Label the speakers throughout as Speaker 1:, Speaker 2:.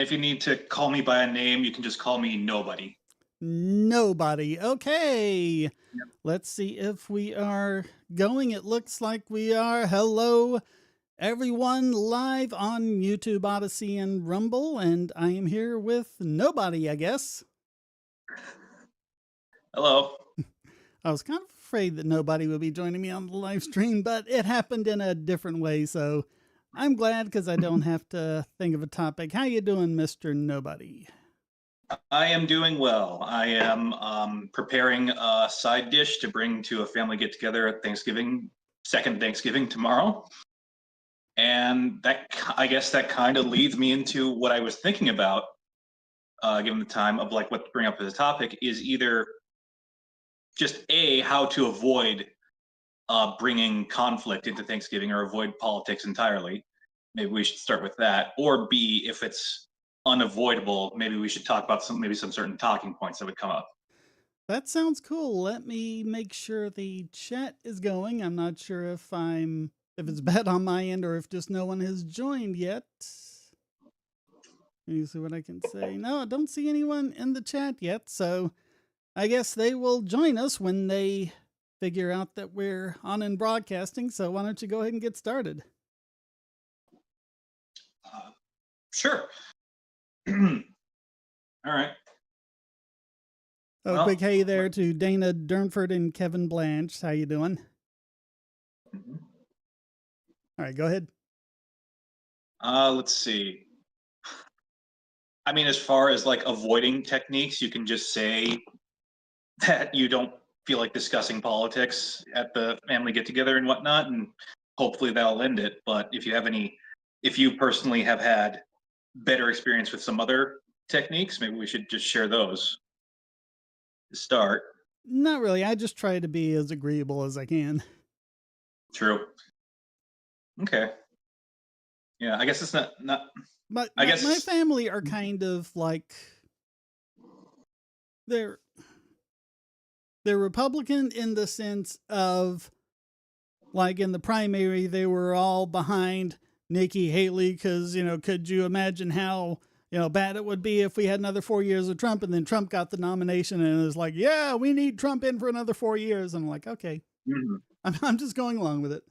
Speaker 1: If you need to call me by a name, you can just call me Nobody.
Speaker 2: Nobody. Okay.
Speaker 1: Yep.
Speaker 2: Let's see if we are going. It looks like we are. Hello, everyone, live on YouTube, Odyssey, and Rumble. And I am here with Nobody, I guess.
Speaker 1: Hello.
Speaker 2: I was kind of afraid that nobody would be joining me on the live stream, but it happened in a different way. So I'm glad because I don't have to think of a topic. How you doing, Mr. Nobody?
Speaker 1: I am doing well. I am preparing a side dish to bring to a family get together at Thanksgiving, second Thanksgiving tomorrow. And I guess that kind of leads me into what I was thinking about, given the time of like what to bring up as a topic is either just how to avoid bringing conflict into Thanksgiving or avoid politics entirely. Maybe we should start with that. Or B, if it's unavoidable, maybe we should talk about some certain talking points that would come up.
Speaker 2: That sounds cool. Let me make sure the chat is going. I'm not sure if it's bad on my end or if just no one has joined yet. Let me see what I can say. No, I don't see anyone in the chat yet, so I guess they will join us when they figure out that we're on and broadcasting. So why don't you go ahead and get started?
Speaker 1: Sure. All right.
Speaker 2: Oh,
Speaker 1: Well,
Speaker 2: quick hey there to Dana Durnford and Kevin Blanche. How you doing? All right, go ahead.
Speaker 1: let's see. I mean, as far as like avoiding techniques, you can just say that you don't feel like discussing politics at the family get together and whatnot, and hopefully that'll end it. But if you personally have had better experience with some other techniques, maybe we should just share those to start.
Speaker 2: Not really. I just try to be as agreeable as I can.
Speaker 1: True. Okay. Yeah, I guess it's not.
Speaker 2: But
Speaker 1: I
Speaker 2: my
Speaker 1: guess.
Speaker 2: family are kind of like they're they're Republican in the sense of like in the primary they were all behind Nikki Haley because could you imagine how bad it would be if we had another 4 years of Trump and then Trump got the nomination and it was like, yeah, we need Trump in for another 4 years. And I'm like, okay,
Speaker 1: Mhm.
Speaker 2: I'm just going along with it.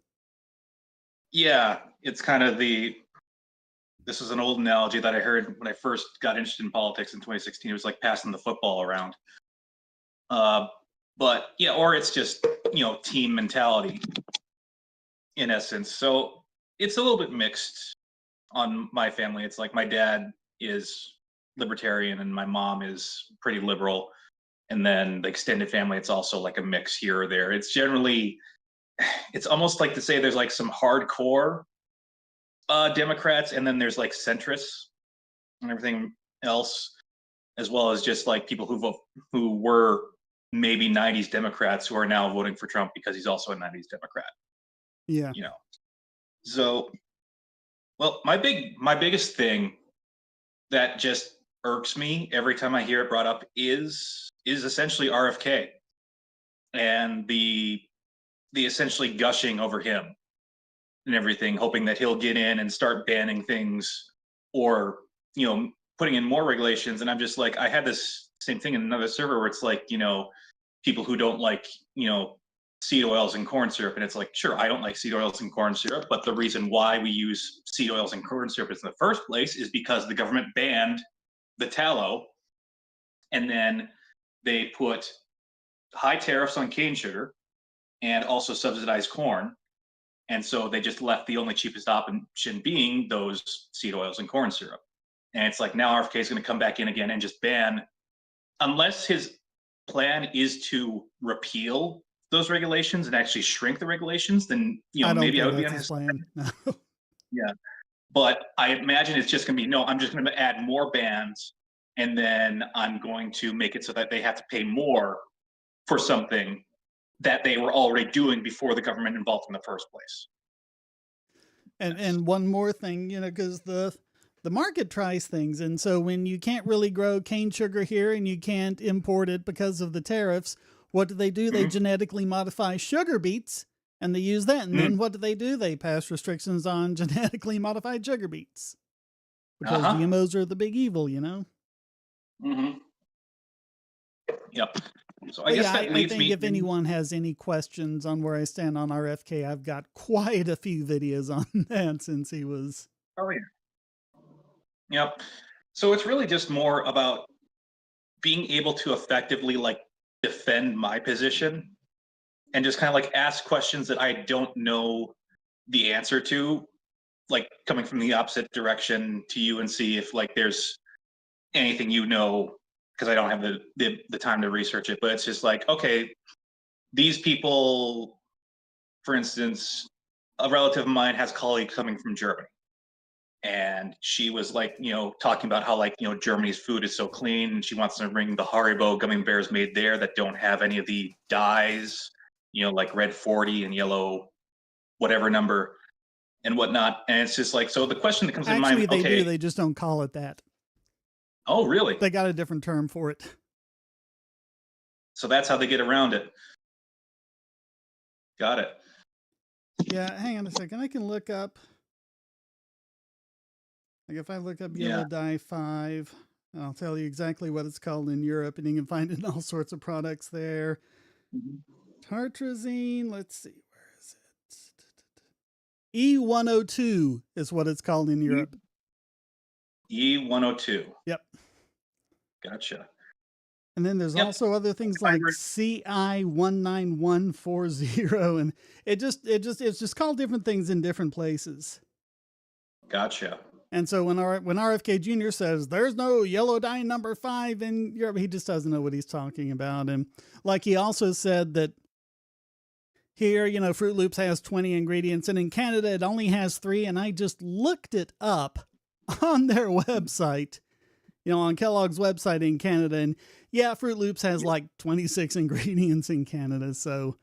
Speaker 1: Yeah, it's kind of this is an old analogy that I heard when I first got interested in politics in 2016. It was like passing the football around. Uh, but yeah, or it's just team mentality in essence. So it's a little bit mixed on my family. It's like my dad is libertarian and my mom is pretty liberal, and then the extended family, it's also like a mix here or there. It's almost like to say there's like some hardcore Democrats, and then there's like centrists and everything else, as well as just like people who were maybe 90s Democrats who are now voting for Trump because he's also a 90s Democrat.
Speaker 2: Yeah.
Speaker 1: You know. So, well, my biggest thing that just irks me every time I hear it brought up is essentially RFK and the essentially gushing over him and everything, hoping that he'll get in and start banning things or putting in more regulations. And I'm just like, I had this same thing in another server where it's like people who don't like seed oils and corn syrup, and it's like, sure, I don't like seed oils and corn syrup, but the reason why we use seed oils and corn syrup in the first place is because the government banned the tallow, and then they put high tariffs on cane sugar and also subsidized corn. And so they just left the only cheapest option being those seed oils and corn syrup. And it's like now RFK is going to come back in again and just ban, unless his plan is to repeal those regulations and actually shrink the regulations, then
Speaker 2: I don't
Speaker 1: maybe I
Speaker 2: think
Speaker 1: would be
Speaker 2: that's
Speaker 1: on
Speaker 2: his
Speaker 1: his
Speaker 2: plan.
Speaker 1: yeah. But I imagine it's just going to be no. I'm just going to add more bans, and then I'm going to make it so that they have to pay more for something that they were already doing before the government involved in the first place.
Speaker 2: And one more thing, because the market tries things, and so when you can't really grow cane sugar here and you can't import it because of the tariffs, what do? They
Speaker 1: Mm-hmm.
Speaker 2: genetically modify sugar beets, and they use that. And
Speaker 1: Mm-hmm.
Speaker 2: then what do? They pass restrictions on genetically modified sugar beets. because
Speaker 1: Uh-huh.
Speaker 2: GMOs are the big evil, you know?
Speaker 1: Mm-hmm. Yep. So I
Speaker 2: But
Speaker 1: guess
Speaker 2: yeah,
Speaker 1: that
Speaker 2: I
Speaker 1: leads
Speaker 2: think
Speaker 1: me
Speaker 2: if
Speaker 1: in.
Speaker 2: anyone has any questions on where I stand on RFK, I've got quite a few videos on that since he was.
Speaker 1: Oh yeah. Yep. So it's really just more about being able to effectively like defend my position and just kind of like ask questions that I don't know the answer to, like coming from the opposite direction to you and see if like there's anything you know, because I don't have the time to research it. But it's just like, okay, these people, for instance, a relative of mine has colleagues coming from Germany. And she was like, talking about how like, Germany's food is so clean and she wants to bring the Haribo gummy bears made there that don't have any of the dyes, like red 40 and yellow whatever number and whatnot. And it's just like, so the question that comes in
Speaker 2: Actually,
Speaker 1: mind,
Speaker 2: they do.
Speaker 1: okay,
Speaker 2: They just don't call it that.
Speaker 1: oh, really?
Speaker 2: They got a different term for it.
Speaker 1: So that's how they get around it. Got it.
Speaker 2: Yeah, hang on a second. I can look up. Like if I look up
Speaker 1: Yeah.
Speaker 2: yellow dye 5, I'll tell you exactly what it's called in Europe, and you can find it in all sorts of products there.
Speaker 1: Mhm.
Speaker 2: Tartrazine, let's see, where is it? E102 is what it's called in Europe.
Speaker 1: E102.
Speaker 2: Yep.
Speaker 1: Gotcha.
Speaker 2: And then there's
Speaker 1: Yep.
Speaker 2: also other things like CI19140, and it's just called different things in different places.
Speaker 1: Gotcha.
Speaker 2: And so when RFK Jr. says there's no yellow dye number 5 in Europe, he just doesn't know what he's talking about. And like he also said that here, Fruit Loops has 20 ingredients, and in Canada it only has 3. And I just looked it up on their website, on Kellogg's website in Canada, and yeah, Fruit Loops has like 26 ingredients in Canada. So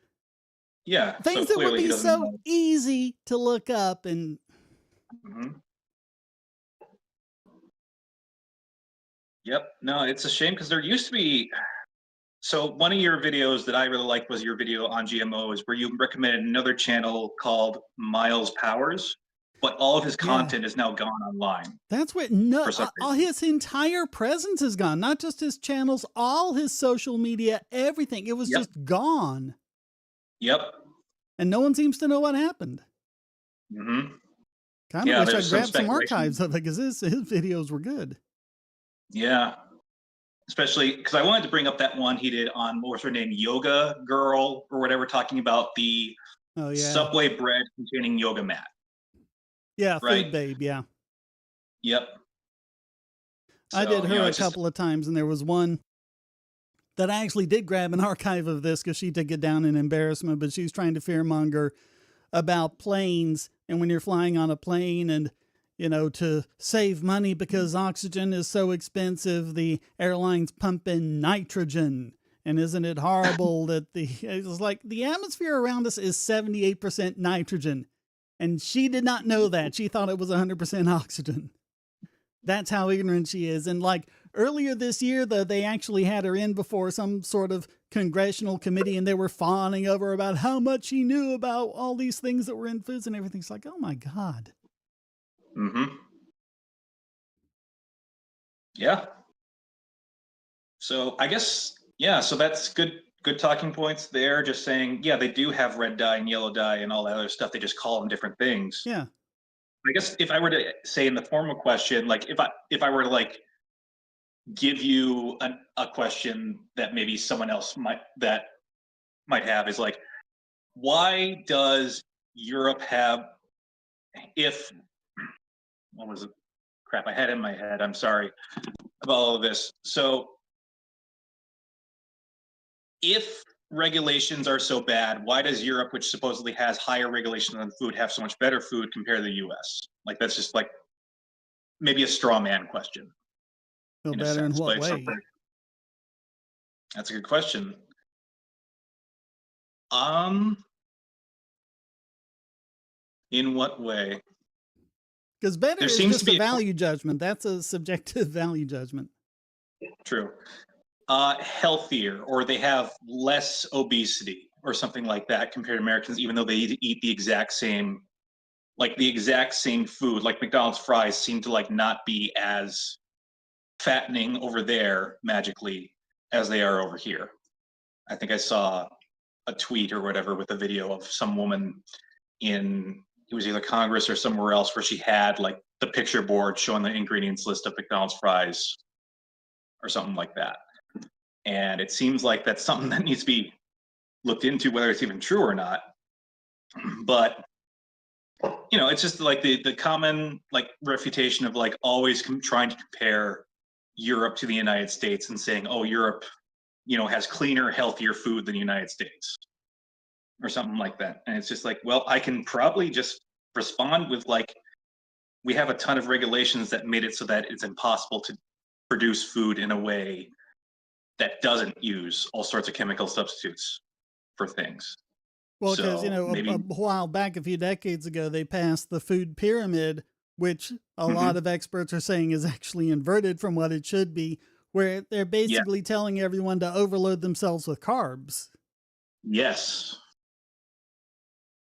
Speaker 1: Yeah.
Speaker 2: things
Speaker 1: So
Speaker 2: that would
Speaker 1: clearly he
Speaker 2: be
Speaker 1: doesn't
Speaker 2: so
Speaker 1: know.
Speaker 2: easy to look up and.
Speaker 1: Mhm. Yep. No, it's a shame because there used to be. So one of your videos that I really liked was your video on GMOs, where you recommended another channel called Miles Powers, but all of his
Speaker 2: Yeah.
Speaker 1: content is now gone online
Speaker 2: That's what
Speaker 1: for some
Speaker 2: all
Speaker 1: reason.
Speaker 2: his entire presence is gone. Not just his channels, all his social media, everything. It was
Speaker 1: Yep.
Speaker 2: just gone.
Speaker 1: Yep.
Speaker 2: And no one seems to know what happened.
Speaker 1: Mm-hmm.
Speaker 2: Kind of
Speaker 1: Yeah,
Speaker 2: wish
Speaker 1: there's
Speaker 2: I'd
Speaker 1: some
Speaker 2: grabbed some
Speaker 1: speculation.
Speaker 2: archives of it because his videos were good.
Speaker 1: Yeah. Especially because I wanted to bring up that one he did on, what was her name, Yoga Girl or whatever, talking about the
Speaker 2: Oh yeah.
Speaker 1: Subway bread containing yoga mat.
Speaker 2: Yeah,
Speaker 1: Right?
Speaker 2: Food Babe, yeah.
Speaker 1: Yep.
Speaker 2: I did
Speaker 1: So,
Speaker 2: her a
Speaker 1: it's just,
Speaker 2: couple of times, and there was one that I actually did grab an archive of this because she took it down in embarrassment, but she was trying to fearmonger about planes and when you're flying on a plane and to save money because oxygen is so expensive, the airlines pump in nitrogen. And isn't it horrible that it was like the atmosphere around us is 78% nitrogen. And she did not know that. She thought it was 100% oxygen. That's how ignorant she is. And like earlier this year, they actually had her in before some sort of congressional committee, and they were fawning over about how much she knew about all these things that were in foods and everything. It's like, oh my God.
Speaker 1: mm-hmm. Yeah. So I guess, yeah, so that's good talking points there. Just saying, yeah, they do have red dye and yellow dye and all that other stuff. They just call them different things.
Speaker 2: Yeah.
Speaker 1: I guess if I were to say in the formal question, like if I were to like give you a question that maybe someone else might have is like, why does Europe have, if what was it, crap I had in my head, I'm sorry about all of this. So if regulations are so bad, why does Europe, which supposedly has higher regulations on food, have so much better food compared to the US? Like that's just like maybe a straw man question
Speaker 2: Feel
Speaker 1: in a
Speaker 2: better in
Speaker 1: sense,
Speaker 2: what
Speaker 1: but
Speaker 2: way?
Speaker 1: that's a good question. Um, in what way?
Speaker 2: Because better
Speaker 1: There
Speaker 2: is
Speaker 1: seems to
Speaker 2: just a
Speaker 1: be
Speaker 2: value judgment. That's a subjective value judgment.
Speaker 1: true. Healthier, or they have less obesity, or something like that compared to Americans, even though they eat the exact same like the exact same food, like McDonald's fries seem to like not be as fattening over there magically as they are over here. I think I saw a tweet or whatever with a video of some woman in, it was either Congress or somewhere else, where she had like the picture board showing the ingredients list of McDonald's fries or something like that. And it seems like that's something that needs to be looked into, whether it's even true or not. But you know, it's just like the common like refutation of like always trying to compare Europe to the United States and saying, oh, Europe, you know, has cleaner, healthier food than the United States or something like that. And it's just like, well, I can probably just respond with like, we have a ton of regulations that made it so that it's impossible to produce food in a way that doesn't use all sorts of chemical substitutes for things.
Speaker 2: Well, because, you
Speaker 1: So
Speaker 2: know,
Speaker 1: maybe,
Speaker 2: a while back, a few decades ago, they passed the food pyramid, which a lot
Speaker 1: mhm,
Speaker 2: of experts are saying is actually inverted from what it should be, where they're
Speaker 1: yeah,
Speaker 2: basically telling everyone to overload themselves with carbs.
Speaker 1: yes.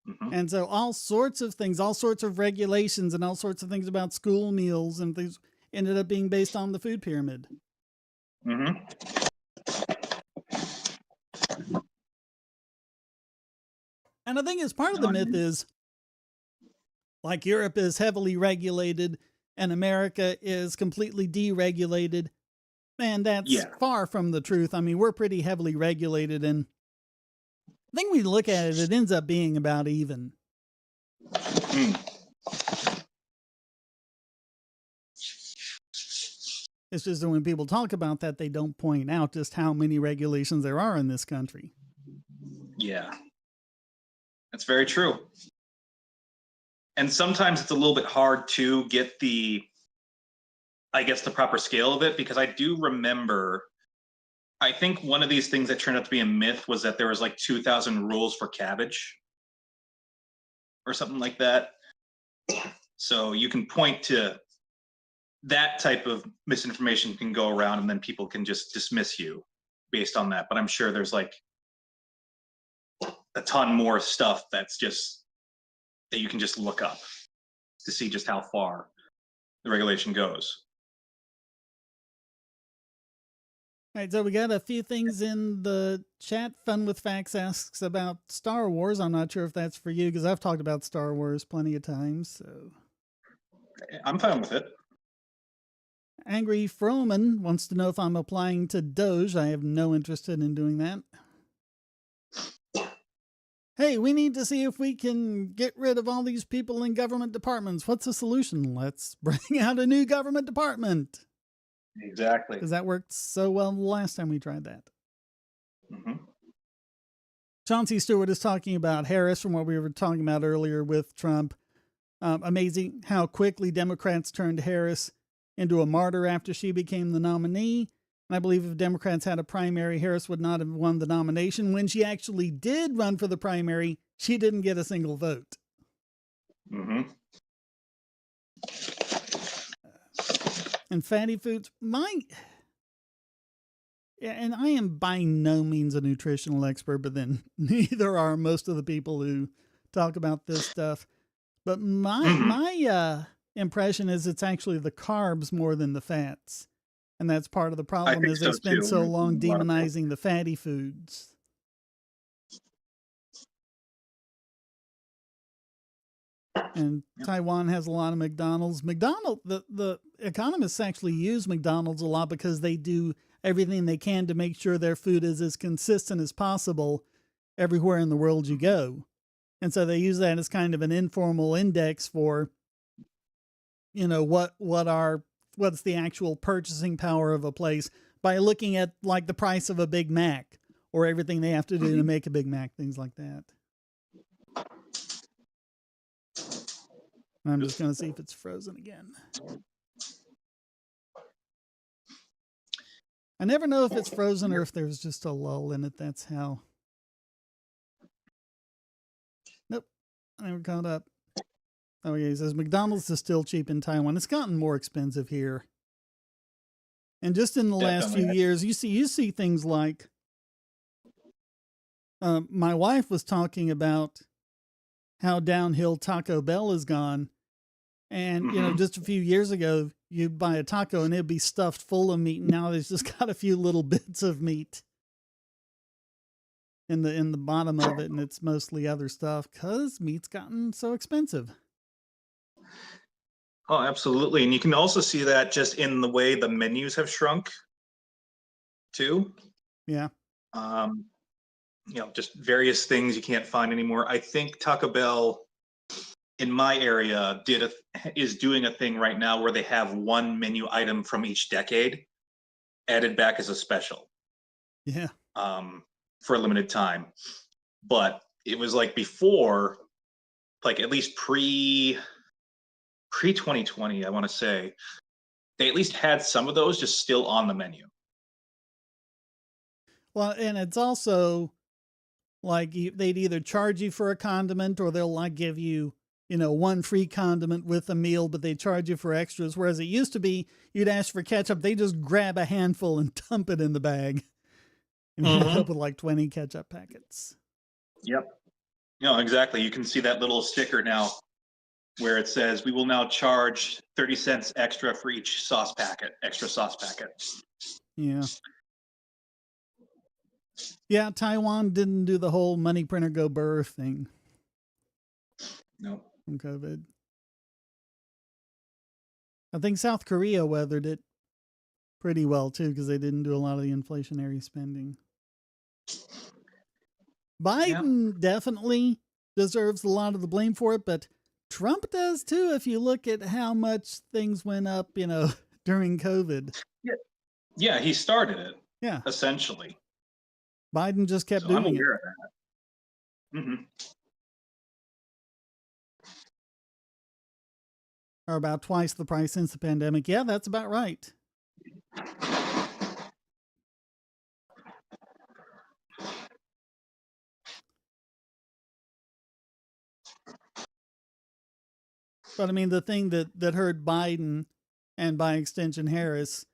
Speaker 1: Hmm.
Speaker 2: And so all sorts of things, all sorts of regulations and all sorts of things about school meals and things ended up being based on the food pyramid.
Speaker 1: Hmm.
Speaker 2: And I think as part of the myth is like Europe is heavily regulated and America is completely deregulated. Man, that's
Speaker 1: Yeah.
Speaker 2: far from the truth. I mean, we're pretty heavily regulated, and I think when you look at it, it ends up being about even.
Speaker 1: Mm.
Speaker 2: It's just that when people talk about that, they don't point out just how many regulations there are in this country.
Speaker 1: Yeah. That's very true. And sometimes it's a little bit hard to get the, I guess, the proper scale of it, because I do remember, I think one of these things that turned out to be a myth was that there was like 2,000 rules for cabbage or something like that. So you can point to that type of misinformation can go around and then people can just dismiss you based on that. But I'm sure there's like a ton more stuff that's just that you can just look up to see just how far the regulation goes.
Speaker 2: All right, so we got a few things in the chat. Fun with Facts asks about Star Wars. I'm not sure if that's for you because I've talked about Star Wars plenty of times. So
Speaker 1: I'm fine with it.
Speaker 2: Angry Froman wants to know if I'm applying to Doge. I have no interest in doing that. Hey, we need to see if we can get rid of all these people in government departments. What's the solution? Let's bring out a new government department.
Speaker 1: Exactly.
Speaker 2: Because that worked so well the last time we tried that.
Speaker 1: Mm-hmm.
Speaker 2: Chauncey Stewart is talking about Harris from what we were talking about earlier with Trump. Amazing how quickly Democrats turned Harris into a martyr after she became the nominee. And I believe if Democrats had a primary, Harris would not have won the nomination. When she actually did run for the primary, she didn't get a single vote.
Speaker 1: Mm-hmm.
Speaker 2: And fatty foods, and I am by no means a nutritional expert, but then neither are most of the people who talk about this stuff. But my impression is it's actually the carbs more than the fats. And that's part of the problem is they spend so long demonizing the fatty foods. And Taiwan has a lot of McDonald's. The economists actually use McDonald's a lot because they do everything they can to make sure their food is as consistent as possible everywhere in the world you go. And so they use that as kind of an informal index for, you know, what's the actual purchasing power of a place by looking at like the price of a Big Mac or everything they have to do to make a Big Mac, things like that. I'm just going to see if it's frozen again. I never know if it's frozen or if there's just a lull in it. That's how. Nope. I never caught up. Oh, yeah. He says McDonald's is still cheap in Taiwan. It's gotten more expensive here. And just in the last few years, you see things like my wife was talking about how downhill Taco Bell has gone. And, you know, just a few years ago, you'd buy a taco and it'd be stuffed full of meat. And now there's just got a few little bits of meat in the bottom of it, and it's mostly other stuff because meat's gotten so expensive.
Speaker 1: Oh, absolutely. And you can also see that just in the way the menus have shrunk too.
Speaker 2: Yeah.
Speaker 1: You know, just various things you can't find anymore. I think Taco Bell in my area is doing a thing right now where they have one menu item from each decade added back as a special.
Speaker 2: Yeah.
Speaker 1: For a limited time. But it was like before, like at least pre 2020, I want to say, they at least had some of those just still on the menu.
Speaker 2: Well, and it's also like they'd either charge you for a condiment or they'll like give you, you know, one free condiment with a meal, but they charge you for extras. Whereas it used to be you'd ask for ketchup, they just grab a handful and dump it in the bag. And you end up with like 20 ketchup packets.
Speaker 1: Yep. No, exactly. You can see that little sticker now where it says, we will now charge 30 cents extra for each extra sauce packet.
Speaker 2: Yeah. Yeah, Taiwan didn't do the whole money printer go burr thing.
Speaker 1: No.
Speaker 2: From COVID. I think South Korea weathered it pretty well too because they didn't do a lot of the inflationary spending. Biden definitely deserves a lot of the blame for it, but Trump does too if you look at how much things went up, you know, during COVID.
Speaker 1: Yeah, he started it.
Speaker 2: Yeah.
Speaker 1: Essentially.
Speaker 2: Biden just kept doing
Speaker 1: I'm aware
Speaker 2: it.
Speaker 1: of that. Mm-hmm.
Speaker 2: Or about twice the price since the pandemic. Yeah, that's about right. But I mean, the thing that hurt Biden and by extension Harris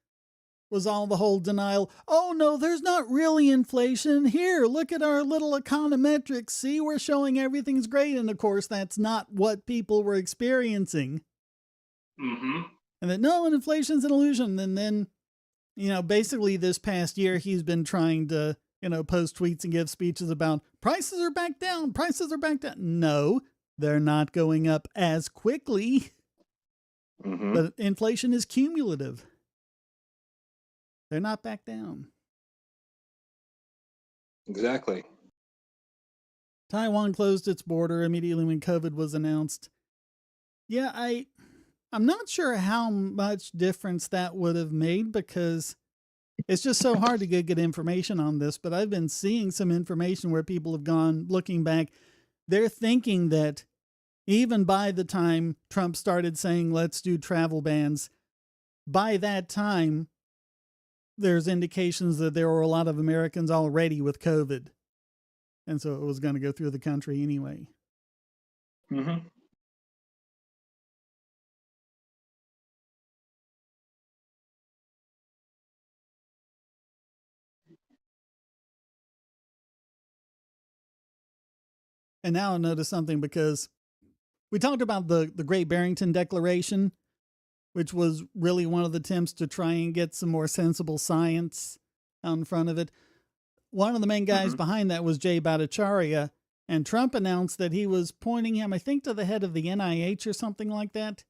Speaker 2: was all the whole denial. Oh no, there's not really inflation. Here, look at our little econometrics. See, we're showing everything's great. And of course, that's not what people were experiencing.
Speaker 1: Mm-hmm.
Speaker 2: And that no, inflation's an illusion. And then, you know, basically this past year, he's been trying to, you know, post tweets and give speeches about prices are back down. Prices are back down. No, they're not going up as quickly.
Speaker 1: Mm-hmm.
Speaker 2: But inflation is cumulative. They're not back down.
Speaker 1: Exactly.
Speaker 2: Taiwan closed its border immediately when COVID was announced. Yeah, I'm not sure how much difference that would have made because it's just so hard to get good information on this. But I've been seeing some information where people have gone looking back. They're thinking that even by the time Trump started saying, let's do travel bans, by that time, there's indications that there were a lot of Americans already with COVID. And so it was going to go through the country anyway.
Speaker 1: Mm-hmm.
Speaker 2: And now I notice something because we talked about the Great Barrington Declaration, which was really one of the attempts to try and get some more sensible science out in front of it. One of the main guys behind that was Jay Bhattacharya, and Trump announced that he was pointing him, I think, to the head of the NIH or something like that.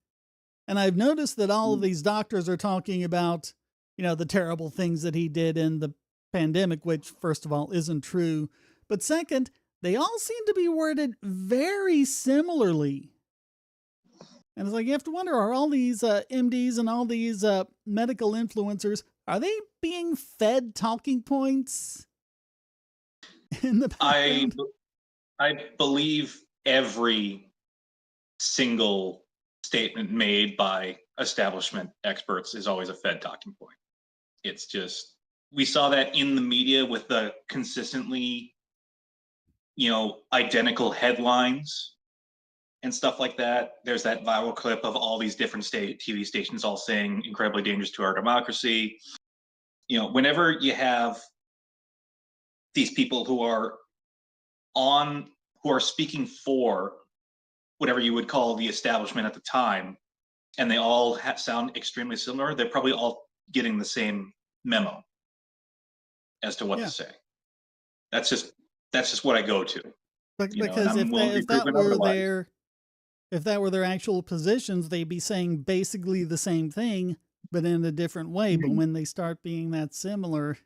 Speaker 2: And I've noticed that all of these doctors are talking about, you know, the terrible things that he did in the pandemic, which, first of all, isn't true. But second, they all seem to be worded very similarly. And it's like, you have to wonder, are all these MDs and all these medical influencers, are they being fed talking points in the background?
Speaker 1: I believe every single statement made by establishment experts is always a Fed talking point. It's just, we saw that in the media with the consistently, you know, identical headlines and stuff like that. There's that viral clip of all these different TV stations all saying incredibly dangerous to our democracy. You know, whenever you have these people who are speaking for whatever you would call the establishment at the time, and they all sound extremely similar, they're probably all getting the same memo as to what to
Speaker 2: Yeah.
Speaker 1: say. That's just what I go to, and
Speaker 2: Because
Speaker 1: I'm willing to be
Speaker 2: if that
Speaker 1: proven
Speaker 2: were
Speaker 1: otherwise.
Speaker 2: their actual positions, they'd be saying basically the same thing, but in a different way. But
Speaker 1: Mhm.
Speaker 2: when they start being that similar,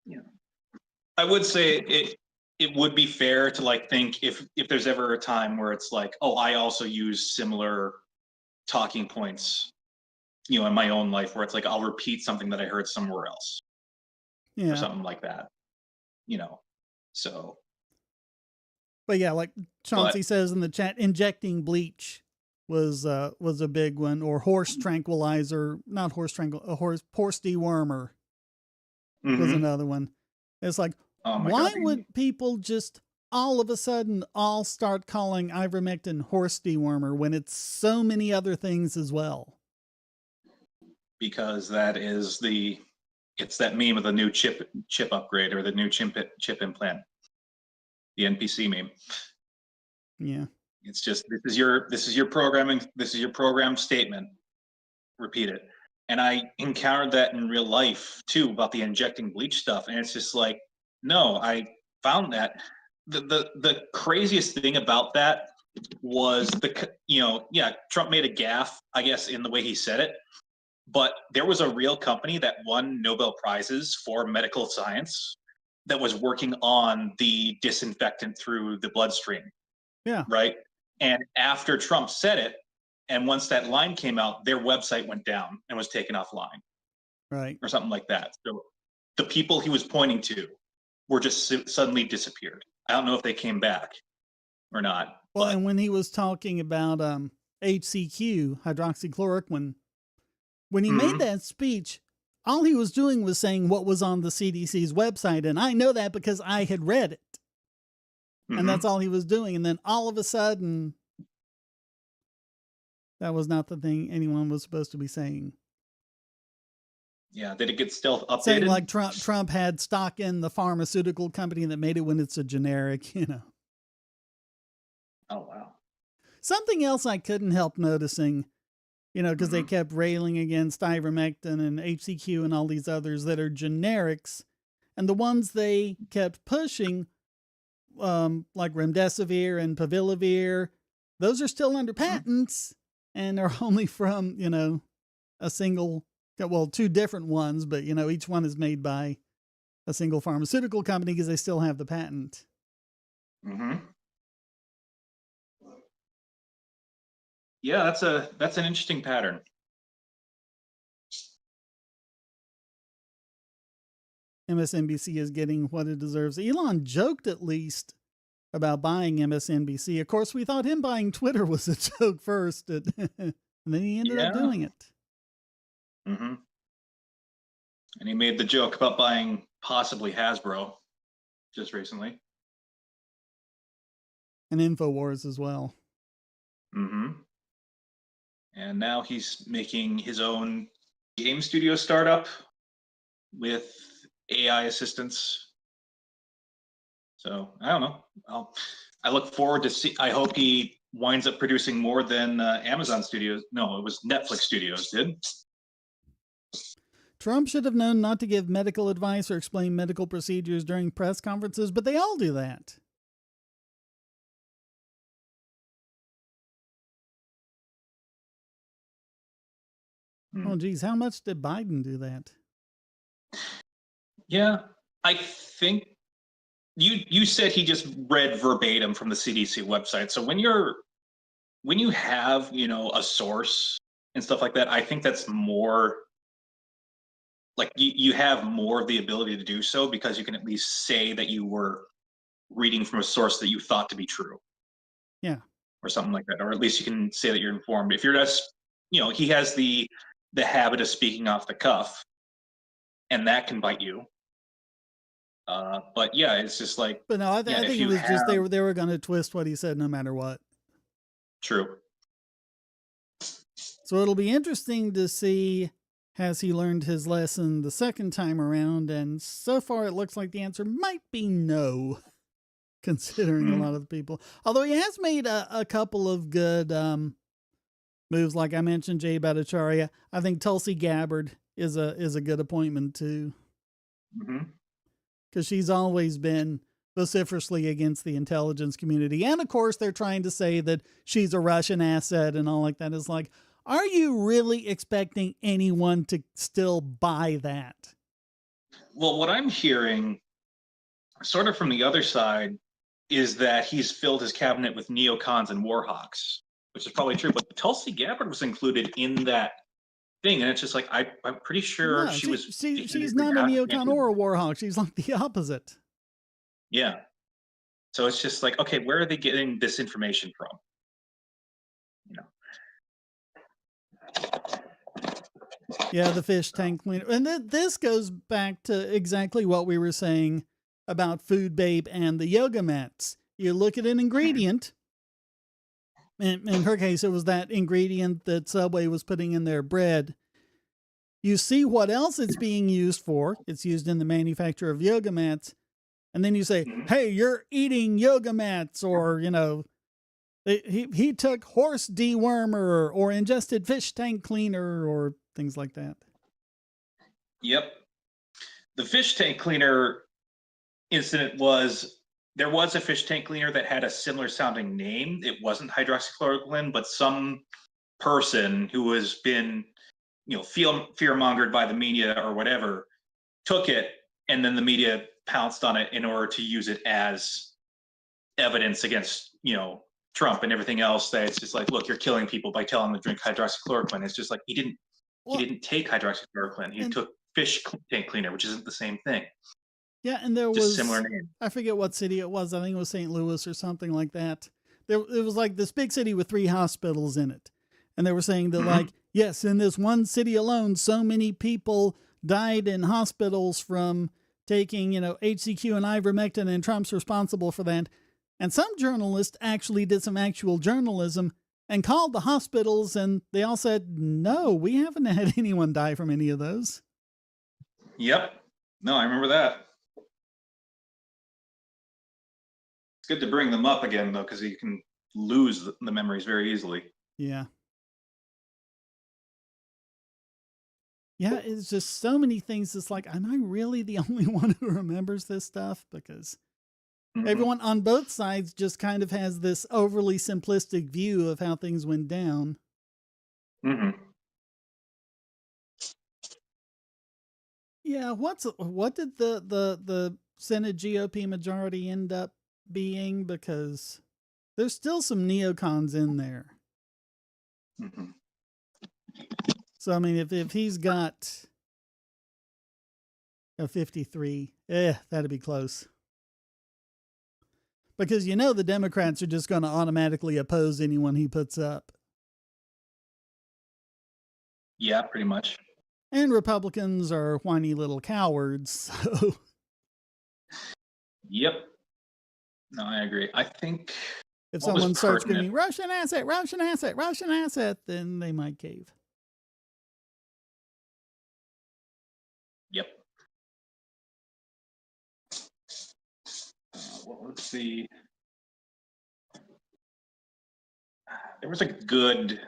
Speaker 1: Yeah. I would say it would be fair to like think if there's ever a time where it's like, oh, I also use similar talking points, in my own life, where it's like I'll repeat something that I heard somewhere else or
Speaker 2: yeah.
Speaker 1: something like that, you know. So,
Speaker 2: But yeah, like
Speaker 1: but
Speaker 2: Chauncey says in the chat, injecting bleach was a big one, or horse tranquilizer, not a horse dewormer was
Speaker 1: hmm
Speaker 2: another one. It's like,
Speaker 1: oh my god,
Speaker 2: why would people just all of a sudden all start calling ivermectin horse dewormer when it's so many other things as well?
Speaker 1: because it's that meme of the new chip upgrade or the new chip implant, the NPC meme.
Speaker 2: Yeah.
Speaker 1: It's just this is your programming, this is your program statement. Repeat it. And I encountered that in real life too about the injecting bleach stuff, and it's just like, no, I found that the craziest thing about that was yeah, Trump made a gaffe, I guess, in the way he said it, but there was a real company that won Nobel Prizes for medical science that was working on the disinfectant through the bloodstream,
Speaker 2: Yeah.
Speaker 1: right? And after Trump said it, and once that line came out, their website went down and was taken offline
Speaker 2: Right.
Speaker 1: or something like that. So the people he was pointing to were just suddenly disappeared. I don't know if they came back or not,
Speaker 2: Well,
Speaker 1: but
Speaker 2: and when he was talking about HCQ, hydroxychloroquine, when he made
Speaker 1: Mhm.
Speaker 2: that speech, all he was doing was saying what was on the CDC's website. And I know that because I had read it. And that's
Speaker 1: Mhm.
Speaker 2: all he was doing. And then all of a sudden, that was not the thing anyone was supposed to be saying.
Speaker 1: Yeah, did it get still
Speaker 2: Saying like
Speaker 1: updated?
Speaker 2: Trump had stock in the pharmaceutical company that made it when it's a generic,
Speaker 1: Oh wow.
Speaker 2: Something else I couldn't help noticing, because they
Speaker 1: Mhm.
Speaker 2: kept railing against ivermectin and HCQ and all these others that are generics. And the ones they kept pushing, like remdesivir and pavilavir, those are still under
Speaker 1: Mhm.
Speaker 2: patents and are only from, a single, well, two different ones, but, each one is made by a single pharmaceutical company because they still have the patent.
Speaker 1: Mhm. Yeah, that's an interesting pattern.
Speaker 2: MSNBC is getting what it deserves. Elon joked at least about buying MSNBC. Of course, we thought him buying Twitter was a joke first, and then he ended up
Speaker 1: Yeah.
Speaker 2: doing it.
Speaker 1: Mhm. And he made the joke about buying possibly Hasbro just recently.
Speaker 2: And InfoWars as well.
Speaker 1: Mhm. And now he's making his own game studio startup with AI assistance. So I don't know. I look forward to see. I hope he winds up producing more than Amazon Studios. No, it was Netflix Studios did.
Speaker 2: Trump should have known not to give medical advice or explain medical procedures during press conferences, but they all do that.
Speaker 1: Hmm.
Speaker 2: Oh, geez, how much did Biden do that?
Speaker 1: Yeah, I think you said he just read verbatim from the CDC website. So when you have a source and stuff like that, I think that's more like you have more of the ability to do so because you can at least say that you were reading from a source that you thought to be true
Speaker 2: Yeah.
Speaker 1: or something like that, or at least you can say that you're informed. If you're just, he has the habit of speaking off the cuff, and that can bite you. But yeah, it's just like,
Speaker 2: But no,
Speaker 1: yeah,
Speaker 2: I
Speaker 1: if
Speaker 2: think it
Speaker 1: you
Speaker 2: was just
Speaker 1: have
Speaker 2: they were going to twist what he said no matter what.
Speaker 1: true.
Speaker 2: So it'll be interesting to see, has he learned his lesson the second time around? And so far, it looks like the answer might be no. considering a lot of the people. Although he has made a couple of good moves, like I mentioned, Jay Bhattacharya. I think Tulsi Gabbard is a good appointment too, because she's always been vociferously against the intelligence community, and of course they're trying to say that she's a Russian asset and all like that. It's like, are you really expecting anyone to still buy that?
Speaker 1: Well, what I'm hearing, sort of from the other side, is that he's filled his cabinet with neocons and warhawks, which is probably true. But Tulsi Gabbard was included in that thing, and it's just like I'm pretty sure
Speaker 2: No, she's not a neocon or a warhawk. She's like the opposite.
Speaker 1: Yeah. So it's just like, okay, where are they getting this information from? You know.
Speaker 2: Yeah, the fish tank cleaner. And this goes back to exactly what we were saying about Food Babe and the yoga mats. You look at an ingredient. In her case, it was that ingredient that Subway was putting in their bread. You see what else it's being used for. It's used in the manufacture of yoga mats. And then you say, hey, you're eating yoga mats, or, you know, he took horse dewormer or ingested fish tank cleaner or things like that.
Speaker 1: Yep. The fish tank cleaner incident was, there was a fish tank cleaner that had a similar sounding name. It wasn't hydroxychloroquine, but some person who has been, you know, fear mongered by the media or whatever, took it, and then the media pounced on it in order to use it as evidence against, you know, Trump and everything else. That it's just like, look, you're killing people by telling them to drink hydroxychloroquine. It's just like, he didn't take hydroxychloroquine. He took fish tank cleaner, which isn't the same thing.
Speaker 2: Yeah, and there
Speaker 1: just
Speaker 2: was
Speaker 1: similar name.
Speaker 2: I forget what city it was. I think it was St. Louis or something like that. It was like this big city with 3 hospitals in it, and they were saying that like, yes, in this one city alone, so many people died in hospitals from taking, you know, HCQ and ivermectin, and Trump's responsible for that. And some journalists actually did some actual journalism and called the hospitals, and they all said, no, we haven't had anyone die from any of those.
Speaker 1: Yep. No, I remember that. It's good to bring them up again, though, because you can lose the memories very easily.
Speaker 2: Yeah. Yeah, it's just so many things. It's like, am I really the only one who remembers this stuff? Because everyone on both sides just kind of has this overly simplistic view of how things went down. Yeah, what did the Senate GOP majority end up being? Because there's still some neocons in there. So I mean, if he's got a 53, that'd be close. Because you know the Democrats are just going to automatically oppose anyone he puts up.
Speaker 1: Yeah, pretty much.
Speaker 2: And Republicans are whiny little cowards, so.
Speaker 1: Yep. No, I agree. I think
Speaker 2: if someone starts screaming, Russian asset, Russian asset, Russian asset, then they might cave.
Speaker 1: Yep. What was the... There was a good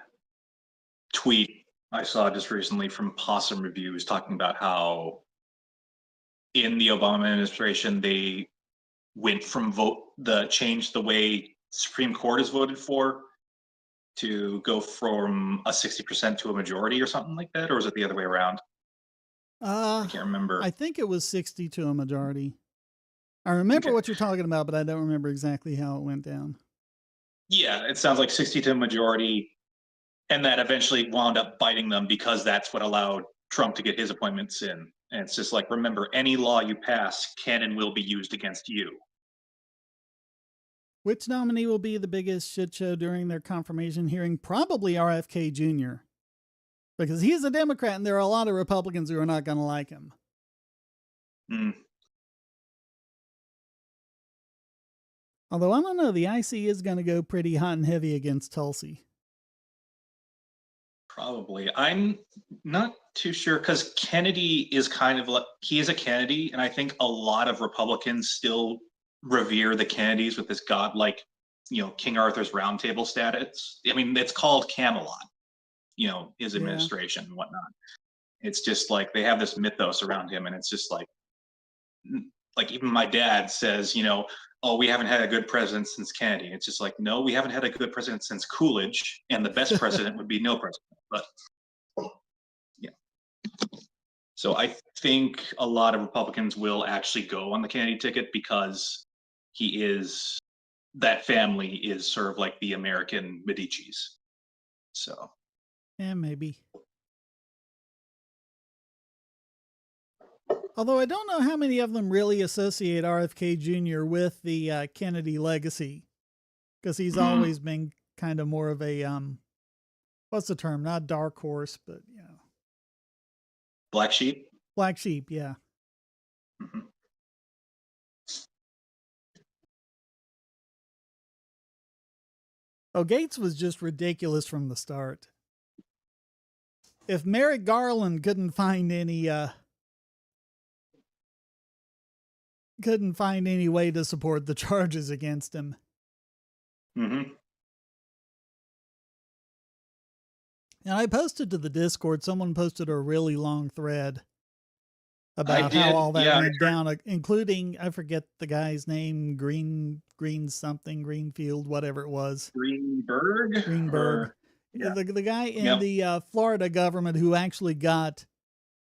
Speaker 1: tweet I saw just recently from Possum Reviews talking about how in the Obama administration, they went from changed the way Supreme Court is voted for to go from a 60% to a majority or something like that? Or was it the other way around? I can't remember.
Speaker 2: I think it was 60 to a majority. I remember what you're talking about, but I don't remember exactly how it went down.
Speaker 1: Yeah, it sounds like 60 to a majority. And that eventually wound up biting them because that's what allowed Trump to get his appointments in. And it's just like, remember, any law you pass can and will be used against you.
Speaker 2: Which nominee will be the biggest shit show during their confirmation hearing? Probably RFK Jr. Because he's a Democrat and there are a lot of Republicans who are not going to like him. Although I don't know, the IC is going to go pretty hot and heavy against Tulsi.
Speaker 1: Probably. I'm not too sure because Kennedy is kind of like, he is a Kennedy, and I think a lot of Republicans still revere the Kennedys with this godlike, King Arthur's Round Table status. I mean, it's called Camelot. His
Speaker 2: Yeah.
Speaker 1: administration and whatnot. It's just like they have this mythos around him, and it's just like even my dad says, oh, we haven't had a good president since Kennedy. It's just like, no, we haven't had a good president since Coolidge, and the best president would be no president. But yeah. So I think a lot of Republicans will actually go on the Kennedy ticket because that family is sort of like the American Medici's. So.
Speaker 2: Yeah, maybe. Although I don't know how many of them really associate RFK Jr. with the Kennedy legacy, because he's always been kind of more of a what's the term? Not dark horse, but
Speaker 1: Black sheep.
Speaker 2: Black sheep, yeah.
Speaker 1: Mm-hmm.
Speaker 2: Oh, Gates was just ridiculous from the start. If Merrick Garland couldn't find any way to support the charges against him.
Speaker 1: Mm-hmm.
Speaker 2: And I posted to the Discord, someone posted a really long thread about how all that went down, including, I forget the guy's name, Greenfield, whatever it was.
Speaker 1: Greenberg.
Speaker 2: Yeah. The guy in the Florida government who actually got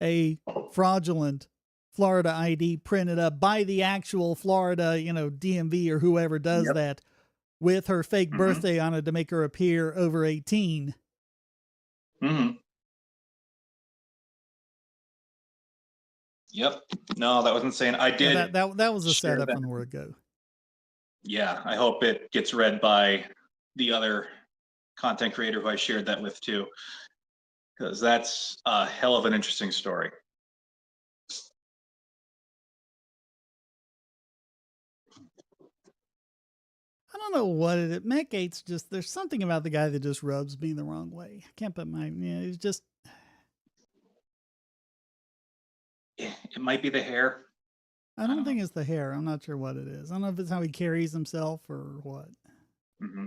Speaker 2: a fraudulent Florida ID printed up by the actual Florida, DMV or whoever does that, with her fake birthday on it to make her appear over 18.
Speaker 1: Mm-hmm. Yep. No, that was insane. I did.
Speaker 2: Yeah, that was a setup from the word go.
Speaker 1: Yeah, I hope it gets read by the other content creator who I shared that with too, because that's a hell of an interesting story.
Speaker 2: I don't know what it is. Matt Gaetz just, there's something about the guy that just rubs me the wrong way. I can't put it's just.
Speaker 1: It might be the hair.
Speaker 2: I don't think it's the hair. I'm not sure what it is. I don't know if it's how he carries himself or what.
Speaker 1: Mm-hmm.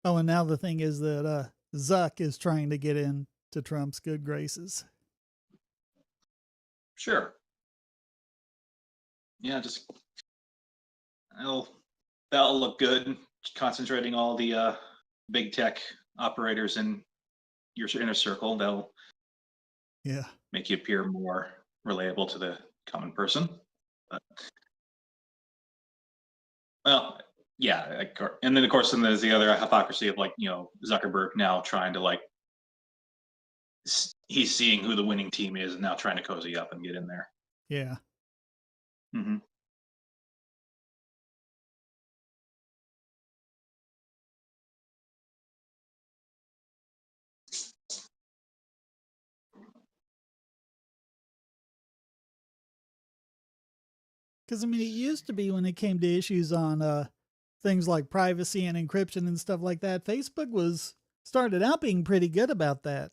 Speaker 2: Oh, and now the thing is that Zuck is trying to get into Trump's good graces.
Speaker 1: Sure. Yeah, that'll look good. Concentrating all the big tech operators in your inner circle, that'll make you appear more relatable to the common person. But, well, yeah, and then of course, then there's the other hypocrisy of Zuckerberg now trying to he's seeing who the winning team is and now trying to cozy up and get in there.
Speaker 2: Yeah.
Speaker 1: Mm-hmm.
Speaker 2: Because, it used to be when it came to issues on things like privacy and encryption and stuff like that, Facebook started out being pretty good about that.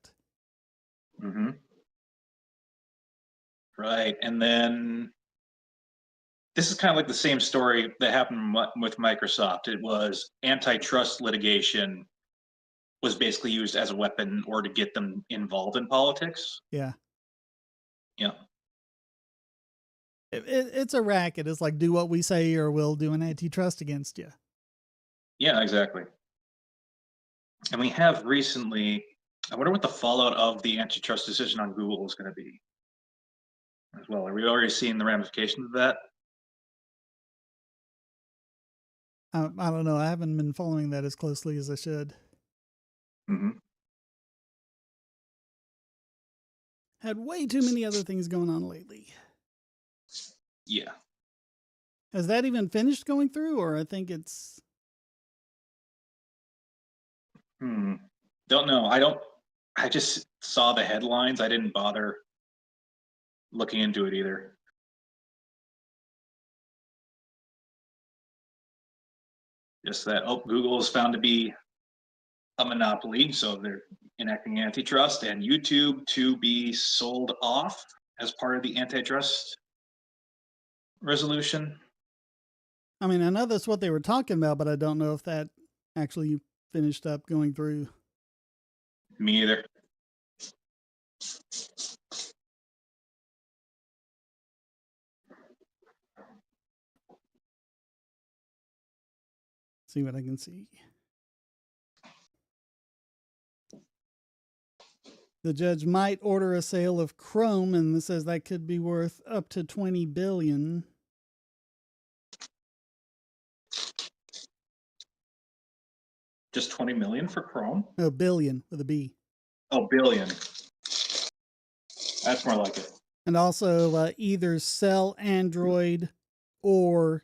Speaker 1: Mm-hmm. Right. And then this is kind of like the same story that happened with Microsoft. It was antitrust litigation was basically used as a weapon in order to get them involved in politics.
Speaker 2: Yeah.
Speaker 1: Yeah.
Speaker 2: It's a racket. It's like, do what we say or we'll do an antitrust against you.
Speaker 1: Yeah, exactly. And we have recently, I wonder what the fallout of the antitrust decision on Google is going to be as well. Are we already seeing the ramifications of that?
Speaker 2: I don't know. I haven't been following that as closely as I should.
Speaker 1: Mm-hmm.
Speaker 2: Had way too many other things going on lately.
Speaker 1: Yeah.
Speaker 2: Has that even finished going through, or I think it's...
Speaker 1: Don't know. I just saw the headlines. I didn't bother looking into it either. Just that, Google is found to be a monopoly, so they're enacting antitrust, and YouTube to be sold off as part of the antitrust resolution.
Speaker 2: I mean, I know that's what they were talking about, but I don't know if that actually finished up going through.
Speaker 1: Me either.
Speaker 2: See what I can see. The judge might order a sale of Chrome, and this says that could be worth up to $20 billion.
Speaker 1: Just 20 million for Chrome?
Speaker 2: No, billion with a B.
Speaker 1: Oh, billion. That's more like it.
Speaker 2: And also either sell Android or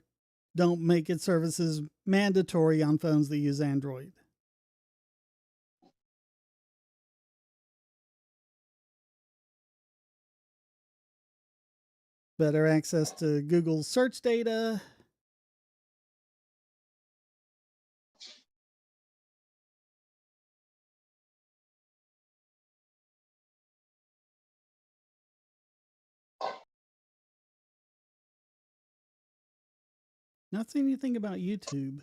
Speaker 2: don't make its services mandatory on phones that use Android. Better access to Google's search data. Not seeing anything about YouTube.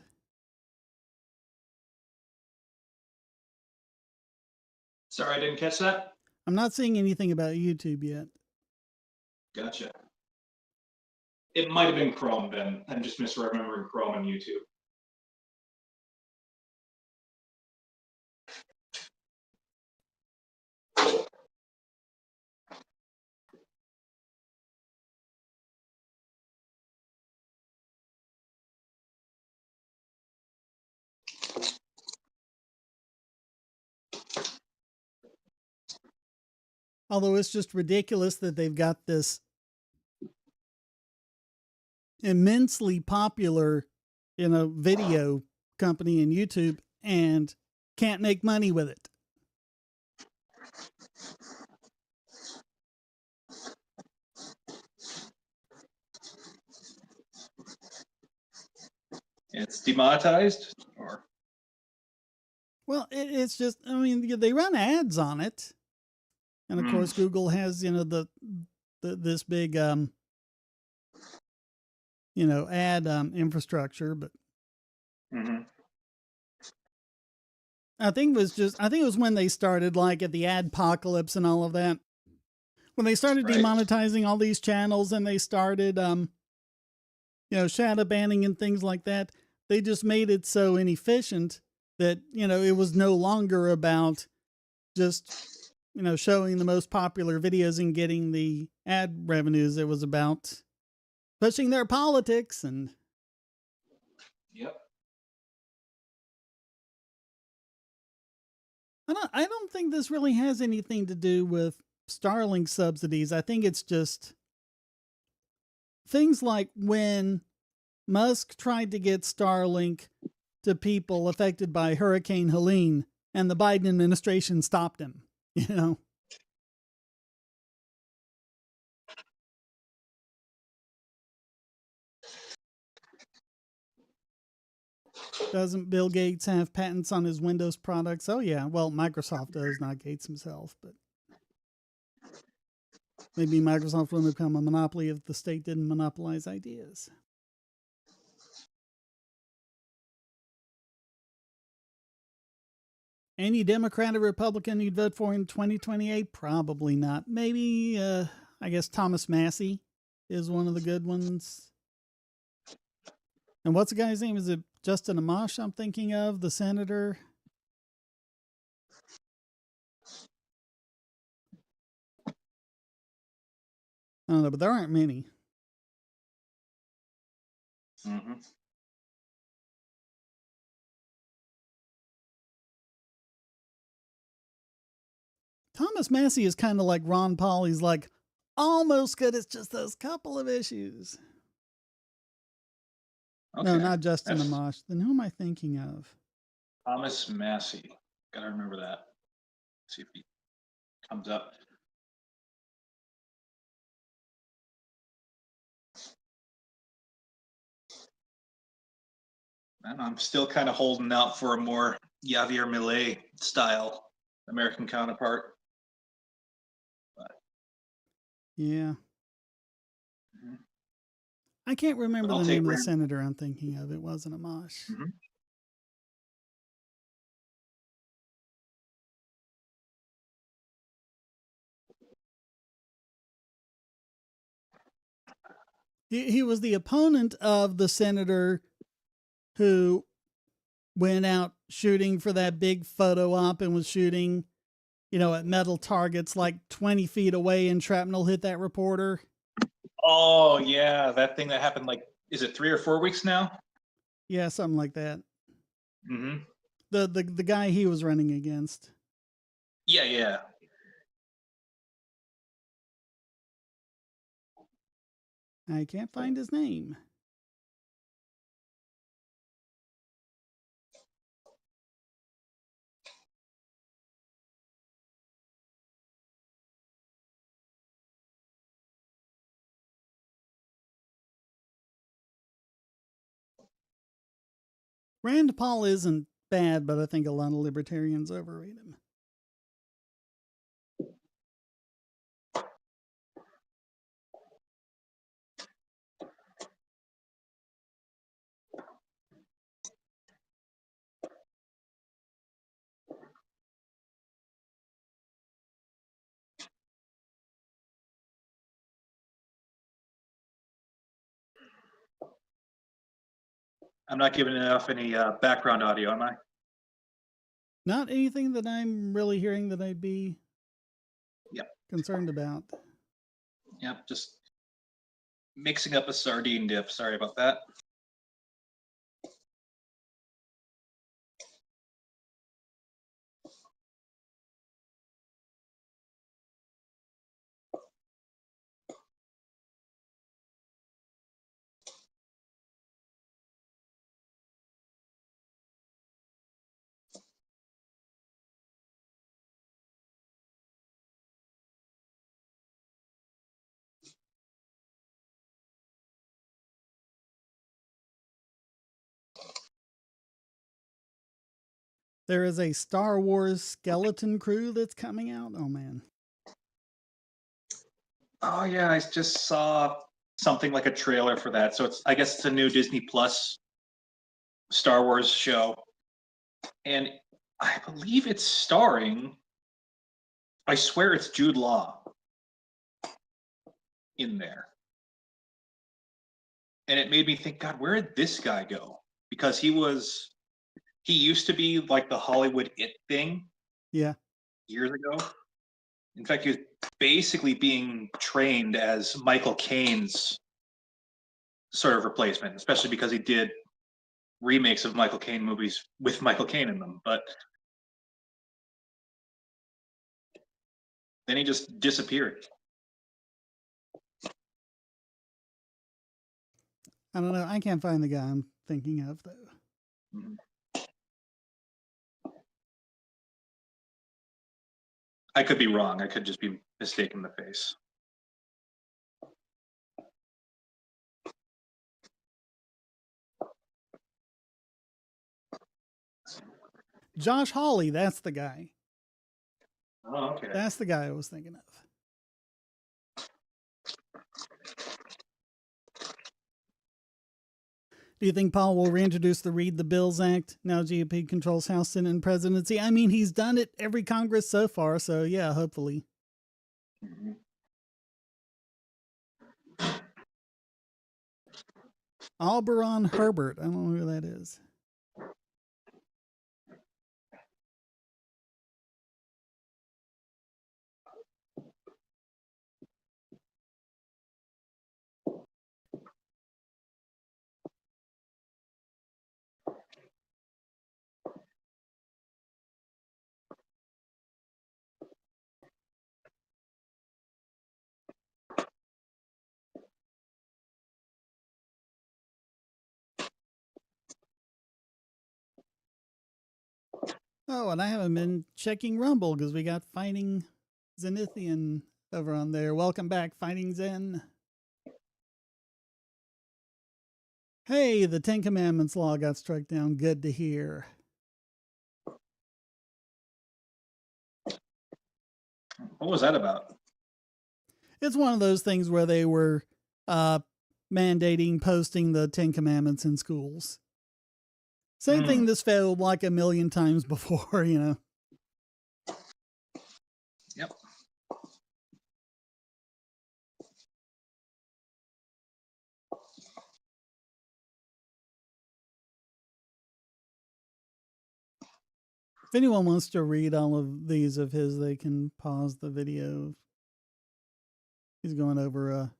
Speaker 1: Sorry, I didn't catch that.
Speaker 2: I'm not seeing anything about YouTube yet.
Speaker 1: Gotcha. It might have been Chrome then. I'm just misremembering Chrome and YouTube.
Speaker 2: Although it's just ridiculous that they've got this immensely popular, video company in YouTube and can't make money with it.
Speaker 1: It's demonetized, or?
Speaker 2: Well, it's just, I mean, they run ads on it. And of course, Google has, this big, ad infrastructure, but I think it was when they started, like at the adpocalypse and all of that, when they started demonetizing all these channels and they started, shadow banning and things like that. They just made it so inefficient that, it was no longer about just, showing the most popular videos and getting the ad revenues. It was about pushing their politics and.
Speaker 1: Yep.
Speaker 2: I don't think this really has anything to do with Starlink subsidies. I think it's just things like when Musk tried to get Starlink to people affected by Hurricane Helene and the Biden administration stopped him, Doesn't Bill Gates have patents on his Windows products? Oh, yeah. Well, Microsoft does, not Gates himself, but maybe Microsoft wouldn't become a monopoly if the state didn't monopolize ideas. Any Democrat or Republican you'd vote for in 2028? Probably not. Maybe, I guess Thomas Massey is one of the good ones. And what's the guy's name? Is it Justin Amash I'm thinking of, the senator? I don't know, but there aren't many. Thomas Massey is kind of like Ron Paul. He's like almost good. It's just those couple of issues. Okay. No, not Justin Amash. Then who am I thinking of?
Speaker 1: Thomas Massey. Gotta remember that. See if he comes up. And I'm still kind of holding out for a more Javier Milei style American counterpart.
Speaker 2: Yeah.
Speaker 1: Mm-hmm.
Speaker 2: I can't remember the
Speaker 1: take
Speaker 2: name of the
Speaker 1: Rand.
Speaker 2: senator I'm thinking of. It wasn't Amash.
Speaker 1: Mm-hmm.
Speaker 2: He was the opponent of the senator who went out shooting for that big photo op and was shooting, at metal targets like 20 feet away, and shrapnel hit that reporter.
Speaker 1: Oh yeah, that thing that happened like, is it 3 or 4 weeks now?
Speaker 2: Yeah, something like that.
Speaker 1: Mm-hmm.
Speaker 2: The guy he was running against.
Speaker 1: Yeah.
Speaker 2: I can't find his name. Rand Paul isn't bad, but I think a lot of libertarians overrate him.
Speaker 1: I'm not giving enough any background audio, am I?
Speaker 2: Not anything that I'm really hearing that I'd be concerned about.
Speaker 1: Yep, just mixing up a sardine dip. Sorry about that.
Speaker 2: There is a Star Wars skeleton crew that's coming out. Oh man.
Speaker 1: Oh yeah, I just saw something like a trailer for that. So I guess it's a new Disney Plus Star Wars show. And I believe it's starring, I swear it's Jude Law in there. And it made me think, God, where did this guy go? Because he used to be like the Hollywood It thing.
Speaker 2: Yeah.
Speaker 1: Years ago. In fact, he was basically being trained as Michael Caine's sort of replacement, especially because he did remakes of Michael Caine movies with Michael Caine in them. But then he just disappeared.
Speaker 2: I don't know. I can't find the guy I'm thinking of, though.
Speaker 1: Mm-hmm. I could be wrong. I could just be mistaken the face.
Speaker 2: Josh Hawley, that's the guy.
Speaker 1: Oh, okay.
Speaker 2: That's the guy I was thinking of. Do you think Paul will reintroduce the Read the Bills Act? Now GOP controls House, Senate, and presidency. I mean, he's done it every Congress so far, so yeah, hopefully.
Speaker 1: Mm-hmm.
Speaker 2: Auberon Herbert. I don't know who that is. Oh, and I haven't been checking Rumble because we got Fighting Zenithian over on there. Welcome back, Fighting Zen. Hey, the Ten Commandments law got struck down. Good to hear.
Speaker 1: What was that about?
Speaker 2: It's one of those things where they were mandating posting the Ten Commandments in schools. Same thing that's failed like a million times before, you know.
Speaker 1: Yep.
Speaker 2: If anyone wants to read all of these of his, they can pause the video. He's going over a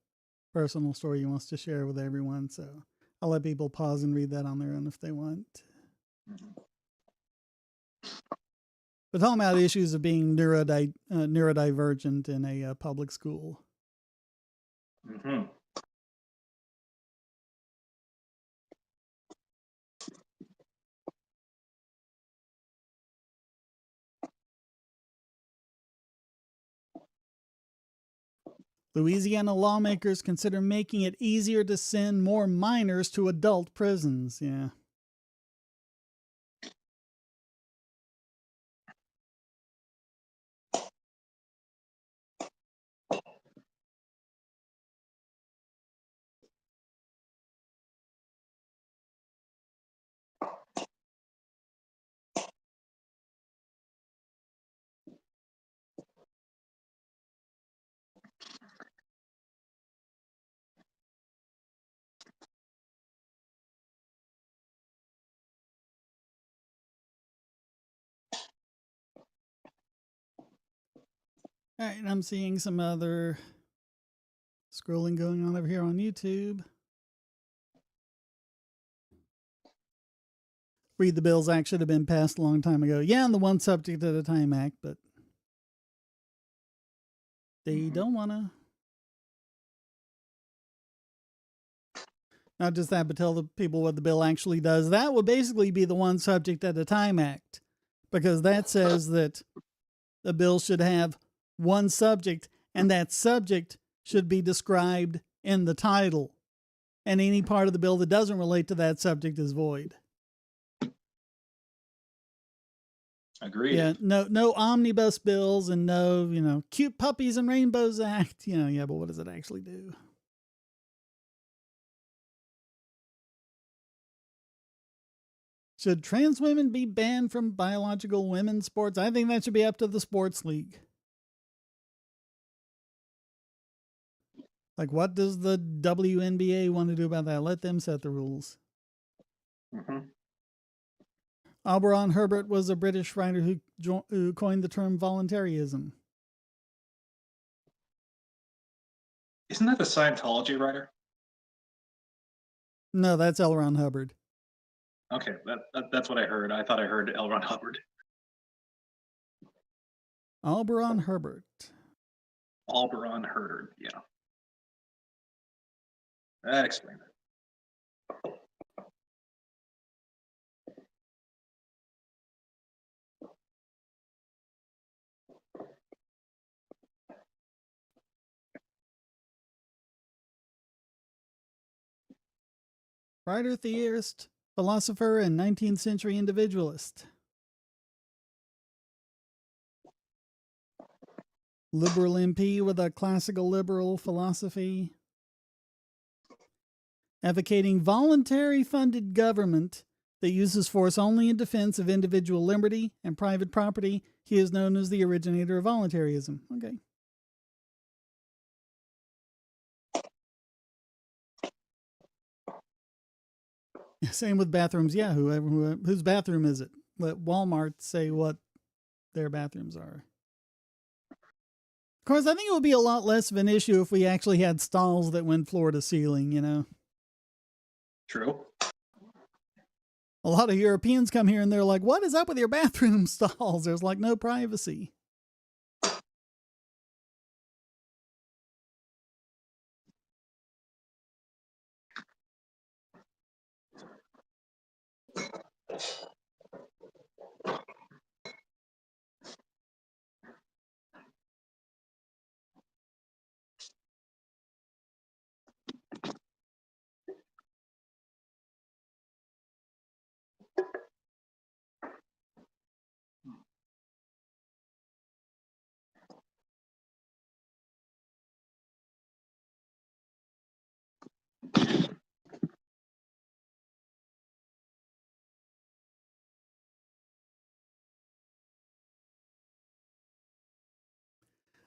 Speaker 2: personal story he wants to share with everyone. So I'll let people pause and read that on their own if they want. But talking about issues of being neurodivergent in a public school.
Speaker 1: Mm-hmm.
Speaker 2: Louisiana lawmakers consider making it easier to send more minors to adult prisons. Yeah. All right, and I'm seeing some other scrolling going on over here on YouTube. Read the Bills Act should have been passed a long time ago. Yeah, and the One Subject at a Time Act, but they don't want to. Not just that, but tell the people what the bill actually does. That would basically be the One Subject at a Time Act, because that says that the bill should have one subject, and that subject should be described in the title. And any part of the bill that doesn't relate to that subject is void.
Speaker 1: Agreed.
Speaker 2: Yeah, no omnibus bills and no, cute puppies and rainbows act. Yeah, but what does it actually do? Should trans women be banned from biological women's sports? I think that should be up to the sports league. Like, what does the WNBA want to do about that? Let them set the rules.
Speaker 1: Mm-hmm.
Speaker 2: Auberon Herbert was a British writer who coined the term voluntarism.
Speaker 1: Isn't that the Scientology writer?
Speaker 2: No, that's L. Ron Hubbard.
Speaker 1: Okay, that's what I heard. I thought I heard L. Ron Hubbard.
Speaker 2: Auberon Herbert.
Speaker 1: Auberon Herbert, yeah. That explains it.
Speaker 2: Writer, theorist, philosopher, and 19th century individualist. Liberal MP with a classical liberal philosophy. Advocating voluntary funded government that uses force only in defense of individual liberty and private property. He is known as the originator of voluntarism. Okay. Same with bathrooms. Yeah, whose bathroom is it? Let Walmart say what their bathrooms are. Of course, I think it would be a lot less of an issue if we actually had stalls that went floor to ceiling,
Speaker 1: True.
Speaker 2: A lot of Europeans come here and they're like, what is up with your bathroom stalls? There's like no privacy.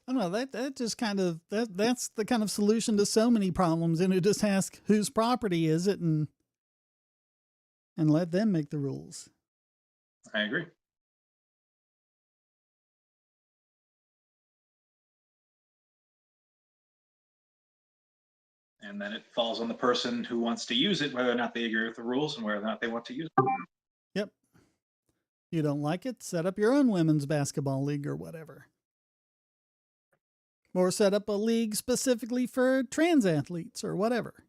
Speaker 2: I don't know, that just kind of that's the kind of solution to so many problems, and you just ask whose property is it, and let them make the rules.
Speaker 1: I agree. And then it falls on the person who wants to use it, whether or not they agree with the rules and whether or not they want to use it.
Speaker 2: Yep. You don't like it? Set up your own women's basketball league or whatever. Or set up a league specifically for trans athletes or whatever.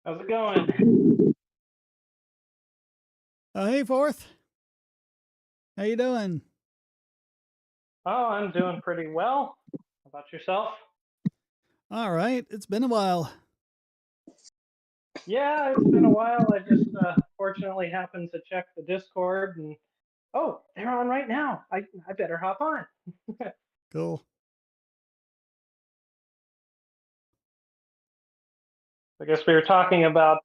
Speaker 3: How's it going?
Speaker 2: Oh, hey, Fourth. How you doing?
Speaker 3: Oh, I'm doing pretty well. How about yourself?
Speaker 2: All right. It's been a while.
Speaker 3: Yeah, it's been a while. I just fortunately happened to check the Discord and oh, they're on right now. I better hop on.
Speaker 2: Cool.
Speaker 3: I guess we were talking about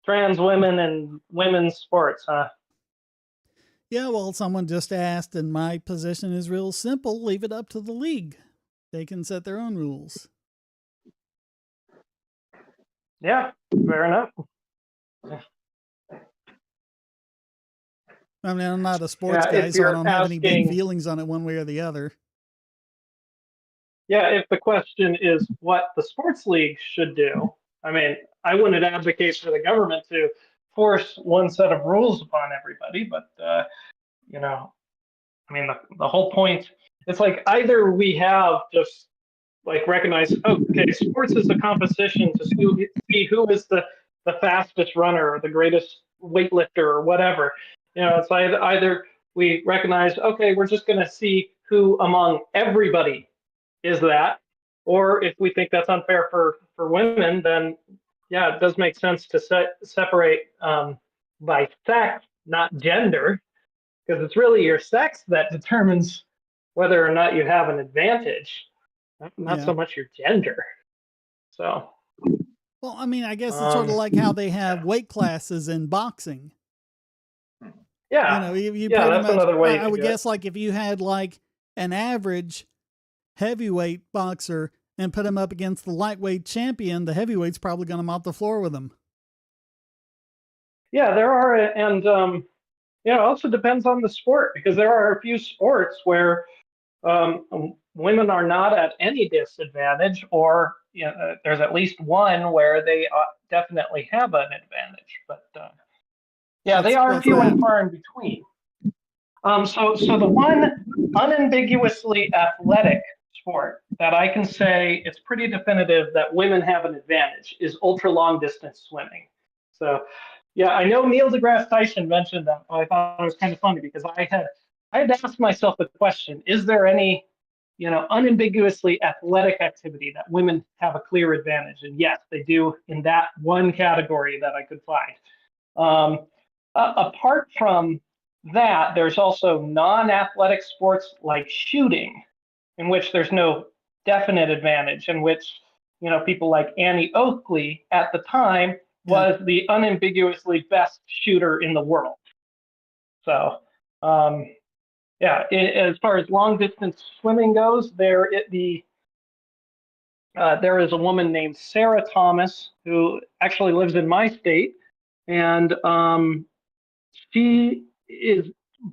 Speaker 3: trans women and women's sports, huh?
Speaker 2: Yeah, well, someone just asked, and my position is real simple. Leave it up to the league. They can set their own rules.
Speaker 3: Yeah, fair enough.
Speaker 2: I mean, I'm not a sports guy, so I don't have any big feelings on it one way or the other.
Speaker 3: Yeah, if the question is what the sports league should do, I mean, I wouldn't advocate for the government to force one set of rules upon everybody, but you know, I mean, the whole point, it's like either we have just like recognize, okay, sports is a competition to see who is the fastest runner or the greatest weightlifter or whatever. It's either we recognize, okay, we're just going to see who among everybody is that, or if we think that's unfair for women, then yeah, it does make sense to separate by sex, not gender, because it's really your sex that determines whether or not you have an advantage, not so much your gender. So,
Speaker 2: well, I mean, I guess it's sort of like how they have weight classes in boxing.
Speaker 3: Yeah,
Speaker 2: you
Speaker 3: yeah,
Speaker 2: pretty
Speaker 3: that's
Speaker 2: much,
Speaker 3: another way.
Speaker 2: I would guess, like if you had like an average heavyweight boxer and put him up against the lightweight champion, the heavyweight's probably going to mop the floor with him.
Speaker 3: Yeah, there are, and it also depends on the sport, because there are a few sports where women are not at any disadvantage, or there's at least one where they definitely have an advantage. But they are few and far in between. So the one unambiguously athletic sport that I can say it's pretty definitive that women have an advantage is ultra long distance swimming. So yeah, I know Neil deGrasse Tyson mentioned that. I thought it was kind of funny because I had asked myself the question: is there any unambiguously athletic activity that women have a clear advantage? And yes, they do in that one category that I could find. Apart from that, there's also non-athletic sports like shooting, in which there's no definite advantage, in which people like Annie Oakley at the time was the unambiguously best shooter in the world. So, as far as long distance swimming goes, there is a woman named Sarah Thomas who actually lives in my state, and she is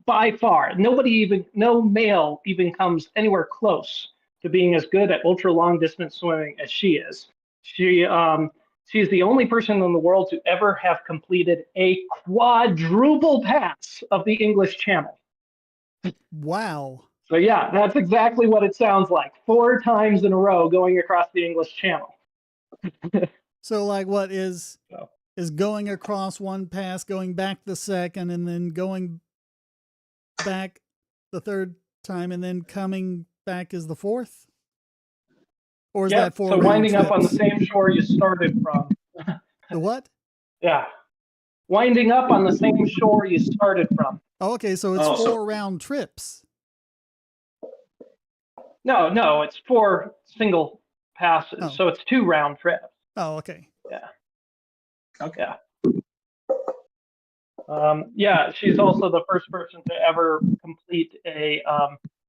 Speaker 3: by far no male even comes anywhere close to being as good at ultra long distance swimming as she is. She's the only person in the world to ever have completed a quadruple pass of the English Channel.
Speaker 2: Wow.
Speaker 3: So yeah, that's exactly what it sounds like. 4 times in a row going across the English Channel.
Speaker 2: So like what is going across one pass, going back the second, and then going back the third time, and then coming back is the fourth? Or is that 4
Speaker 3: so winding up on the same shore you started from?
Speaker 2: The what?
Speaker 3: Yeah. winding up on the same shore you started from.
Speaker 2: Oh, okay, so it's
Speaker 1: Oh, so-
Speaker 2: 4 round trips.
Speaker 3: No, it's 4 single passes,
Speaker 2: Oh.
Speaker 3: so it's 2 round trips.
Speaker 2: Oh, okay.
Speaker 3: Yeah.
Speaker 1: Okay.
Speaker 3: Yeah. She's also the first person to ever complete a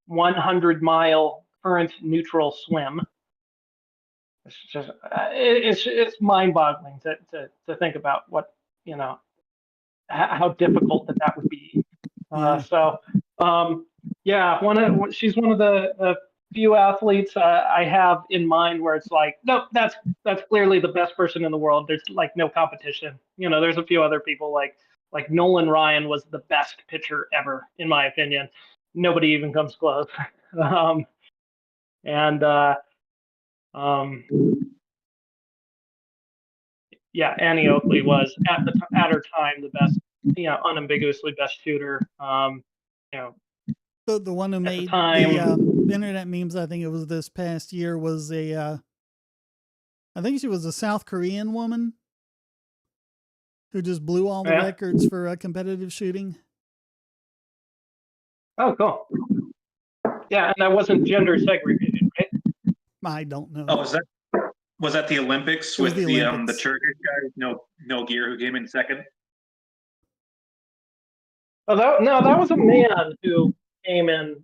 Speaker 3: 100-mile current neutral swim. It's just it's mind-boggling to think about what how difficult that would be. She's one of the few athletes I have in mind where it's like, nope, that's clearly the best person in the world. There's like no competition. There's a few other people like Nolan Ryan was the best pitcher ever, in my opinion. Nobody even comes close. Annie Oakley was at her time the best, unambiguously best shooter.
Speaker 2: The one who made the internet memes, I think it was this past year, was I think she was a South Korean woman who just blew all the records for competitive shooting.
Speaker 3: Oh, cool. Yeah, and that wasn't gender segregated, right?
Speaker 2: I don't know.
Speaker 1: Oh, was that the Olympics with the
Speaker 2: Olympics.
Speaker 1: Turkish guy with no gear who came in second?
Speaker 3: Oh, that was a man who came in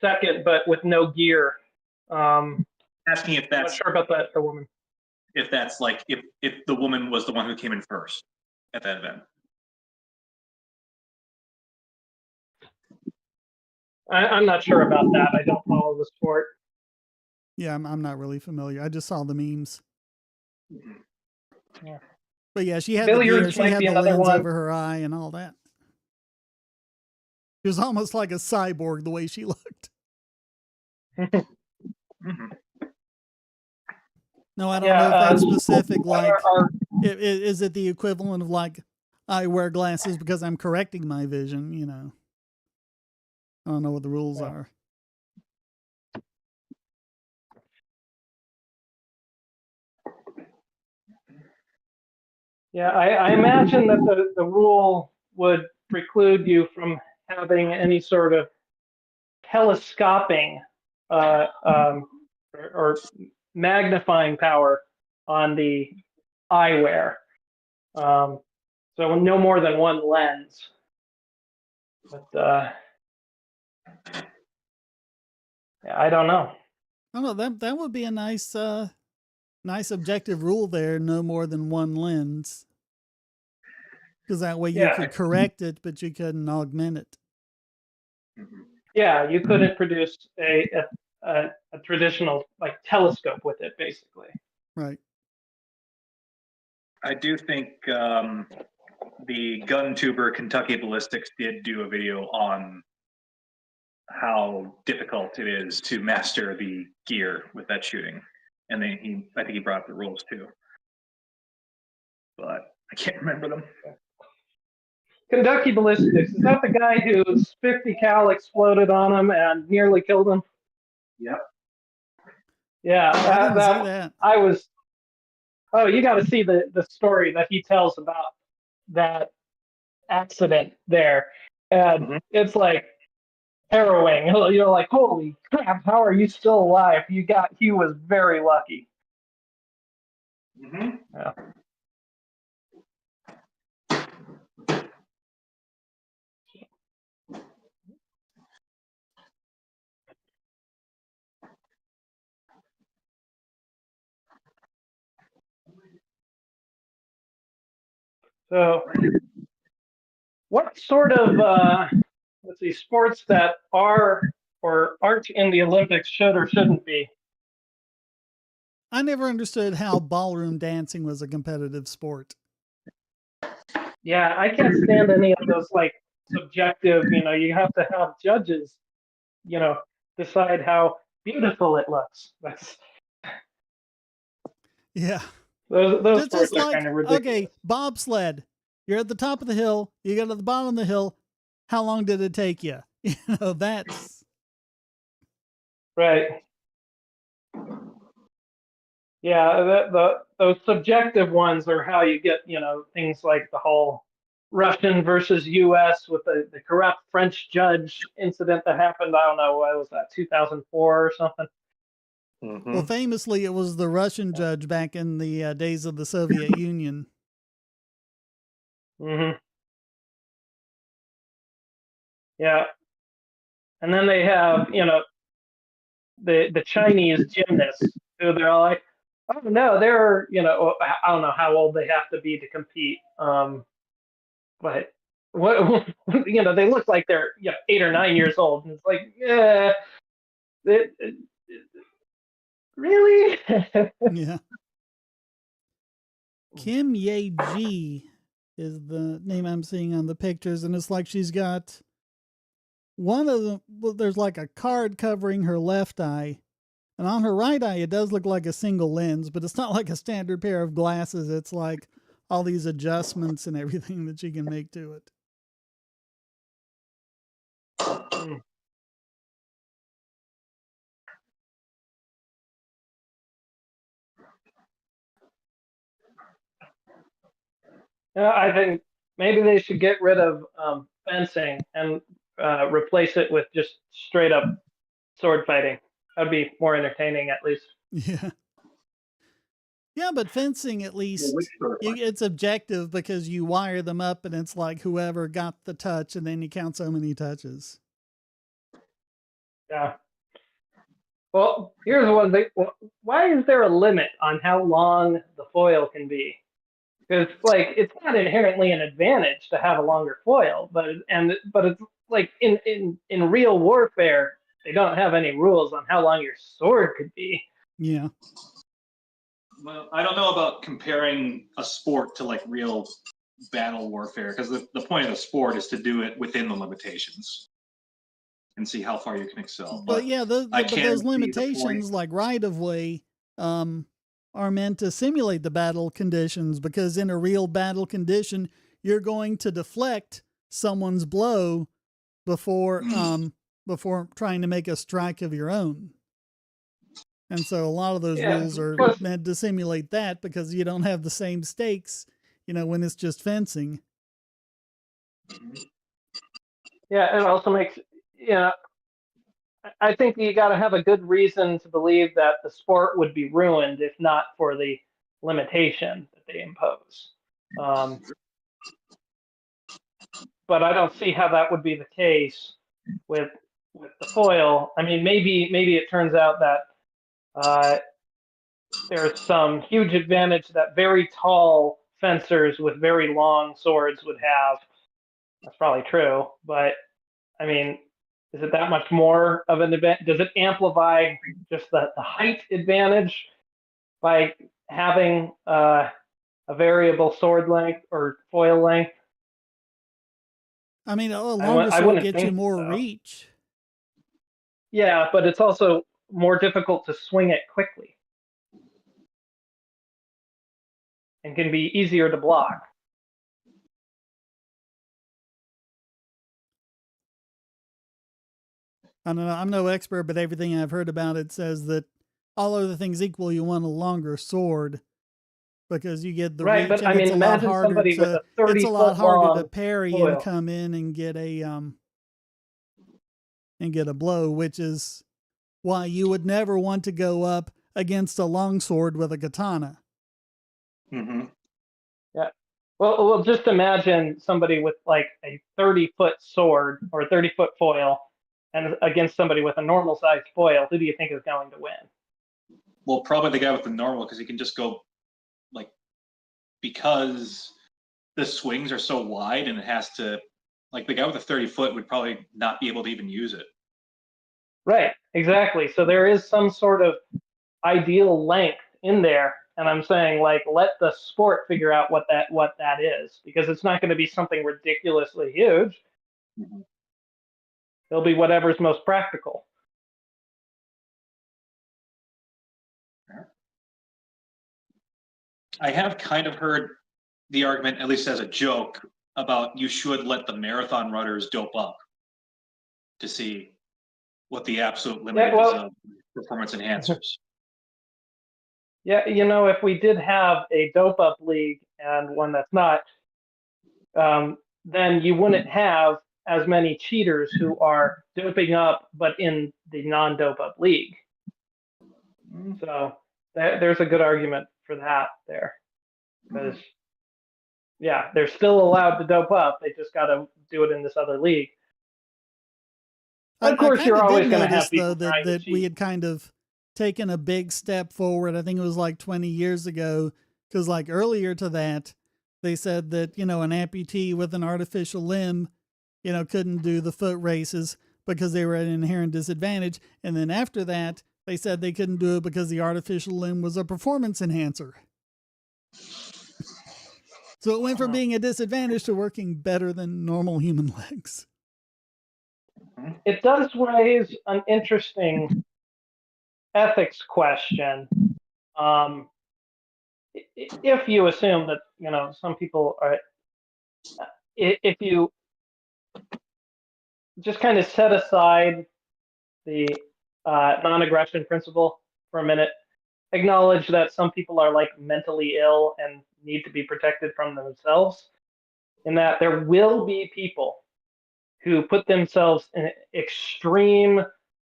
Speaker 3: second, but with no gear.
Speaker 1: Asking if that's.
Speaker 3: I'm not sure about that. The woman.
Speaker 1: If that's like if the woman was the one who came in first at that event.
Speaker 3: I'm not sure about that. I don't follow the sport.
Speaker 2: Yeah, I'm not really familiar. I just saw the memes.
Speaker 3: Yeah.
Speaker 2: But yeah, she had
Speaker 3: Billiards
Speaker 2: she had the lens
Speaker 3: one.
Speaker 2: over her eye and all that. She was almost like a cyborg the way she looked. No, I don't know if that's specific. Like, is it the equivalent of like I wear glasses because I'm correcting my vision? I don't know what the rules are.
Speaker 3: Yeah, I imagine that the rule would preclude you from having any sort of telescoping or magnifying power on the eyewear. So no more than one lens. But I don't know.
Speaker 2: I don't know. That would be a nice objective rule there. No more than one lens. Because that way you could correct it, but you couldn't augment it.
Speaker 3: Yeah, you couldn't produce a traditional like telescope with it, basically.
Speaker 2: Right.
Speaker 1: I do think the gun tuber Kentucky Ballistics did do a video on how difficult it is to master the gear with that shooting, and I think he brought up the rules too, but I can't remember them.
Speaker 3: Kentucky Ballistics, is that the guy whose 50 cal exploded on him and nearly killed him?
Speaker 1: Yep.
Speaker 3: Yeah,
Speaker 2: I didn't see that.
Speaker 3: I was. Oh, you got to see the story that he tells about that accident there, and it's like harrowing. You're like, holy crap! How are you still alive? He was very lucky. Yeah. So, what sort of sports that are or aren't in the Olympics should or shouldn't be?
Speaker 2: I never understood how ballroom dancing was a competitive sport.
Speaker 3: Yeah, I can't stand any of those like subjective. You have to have judges. Decide how beautiful it looks.
Speaker 2: Yeah.
Speaker 3: Those sports
Speaker 2: just
Speaker 3: are kind of ridiculous.
Speaker 2: Okay, bobsled. You're at the top of the hill. You get to the bottom of the hill. How long did it take you? That's
Speaker 3: right. Yeah, those subjective ones are how you get things like the whole Russian versus U.S. with the corrupt French judge incident that happened. I don't know, what was that, 2004 or something?
Speaker 2: Well, famously, it was the Russian judge back in the days of the Soviet Union.
Speaker 3: Yeah. And then they have, the Chinese gymnasts who they're all like, oh no, they're, I don't know how old they have to be to compete. But what, they look like they're 8 or 9 years old, and it's like, yeah, really?
Speaker 2: Yeah. Kim Ye Ji is the name I'm seeing on the pictures, and it's like she's got one of them. Well, there's like a card covering her left eye, and on her right eye, it does look like a single lens, but it's not like a standard pair of glasses. It's like all these adjustments and everything that she can make to it.
Speaker 3: I think maybe they should get rid of fencing and replace it with just straight up sword fighting. That'd be more entertaining, at least.
Speaker 2: Yeah. Yeah, but fencing, at least, it's objective because you wire them up and it's like whoever got the touch and then you count so many touches.
Speaker 3: Yeah. Well, here's one thing. Why is there a limit on how long the foil can be? Because it's not inherently an advantage to have a longer foil, but it's like in real warfare, they don't have any rules on how long your sword could be.
Speaker 2: Yeah.
Speaker 1: Well, I don't know about comparing a sport to like real battle warfare, because the point of the sport is to do it within the limitations and see how far you can excel.
Speaker 2: But yeah, those limitations, like right of way, are meant to simulate the battle conditions, because in a real battle condition, you're going to deflect someone's blow before trying to make a strike of your own. And so a lot of those rules are meant to simulate that, because you don't have the same stakes, when it's just fencing.
Speaker 3: Yeah, it also makes, I think you got to have a good reason to believe that the sport would be ruined if not for the limitation that they impose. But I don't see how that would be the case with the foil. I mean, maybe it turns out that there's some huge advantage that very tall fencers with very long swords would have. That's probably true, but I mean, is it that much more of an event? Does it amplify just the height advantage by having a variable sword length or foil length?
Speaker 2: I mean, a longer sword gets you more reach.
Speaker 3: Yeah, but it's also more difficult to swing it quickly and can be easier to block.
Speaker 2: I don't know. I'm no expert, but everything I've heard about it says that all other things equal, you want a longer sword because you get the reach,
Speaker 3: but
Speaker 2: and
Speaker 3: I mean,
Speaker 2: it's a lot
Speaker 3: imagine
Speaker 2: harder
Speaker 3: somebody with a 30-foot long
Speaker 2: parry
Speaker 3: foil
Speaker 2: and come in and get a blow, which is why you would never want to go up against a longsword with a katana.
Speaker 1: Mm-hmm.
Speaker 3: Yeah. Well, just imagine somebody with like a 30-foot sword or a 30-foot foil, and against somebody with a normal sized foil. Who do you think is going to win?
Speaker 1: Well, probably the guy with the normal, because he can just go, because the swings are so wide, and it has to, the guy with a 30-foot would probably not be able to even use it.
Speaker 3: Right, exactly. So there is some sort of ideal length in there, and I'm saying let the sport figure out what that is, because it's not going to be something ridiculously huge. Mm-hmm. It'll be whatever's most practical.
Speaker 1: I have kind of heard the argument, at least as a joke, about you should let the marathon runners dope up to see what the absolute limit is of performance enhancers.
Speaker 3: Yeah, if we did have a dope up league and one that's not, then you wouldn't have as many cheaters who are doping up, but in the non-dope up league. So there's a good argument for that there, because yeah, they're still allowed to dope up. They just got to do it in this other league. Of course, you're always going to have people
Speaker 2: though
Speaker 3: trying to
Speaker 2: that
Speaker 3: cheat.
Speaker 2: we had kind of taken a big step forward. I think it was like 20 years ago, because like earlier to that, they said that, you know, an amputee with an artificial limb, you know, couldn't do the foot races because they were at an inherent disadvantage. And then after that, they said they couldn't do it because the artificial limb was a performance enhancer. So it went from being a disadvantage to working better than normal human legs.
Speaker 3: It does raise an interesting ethics question. If you assume that, you know, some people are, if you just kind of set aside the non-aggression principle for a minute, acknowledge that some people are like mentally ill and need to be protected from themselves, in that there will be people who put themselves in extreme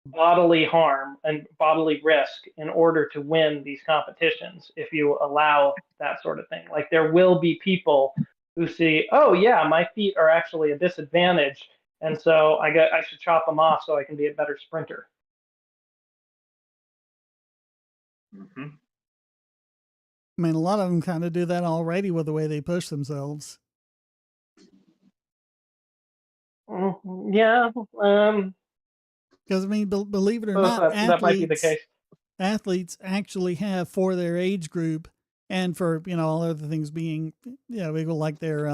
Speaker 3: bodily harm and bodily risk in order to win these competitions if you allow that sort of thing. Like there will be people who see, oh yeah, my feet are actually a disadvantage, and so I should chop them off so I can be a better sprinter.
Speaker 2: I mean, a lot of them kind of do that already with the way they push themselves.
Speaker 3: Yeah.
Speaker 2: Because, I mean, believe it or not,
Speaker 3: that might be the case.
Speaker 2: Athletes actually have, for their age group and for, you know, all other things being, you know, equal, like their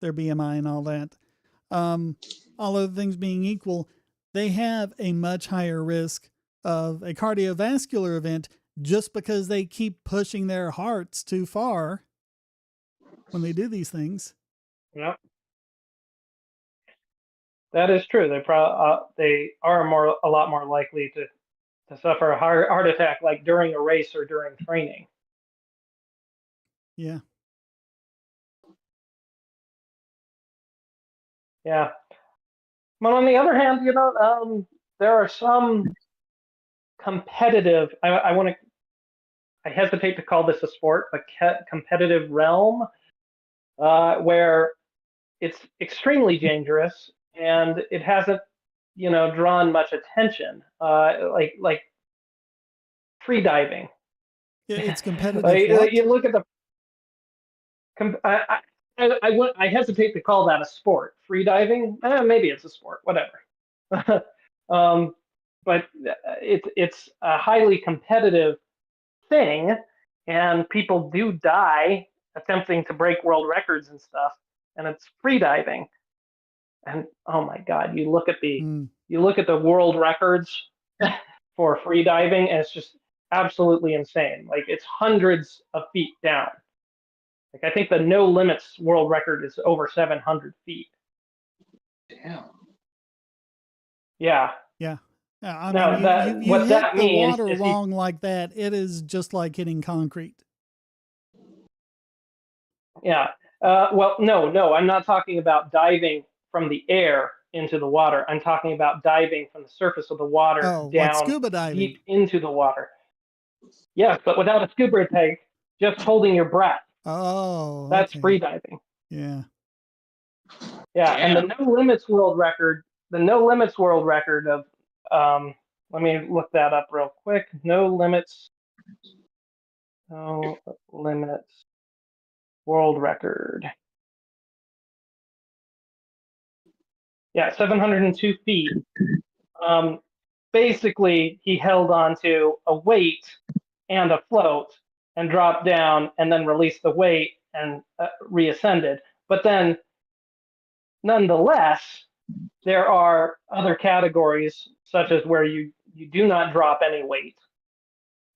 Speaker 2: BMI and all that, all other things being equal, they have a much higher risk of a cardiovascular event just because they keep pushing their hearts too far when they do these things.
Speaker 3: Yep. That is true. They are a lot more likely to suffer a heart attack, like during a race or during training.
Speaker 2: Yeah.
Speaker 3: Yeah. But on the other hand, you know, there are some competitive, I hesitate to call this a sport, but competitive realm where it's extremely dangerous and it hasn't, you know, drawn much attention, like free diving.
Speaker 2: Yeah, it's competitive.
Speaker 3: You look at the. I hesitate to call that a sport. Free diving, maybe it's a sport, whatever. But it's a highly competitive thing, and people do die attempting to break world records and stuff. And it's free diving, and oh my God, you look at the world records for free diving, and it's just absolutely insane. Like it's hundreds of feet down. Like I think the no limits world record is over 700 feet.
Speaker 1: Damn.
Speaker 2: Yeah. I mean, you
Speaker 3: what
Speaker 2: hit
Speaker 3: that
Speaker 2: the
Speaker 3: means
Speaker 2: water
Speaker 3: is
Speaker 2: long like that, it is just like hitting concrete.
Speaker 3: Yeah. Well, no, I'm not talking about diving from the air into the water. I'm talking about diving from the surface of the water
Speaker 2: like
Speaker 3: down
Speaker 2: scuba diving.
Speaker 3: deep into the water. Yes, but without a scuba tank, just holding your breath.
Speaker 2: Oh,
Speaker 3: That's
Speaker 2: okay.
Speaker 3: free diving.
Speaker 2: Yeah.
Speaker 3: Yeah, and the no limits world record of let me look that up real quick. No limits world record. Yeah, 702 feet. Basically, he held on to a weight and a float and dropped down and then released the weight and reascended. But then, nonetheless, there are other categories, such as where you do not drop any weight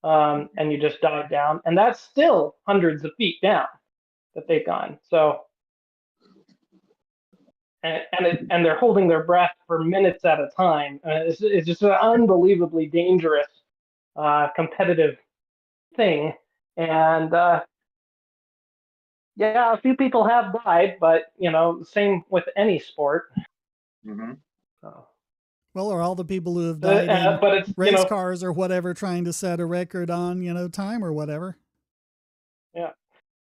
Speaker 3: and you just dive down. And that's still hundreds of feet down that they've gone. So, and they're holding their breath for minutes at a time. It's just an unbelievably dangerous competitive thing. And Yeah, a few people have died, but same with any sport.
Speaker 1: Mm-hmm.
Speaker 3: So,
Speaker 2: Well, or all the people who have died in
Speaker 3: but it's
Speaker 2: race cars or whatever, trying to set a record on, time or whatever.
Speaker 3: yeah,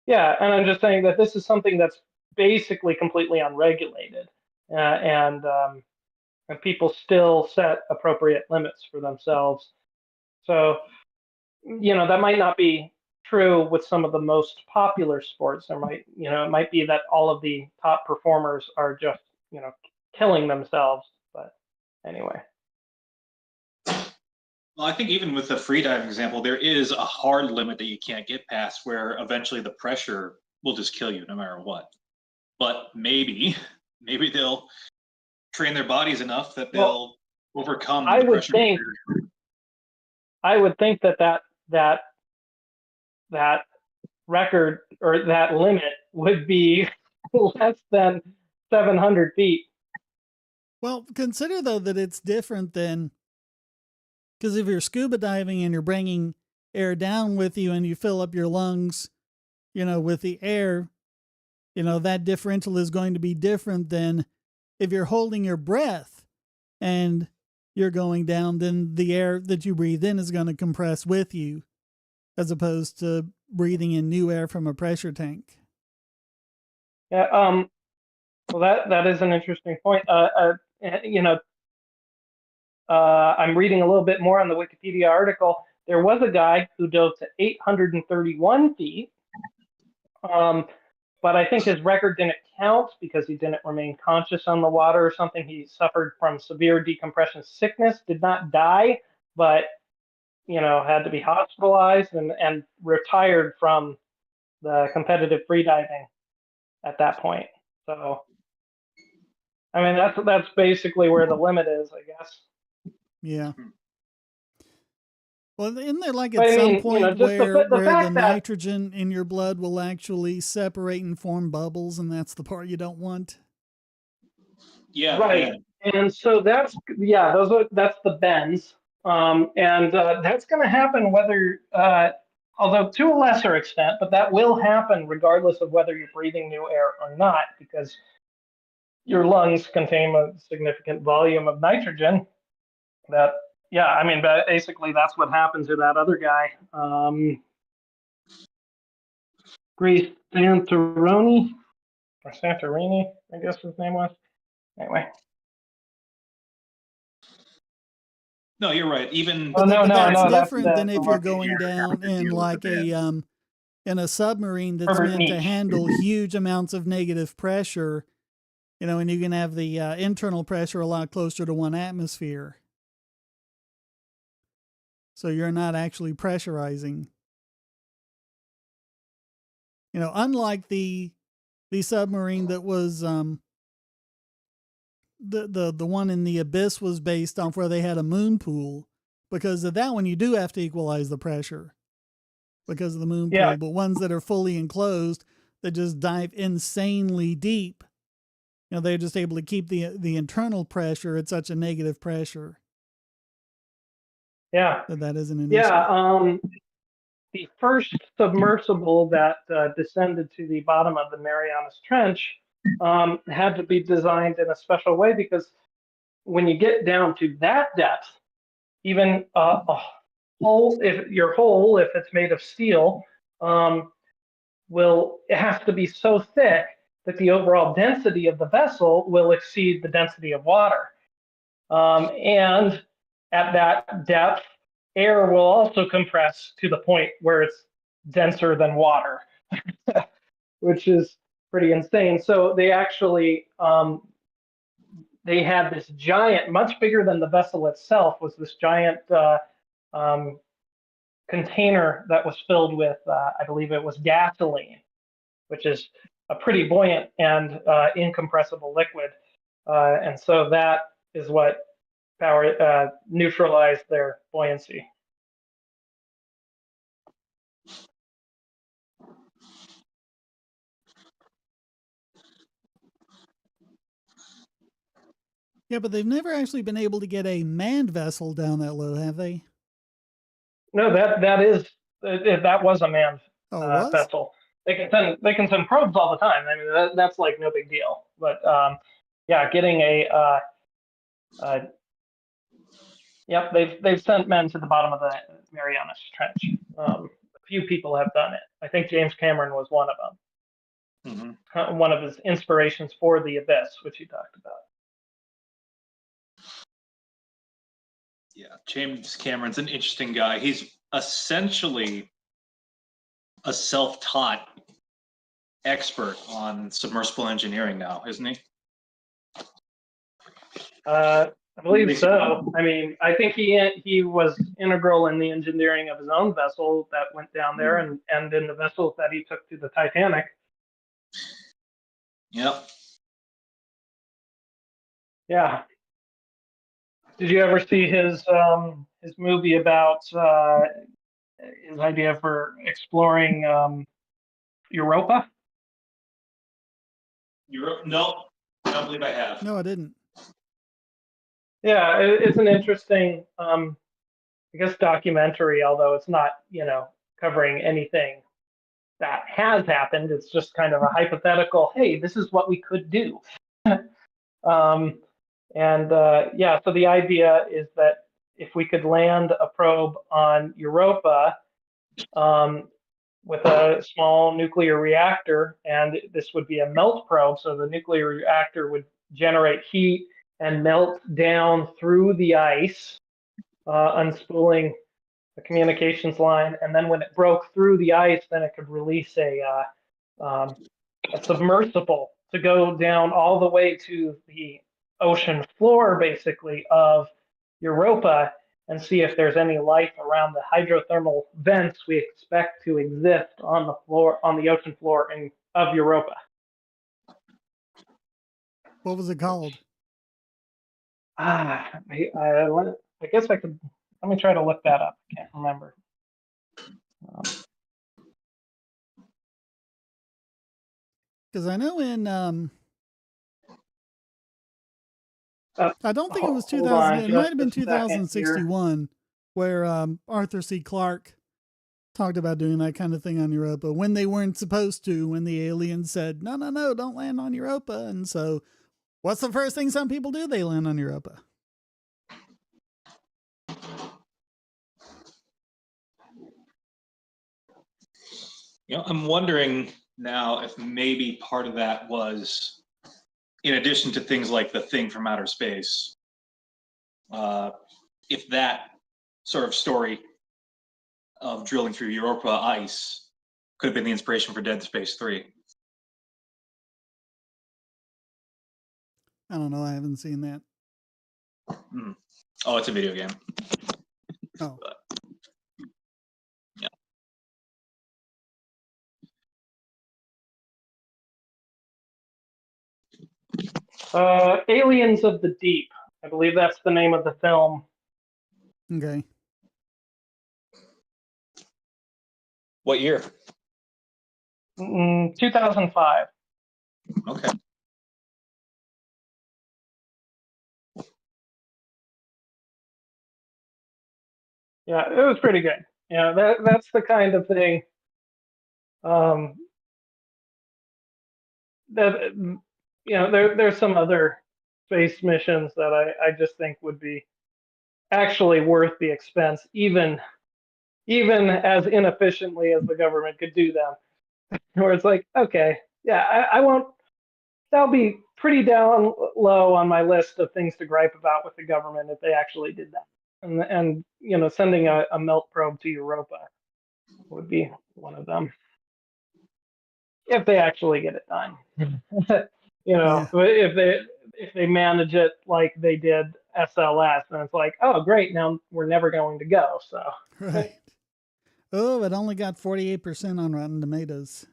Speaker 3: yeah, and I'm just saying that this is something that's basically completely unregulated, and people still set appropriate limits for themselves. So, that might not be true with some of the most popular sports. It might be that all of the top performers are just, killing themselves. But anyway.
Speaker 1: Well, I think even with the freediving example, there is a hard limit that you can't get past where eventually the pressure will just kill you no matter what. But maybe they'll train their bodies enough that they'll overcome
Speaker 3: I
Speaker 1: the
Speaker 3: would
Speaker 1: pressure.
Speaker 3: think that record or that limit would be less than 700 feet.
Speaker 2: Well, consider though that it's different than, because if you're scuba diving and you're bringing air down with you and you fill up your lungs, with the air, that differential is going to be different than if you're holding your breath and you're going down, then the air that you breathe in is going to compress with you, as opposed to breathing in new air from a pressure tank.
Speaker 3: Yeah. Well, that is an interesting point. I'm reading a little bit more on the Wikipedia article. There was a guy who dove to 831 feet, but I think his record didn't count because he didn't remain conscious on the water or something. He suffered from severe decompression sickness, did not die, but had to be hospitalized and retired from the competitive freediving at that point. So, I mean, that's basically where the limit is, I guess.
Speaker 2: Yeah. Well, isn't there like
Speaker 3: But
Speaker 2: at
Speaker 3: I
Speaker 2: some
Speaker 3: mean,
Speaker 2: point
Speaker 3: just the
Speaker 2: where the
Speaker 3: fact that
Speaker 2: nitrogen in your blood will actually separate and form bubbles, and that's the part you don't want?
Speaker 1: Yeah.
Speaker 3: right, and so that's that's the bends, and that's going to happen whether, although to a lesser extent, but that will happen regardless of whether you're breathing new air or not, because your lungs contain a significant volume of nitrogen. That Yeah, I mean, basically that's what happened to that other guy, Greece Santorini or Santorini, I guess his name was. Anyway.
Speaker 1: No, you're right. Even
Speaker 3: Oh no,
Speaker 2: But
Speaker 3: no,
Speaker 2: that's
Speaker 3: no,
Speaker 2: different than
Speaker 3: that's
Speaker 2: if you're going down in like in a submarine that's
Speaker 3: Herbert
Speaker 2: meant to
Speaker 3: Nietzsche.
Speaker 2: handle huge amounts of negative pressure, and you can have the internal pressure a lot closer to 1 atmosphere. So you're not actually pressurizing. Unlike the submarine that was the one in the abyss was based on, where they had a moon pool, because of that one you do have to equalize the pressure because of the moon
Speaker 3: Yeah,
Speaker 2: pool. But ones that are fully enclosed that just dive insanely deep, they're just able to keep the internal pressure at such a negative pressure.
Speaker 3: yeah,
Speaker 2: That isn't an issue.
Speaker 3: yeah. The first submersible that descended to the bottom of the Marianas Trench had to be designed in a special way, because when you get down to that depth, even a hole, if it's made of steel, it has to be so thick that the overall density of the vessel will exceed the density of water. And at that depth, air will also compress to the point where it's denser than water, which is pretty insane. So they actually they had this giant, much bigger than the vessel itself, was this giant um, container that was filled with, I believe it was gasoline, which is a pretty buoyant and incompressible liquid. And so that is what neutralized their buoyancy.
Speaker 2: Yeah, but they've never actually been able to get a manned vessel down that low, have they?
Speaker 3: No, that was a manned
Speaker 2: Oh, it was?
Speaker 3: vessel. they can send probes all the time. I mean, that's like no big deal. But yeah, getting yep, they've sent men to the bottom of the Marianas Trench. A few people have done it. I think James Cameron was one of them.
Speaker 1: Mm-hmm.
Speaker 3: One of his inspirations for the Abyss, which he talked about.
Speaker 1: Yeah, James Cameron's an interesting guy. He's essentially a self-taught expert on submersible engineering now, isn't he?
Speaker 3: I believe so. I mean, I think he was integral in the engineering of his own vessel that went down there, and in the vessels that he took to the Titanic.
Speaker 1: Yep.
Speaker 3: Yeah. Did you ever see his movie about his idea for exploring Europa?
Speaker 1: Europe? No, I don't believe I have.
Speaker 2: No, I didn't.
Speaker 3: Yeah, it's an interesting, I guess, documentary. Although it's not, covering anything that has happened. It's just kind of a hypothetical. Hey, this is what we could do. Yeah, so the idea is that if we could land a probe on Europa with a small nuclear reactor, and this would be a melt probe, so the nuclear reactor would generate heat and melt down through the ice, unspooling the communications line, and then when it broke through the ice, then it could release a submersible to go down all the way to the ocean floor, basically, of Europa, and see if there's any life around the hydrothermal vents we expect to exist on the ocean floor of Europa.
Speaker 2: What was it called?
Speaker 3: I guess I could. Let me try to look that up. I can't remember.
Speaker 2: Because I know in I don't think it was 2000. It might have been 2061, where Arthur C. Clarke talked about doing that kind of thing on Europa when they weren't supposed to. When the aliens said, "No, no, no, don't land on Europa," and so, what's the first thing some people do? They land on Europa.
Speaker 1: I'm wondering now if maybe part of that was, in addition to things like the thing from outer space, if that sort of story of drilling through Europa ice could have been the inspiration for Dead Space 3.
Speaker 2: I don't know. I haven't seen that.
Speaker 1: Oh, it's a video game.
Speaker 2: Oh.
Speaker 1: But, yeah.
Speaker 3: Aliens of the Deep. I believe that's the name of the film.
Speaker 2: Okay.
Speaker 1: What year?
Speaker 3: 2005.
Speaker 1: Okay.
Speaker 3: Yeah, it was pretty good. Yeah, that's the kind of thing that there's some other space missions that I just think would be actually worth the expense, even as inefficiently as the government could do them. Where it's like, okay, yeah, I won't. That'll be pretty down low on my list of things to gripe about with the government if they actually did that. And sending a melt probe to Europa would be one of them if they actually get it done.
Speaker 2: Yeah.
Speaker 3: If they manage it like they did SLS, and it's like, oh great, now we're never going to go. So
Speaker 2: right. Oh, it only got 48% on Rotten Tomatoes.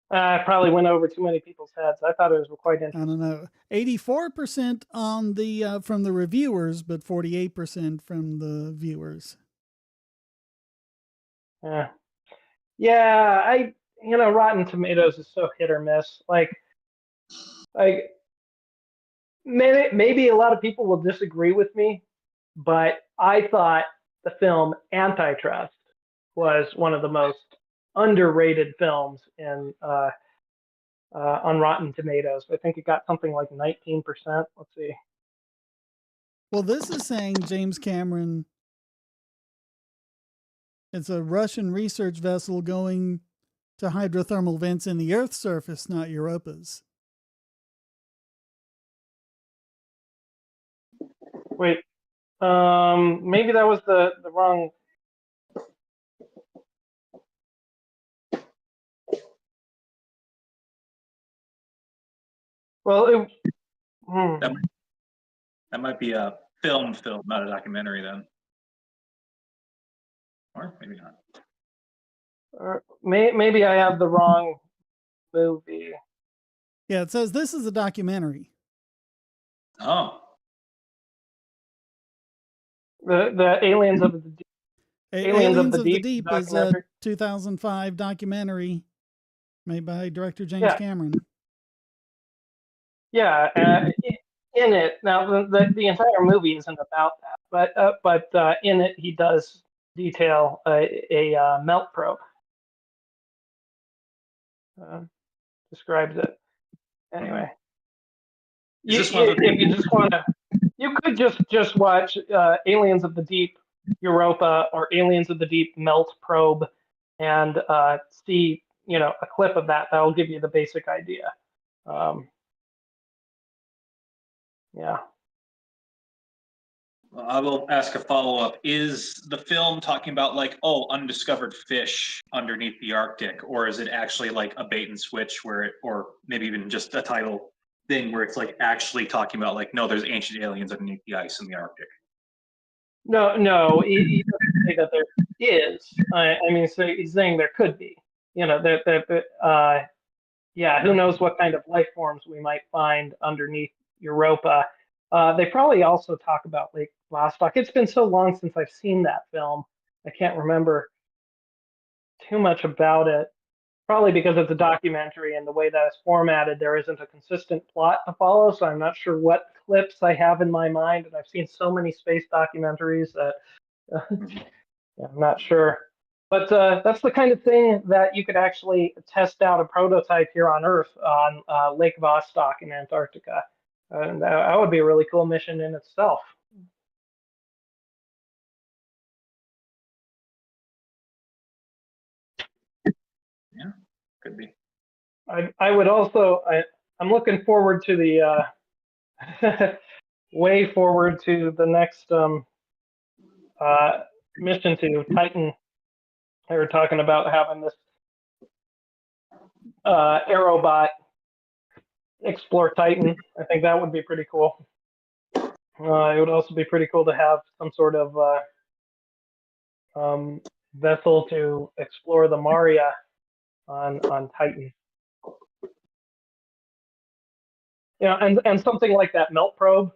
Speaker 3: Probably went over too many people's heads. I thought it was quite interesting.
Speaker 2: I don't know. 84% on the from the reviewers, but 48% from the viewers.
Speaker 3: Yeah, Rotten Tomatoes is so hit or miss. Like maybe a lot of people will disagree with me, but I thought the film Antitrust was one of the most underrated films in on Rotten Tomatoes. I think it got something like 19%. Let's see.
Speaker 2: Well, this is saying James Cameron. It's a Russian research vessel going to hydrothermal vents in the Earth's surface, not Europa's.
Speaker 3: Wait, maybe that was the wrong. Well,
Speaker 1: that might be a film, not a documentary then. Or maybe not.
Speaker 3: Maybe I have the wrong movie.
Speaker 2: Yeah, it says this is a documentary.
Speaker 1: Oh.
Speaker 3: The Aliens of the Deep.
Speaker 2: Aliens of the Deep is a 2005 documentary made by director James Cameron.
Speaker 3: Yeah, in it now the entire movie isn't about that, but in it he does detail a melt probe. Describes it anyway. If you just want to, you could just watch Aliens of the Deep Europa or Aliens of the Deep Melt Probe and see a clip of that. That will give you the basic idea. Yeah.
Speaker 1: I will ask a follow-up. Is the film talking about like, undiscovered fish underneath the Arctic, or is it actually like a bait and switch or maybe even just a title thing where it's like actually talking about like, no, there's ancient aliens underneath the ice in the Arctic?
Speaker 3: No, he doesn't say that there is. I mean, so he's saying there could be. Who knows what kind of life forms we might find underneath Europa. They probably also talk about Lake Vostok. It's been so long since I've seen that film. I can't remember too much about it. Probably because it's a documentary and the way that it's formatted, there isn't a consistent plot to follow. So I'm not sure what clips I have in my mind. And I've seen so many space documentaries that I'm not sure. But that's the kind of thing that you could actually test out a prototype here on Earth on Lake Vostok in Antarctica. And that would be a really cool mission in itself.
Speaker 1: Yeah, could be.
Speaker 3: I would also, I'm looking forward to the, way forward to the next mission to Titan. They were talking about having this aerobot explore Titan. I think that would be pretty cool. It would also be pretty cool to have some sort of vessel to explore the Maria on Titan. And something like that melt probe,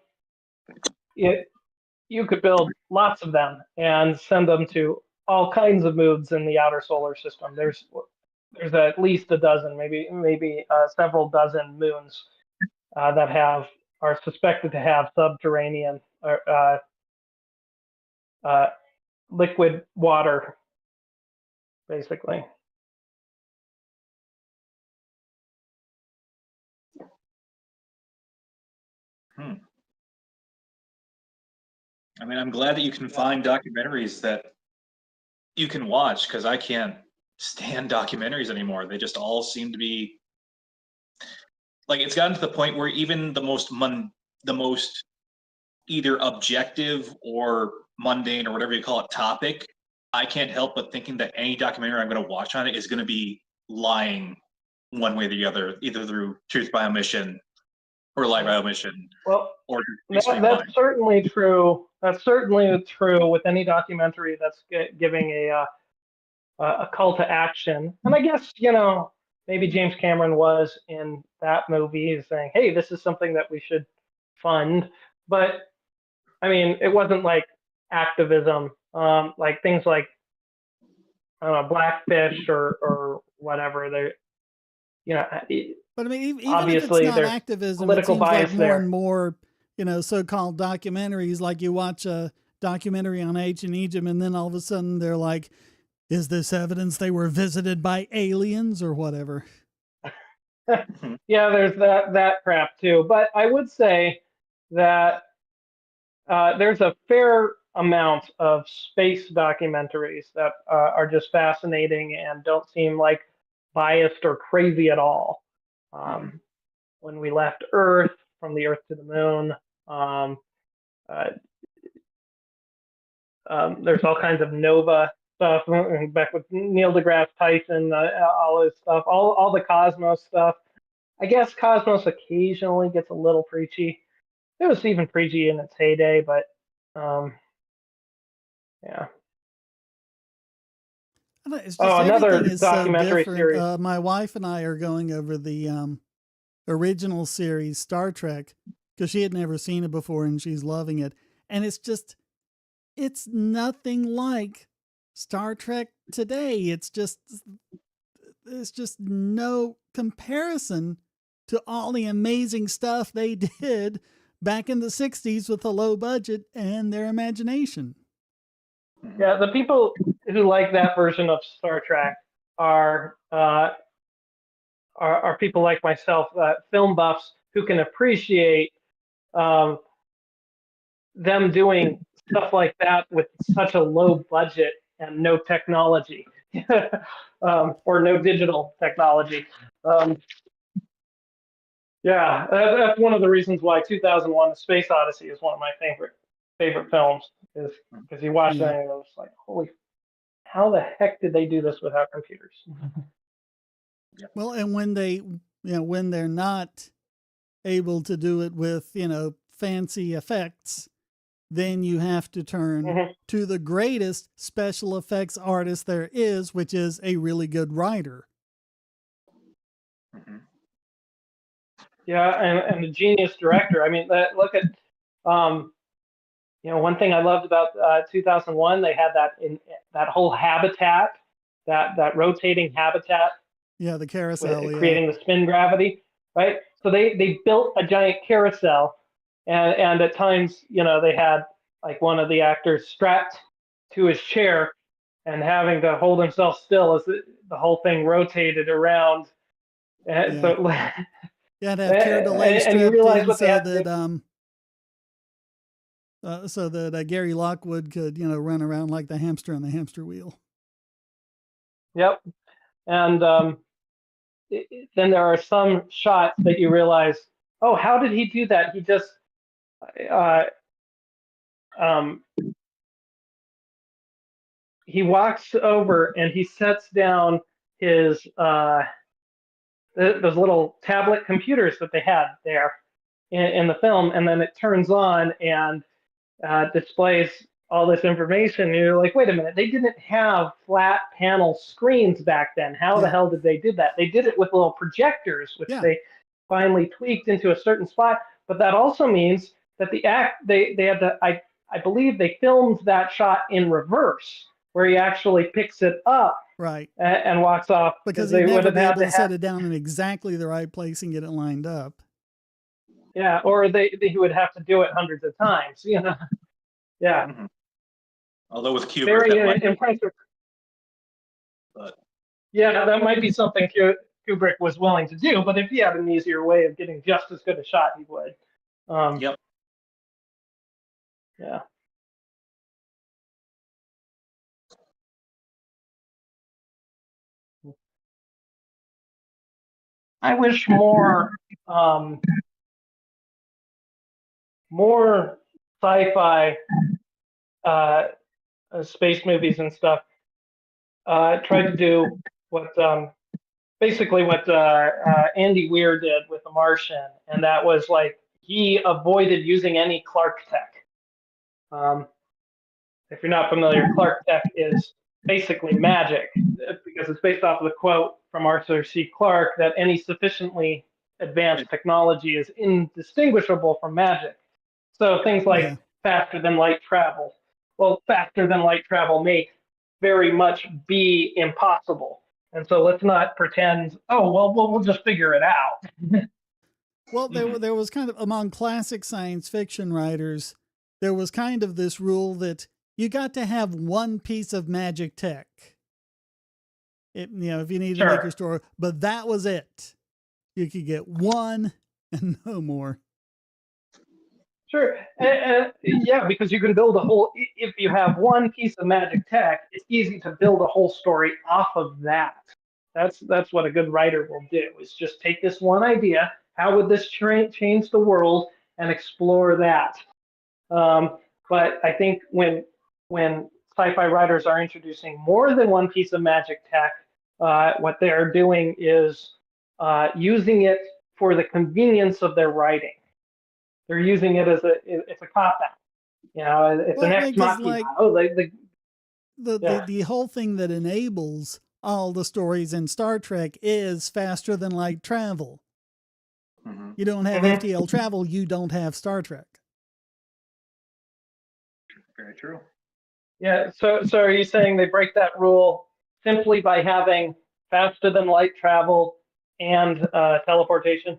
Speaker 3: you could build lots of them and send them to all kinds of moons in the outer solar system. There's at least a dozen, maybe several dozen moons that are suspected to have subterranean liquid water, basically.
Speaker 1: I mean, I'm glad that you can find documentaries that you can watch, because I can't stand documentaries anymore. They just all seem to be like, it's gotten to the point where even the most either objective or mundane or whatever you call it topic, I can't help but thinking that any documentary I'm going to watch on it is going to be lying one way or the other, either through truth by omission or lie by omission.
Speaker 3: Well,
Speaker 1: or
Speaker 3: that's certainly true. That's certainly true with any documentary that's giving a call to action. And I guess, maybe James Cameron was in that movie saying, hey, this is something that we should fund. But I mean, it wasn't like activism, like things like, I don't know, Blackfish or whatever.
Speaker 2: But I mean, even
Speaker 3: obviously
Speaker 2: if it's not activism, it seems like more and more, so-called documentaries, like you watch a documentary on ancient Egypt and then all of a sudden they're like, Is this evidence they were visited by aliens or whatever?
Speaker 3: Yeah, there's that crap too. But I would say that there's a fair amount of space documentaries that are just fascinating and don't seem like biased or crazy at all. When we left Earth, from the Earth to the Moon, um, uh, there's all kinds of Nova stuff back with Neil deGrasse Tyson, all his stuff, all the Cosmos stuff. I guess Cosmos occasionally gets a little preachy. It was even preachy in its heyday, but yeah.
Speaker 2: It's just
Speaker 3: Oh,
Speaker 2: everything
Speaker 3: another
Speaker 2: is so
Speaker 3: documentary
Speaker 2: different.
Speaker 3: series.
Speaker 2: My wife and I are going over the original series Star Trek because she had never seen it before and she's loving it. And it's nothing like Star Trek today. It's just no comparison to all the amazing stuff they did back in the 60s with a low budget and their imagination.
Speaker 3: Yeah, the people who like that version of Star Trek are people like myself, film buffs who can appreciate um, them doing stuff like that with such a low budget and no technology, or no digital technology. Yeah, that's one of the reasons why 2001: A Space Odyssey is one of my favorite films, is because you watch that and you're just like, holy, how the heck did they do this without computers?
Speaker 2: Well, and when when they're not able to do it with, fancy effects, then you have to turn to the greatest special effects artist there is, which is a really good writer.
Speaker 3: Yeah, and a genius director. I mean, look at, one thing I loved about 2001, they had that whole habitat, that rotating habitat.
Speaker 2: Yeah, the carousel,
Speaker 3: creating the spin gravity, right? So they built a giant carousel, and at times, they had like one of the actors strapped to his chair and having to hold himself still as the whole thing rotated around. And
Speaker 2: yeah.
Speaker 3: so,
Speaker 2: You had to have Keir Delay
Speaker 3: and you
Speaker 2: strapped
Speaker 3: realize
Speaker 2: in
Speaker 3: what they had to
Speaker 2: do. So that Gary Lockwood could, run around like the hamster on the hamster wheel.
Speaker 3: Yep. And then there are some shots that you realize, oh, how did he do that? He just he walks over and he sets down his those little tablet computers that they had there in the film, and then it turns on and displays all this information. And you're like, wait a minute, they didn't have flat panel screens back then. How the hell did they do that? They did it with little projectors, which they finally tweaked into a certain spot. But that also means that they had to, I believe they filmed that shot in reverse, where he actually picks it up and walks off,
Speaker 2: because he'd never be able to set it down in exactly the right place and get it lined up.
Speaker 3: Yeah, or he would have to do it hundreds of times, Yeah.
Speaker 1: Mm-hmm. Although with Kubrick,
Speaker 3: very impressive. But yeah, that might be something Kubrick was willing to do. But if he had an easier way of getting just as good a shot, he would.
Speaker 1: Yep.
Speaker 3: Yeah. I wish more sci-fi space movies and stuff tried to do what basically what Andy Weir did with The Martian, and that was like he avoided using any Clark tech. If you're not familiar, Clark tech is basically magic, because it's based off of the quote from Arthur C. Clarke that any sufficiently advanced technology is indistinguishable from magic. So things like faster than light travel. Well, faster than light travel may very much be impossible. And so let's not pretend, oh, well, we'll just figure it out.
Speaker 2: Well, there was kind of, among classic science fiction writers, there was kind of this rule that you got to have one piece of magic tech. if you needed to make your story, but that was it. You could get one and no more.
Speaker 3: Sure. Yeah, because you can build a whole. If you have one piece of magic tech, it's easy to build a whole story off of that. That's what a good writer will do. Is just take this one idea. How would this change the world, and explore that. But I think when sci-fi writers are introducing more than one piece of magic tech, what they're doing is using it for the convenience of their writing. They're using it as it's a cop out. It's an ex machina.
Speaker 2: Like,
Speaker 3: Yeah.
Speaker 2: the whole thing that enables all the stories in Star Trek is faster than light travel.
Speaker 1: Mm-hmm.
Speaker 2: You don't have FTL travel, you don't have Star Trek.
Speaker 1: Very true.
Speaker 3: Yeah. So are you saying they break that rule simply by having faster than light travel and teleportation?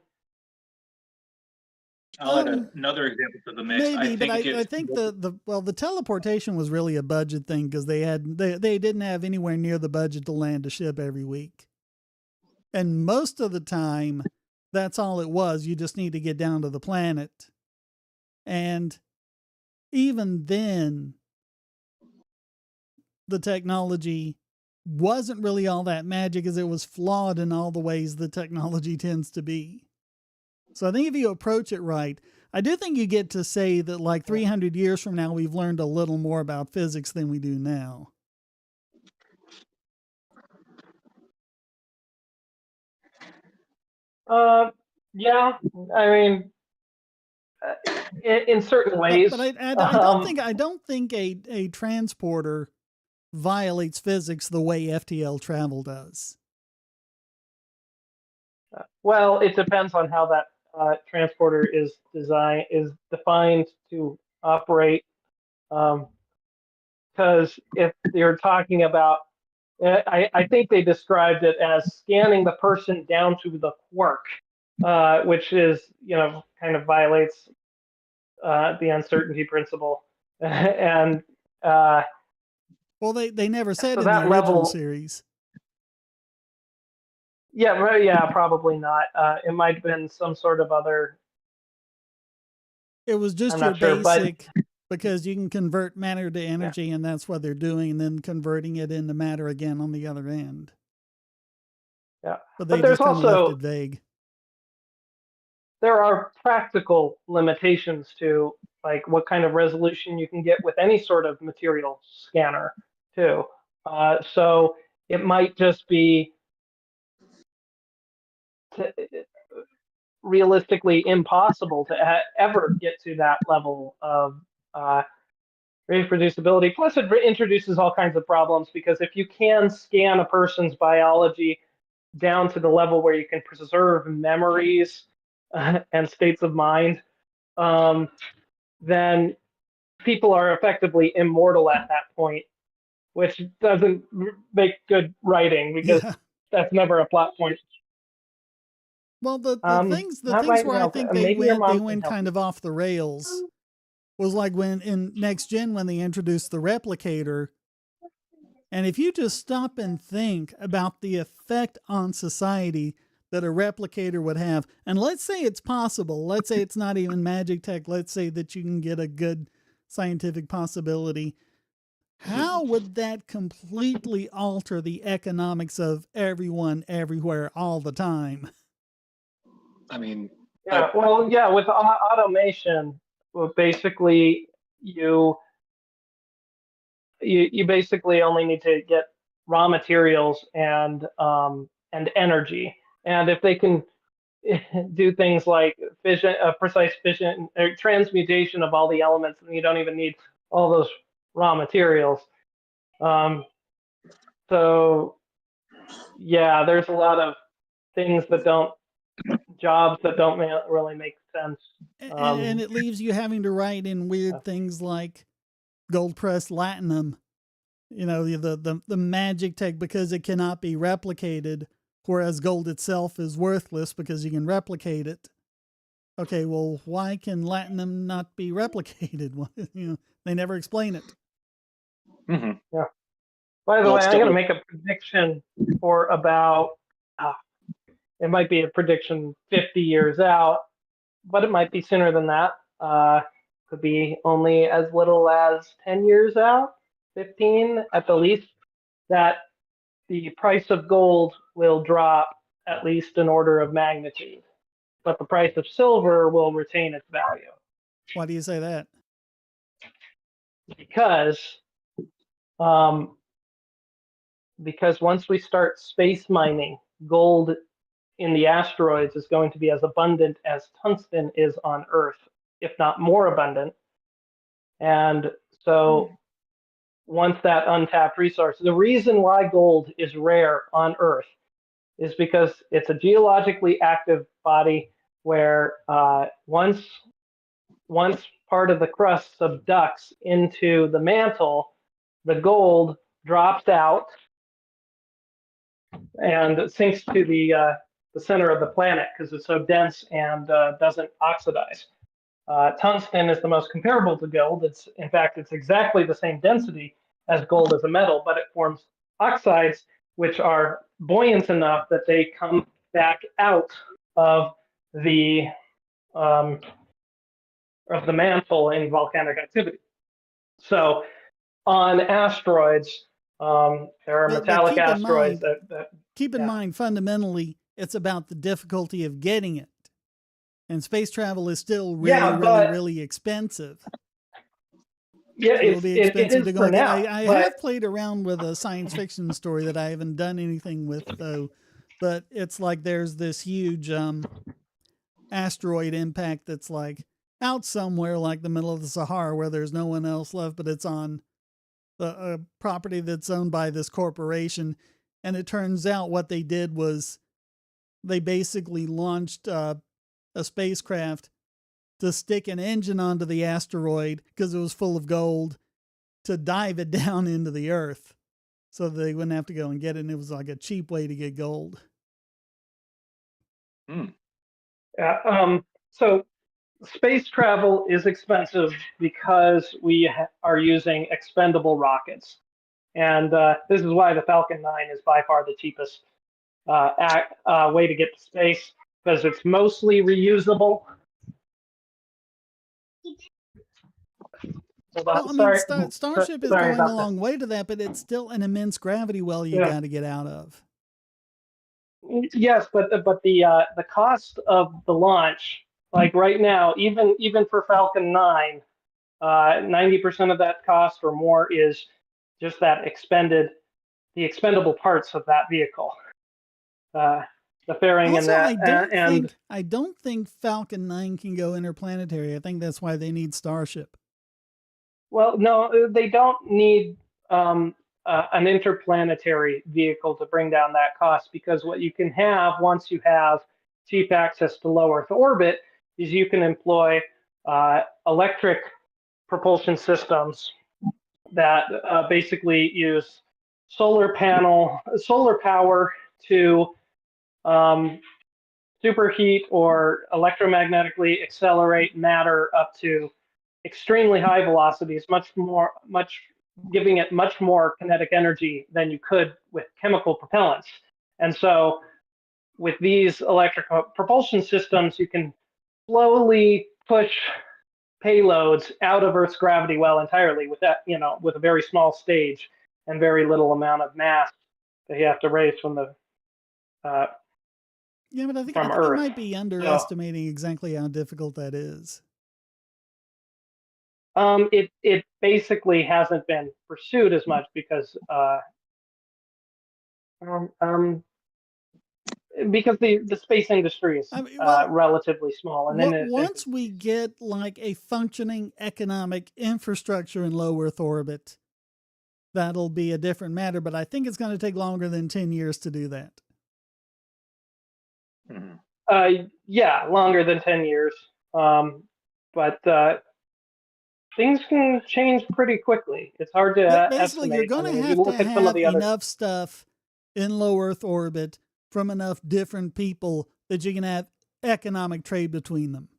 Speaker 1: I'll add another example to the mix.
Speaker 2: Maybe, but I think the teleportation was really a budget thing because they didn't have anywhere near the budget to land a ship every week, and most of the time, that's all it was. You just need to get down to the planet, and even then, the technology wasn't really all that magic, as it was flawed in all the ways the technology tends to be. So I think if you approach it right, I do think you get to say that like 300 years from now, we've learned a little more about physics than we do now.
Speaker 3: Yeah, I mean, in certain ways.
Speaker 2: But I don't think a transporter violates physics the way FTL travel does.
Speaker 3: Well, it depends on how that transporter is defined to operate. Because if you're talking about, I think they described it as scanning the person down to the quark, which is, kind of violates the uncertainty principle. And
Speaker 2: well, they never said
Speaker 3: so
Speaker 2: in the
Speaker 3: that
Speaker 2: original
Speaker 3: level,
Speaker 2: series.
Speaker 3: Yeah, probably not. It might have been some sort of other.
Speaker 2: It was just your basic, because you can convert matter to energy, and that's what they're doing, and then converting it into matter again on the other end.
Speaker 3: Yeah,
Speaker 2: but they just kind of left it vague.
Speaker 3: There are practical limitations to like what kind of resolution you can get with any sort of material scanner too. So it might just be realistically impossible to ever get to that level of reproducibility. Plus, it introduces all kinds of problems, because if you can scan a person's biology down to the level where you can preserve memories and states of mind, then people are effectively immortal at that point, which doesn't make good writing, because that's never a plot point.
Speaker 2: Well, the things where I think they went kind of off the rails was like when in Next Gen, when they introduced the replicator. And if you just stop and think about the effect on society that a replicator would have, and let's say it's possible, let's say it's not even magic tech, let's say that you can get a good scientific possibility, how would that completely alter the economics of everyone, everywhere, all the time?
Speaker 1: I mean,
Speaker 3: with automation, well, basically you basically only need to get raw materials and energy, and if they can do things like fission, precise fission or transmutation of all the elements, and you don't even need all those raw materials. So yeah, there's a lot of things jobs that don't really make sense.
Speaker 2: And it leaves you having to write in weird things like gold pressed latinum, the magic tech, because it cannot be replicated, whereas gold itself is worthless because you can replicate it. Okay, well, why can latinum not be replicated? They never explain it.
Speaker 1: Mm-hmm.
Speaker 3: Yeah. By the
Speaker 1: Will
Speaker 3: way,
Speaker 1: it
Speaker 3: I'm
Speaker 1: still
Speaker 3: going to
Speaker 1: be?
Speaker 3: make a prediction for about, uh, it might be a prediction 50 years out, but it might be sooner than that. Could be only as little as 10 years out, 15 at the least, that the price of gold will drop at least an order of magnitude, but the price of silver will retain its value.
Speaker 2: Why do you say that?
Speaker 3: Because um, because once we start space mining, gold in the asteroids is going to be as abundant as tungsten is on Earth, if not more abundant. And so once that untapped resource, the reason why gold is rare on Earth is because it's a geologically active body where once part of the crust subducts into the mantle, the gold drops out and sinks to the center of the planet because it's so dense and doesn't oxidize. Tungsten is the most comparable to gold. In fact, it's exactly the same density as gold as a metal, but it forms oxides which are buoyant enough that they come back out of the um, mantle in volcanic activity. So on asteroids, there are
Speaker 2: But
Speaker 3: metallic asteroids
Speaker 2: keep in
Speaker 3: yeah.
Speaker 2: mind, fundamentally, it's about the difficulty of getting it. And space travel is still really expensive.
Speaker 3: Yeah,
Speaker 2: It'll be
Speaker 3: it
Speaker 2: expensive
Speaker 3: is
Speaker 2: to go
Speaker 3: for
Speaker 2: and get.
Speaker 3: now.
Speaker 2: I have played around with a science fiction story that I haven't done anything with though, but it's like there's this huge asteroid impact that's like out somewhere like the middle of the Sahara where there's no one else left, but it's on the property that's owned by this corporation. And it turns out what they did was they basically launched a spacecraft to stick an engine onto the asteroid because it was full of gold to dive it down into the earth so they wouldn't have to go and get it. And it was like a cheap way to get gold.
Speaker 3: So space travel is expensive because we are using expendable rockets. And this is why the Falcon 9 is by far the cheapest way to get to space, because it's mostly reusable.
Speaker 2: Well, I mean, Starship is going a long way to that, but it's still an immense gravity well you got to get out of.
Speaker 3: Yes, but the cost of the launch, like right now, even for Falcon 9, 90% of that cost or more is just the expendable parts of that vehicle. The fairing
Speaker 2: also,
Speaker 3: and that.
Speaker 2: I don't think Falcon 9 can go interplanetary. I think that's why they need Starship.
Speaker 3: Well, no, they don't need an interplanetary vehicle to bring down that cost, because what you can have once you have cheap access to low Earth orbit is you can employ electric propulsion systems that basically use solar power to superheat or electromagnetically accelerate matter up to extremely high velocities, giving it much more kinetic energy than you could with chemical propellants. And so with these electric propulsion systems, you can slowly push payloads out of Earth's gravity well entirely with a very small stage and very little amount of mass that you have to raise from the
Speaker 2: yeah, but I think you might be underestimating exactly how difficult that is.
Speaker 3: It basically hasn't been pursued as much because the space industry is relatively small, and then
Speaker 2: once we get like a functioning economic infrastructure in low Earth orbit, that'll be a different matter. But I think it's going to take longer than 10 years to do that.
Speaker 3: Yeah, longer than 10 years. But things can change pretty quickly. It's hard to
Speaker 2: basically
Speaker 3: estimate.
Speaker 2: You're going to have enough stuff in low Earth orbit from enough different people that you can have economic trade between them.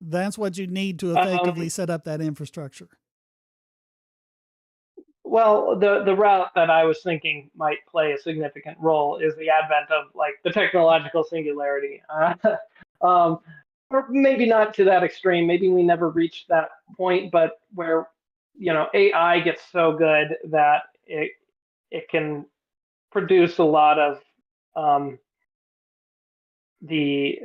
Speaker 2: That's what you need to effectively set up that infrastructure.
Speaker 3: Well, the route that I was thinking might play a significant role is the advent of like the technological singularity. Um, or maybe not to that extreme. Maybe we never reached that point, but where AI gets so good that it can produce a lot of um, the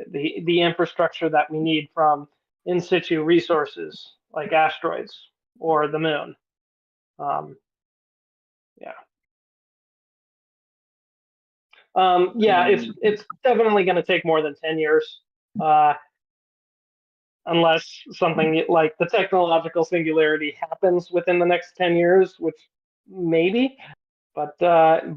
Speaker 3: infrastructure that we need from in situ resources like asteroids or the moon. Um, yeah. Yeah, it's definitely going to take more than 10 years, unless something like the technological singularity happens within the next 10 years, which maybe. But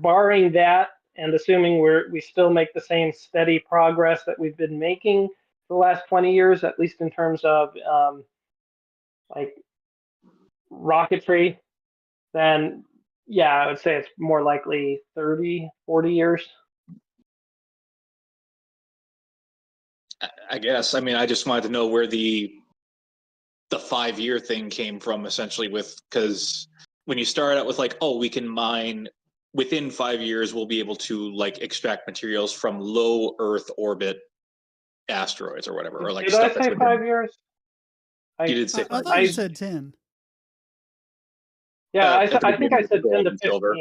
Speaker 3: barring that, and assuming we still make the same steady progress that we've been making for the last 20 years, at least in terms of like rocketry, then yeah, I would say it's more likely 30, 40 years.
Speaker 1: I guess. I mean, I just wanted to know where the 5-year thing came from, essentially, because when you start out with like, oh, we can mine within 5 years, we'll be able to like extract materials from low Earth orbit asteroids or whatever, or like
Speaker 3: Did
Speaker 1: stuff
Speaker 3: I
Speaker 1: that's
Speaker 3: say
Speaker 1: within.
Speaker 3: 5 years?
Speaker 1: You did say
Speaker 2: I
Speaker 1: 5
Speaker 2: thought you
Speaker 1: years.
Speaker 2: said 10.
Speaker 3: Yeah,
Speaker 1: At the
Speaker 3: I think I
Speaker 1: beginning of the
Speaker 3: said 10
Speaker 1: gold
Speaker 3: to
Speaker 1: and silver.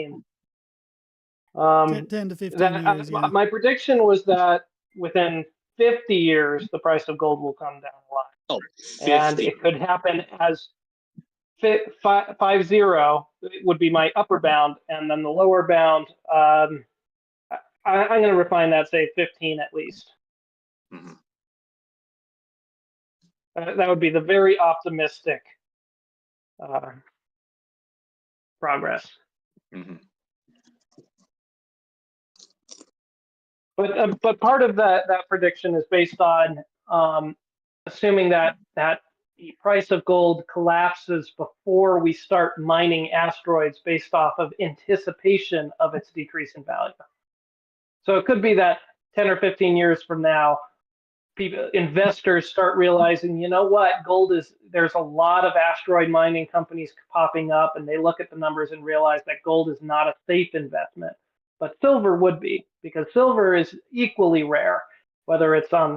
Speaker 3: 15.
Speaker 2: 10 to 15
Speaker 3: That
Speaker 2: years, yeah.
Speaker 3: my prediction was that within 50 years, the price of gold will come down a lot.
Speaker 1: Oh,
Speaker 3: And
Speaker 1: 50.
Speaker 3: it could happen as 50 would be my upper bound, and then the lower bound, I'm going to refine that, say 15 at least.
Speaker 1: Mhm.
Speaker 3: That would be the very optimistic progress.
Speaker 1: Mhm.
Speaker 3: But part of that prediction is based on assuming that the price of gold collapses before we start mining asteroids based off of anticipation of its decrease in value. So it could be that 10 or 15 years from now, investors start realizing, you know what, there's a lot of asteroid mining companies popping up, and they look at the numbers and realize that gold is not a safe investment. But silver would be, because silver is equally rare, whether it's on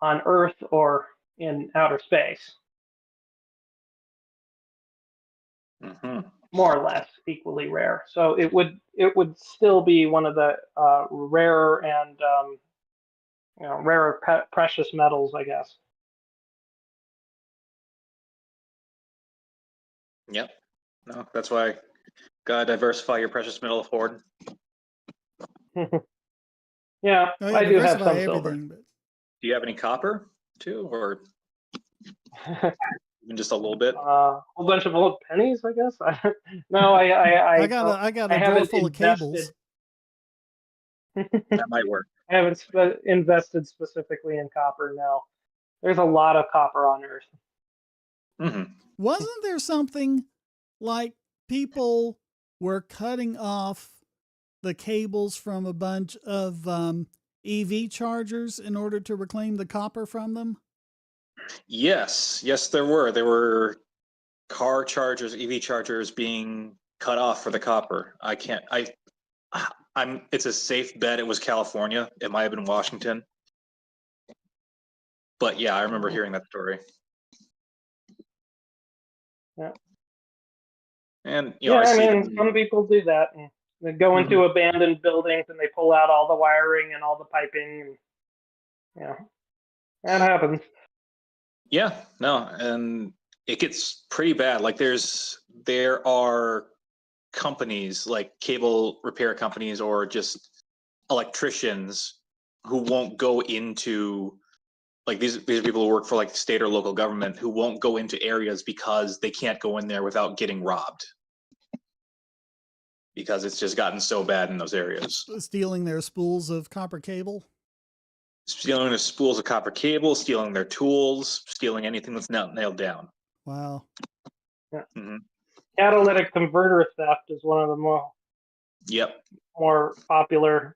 Speaker 3: on Earth or in outer space.
Speaker 1: Mhm.
Speaker 3: More or less equally rare. So it would still be one of the rarer and rarer precious metals, I guess.
Speaker 1: Yep. No, that's why gotta diversify your precious metal hoard.
Speaker 3: Yeah,
Speaker 2: Oh, yeah,
Speaker 3: I do have
Speaker 2: diversify
Speaker 3: some silver.
Speaker 2: everything, but
Speaker 1: Do you have any copper too, or even just a little bit?
Speaker 3: A whole bunch of old pennies, I guess. No, I
Speaker 2: I got a drawer
Speaker 3: haven't
Speaker 2: full of cables.
Speaker 1: That might work.
Speaker 3: I haven't invested specifically in copper. No, there's a lot of copper on Earth.
Speaker 1: Mm-hmm.
Speaker 2: Wasn't there something like people were cutting off the cables from a bunch of EV chargers in order to reclaim the copper from them?
Speaker 1: Yes, there were. There were car chargers, EV chargers being cut off for the copper. It's a safe bet it was California. It might have been Washington. But yeah, I remember hearing that story.
Speaker 3: Yeah.
Speaker 1: And
Speaker 3: Yeah, I mean,
Speaker 1: RC.
Speaker 3: some people do that, and they go into abandoned buildings and they pull out all the wiring and all the piping, and yeah, that happens.
Speaker 1: Yeah, no, and it gets pretty bad. Like there are companies like cable repair companies or just electricians who won't go into, like, these are people who work for like state or local government who won't go into areas because they can't go in there without getting robbed, because it's just gotten so bad in those areas.
Speaker 2: Stealing their spools of copper cable?
Speaker 1: Stealing their spools of copper cable, stealing their tools, stealing anything that's not nailed down.
Speaker 2: Wow.
Speaker 3: Yeah.
Speaker 1: Mm-hmm.
Speaker 3: Catalytic converter theft is one of the more popular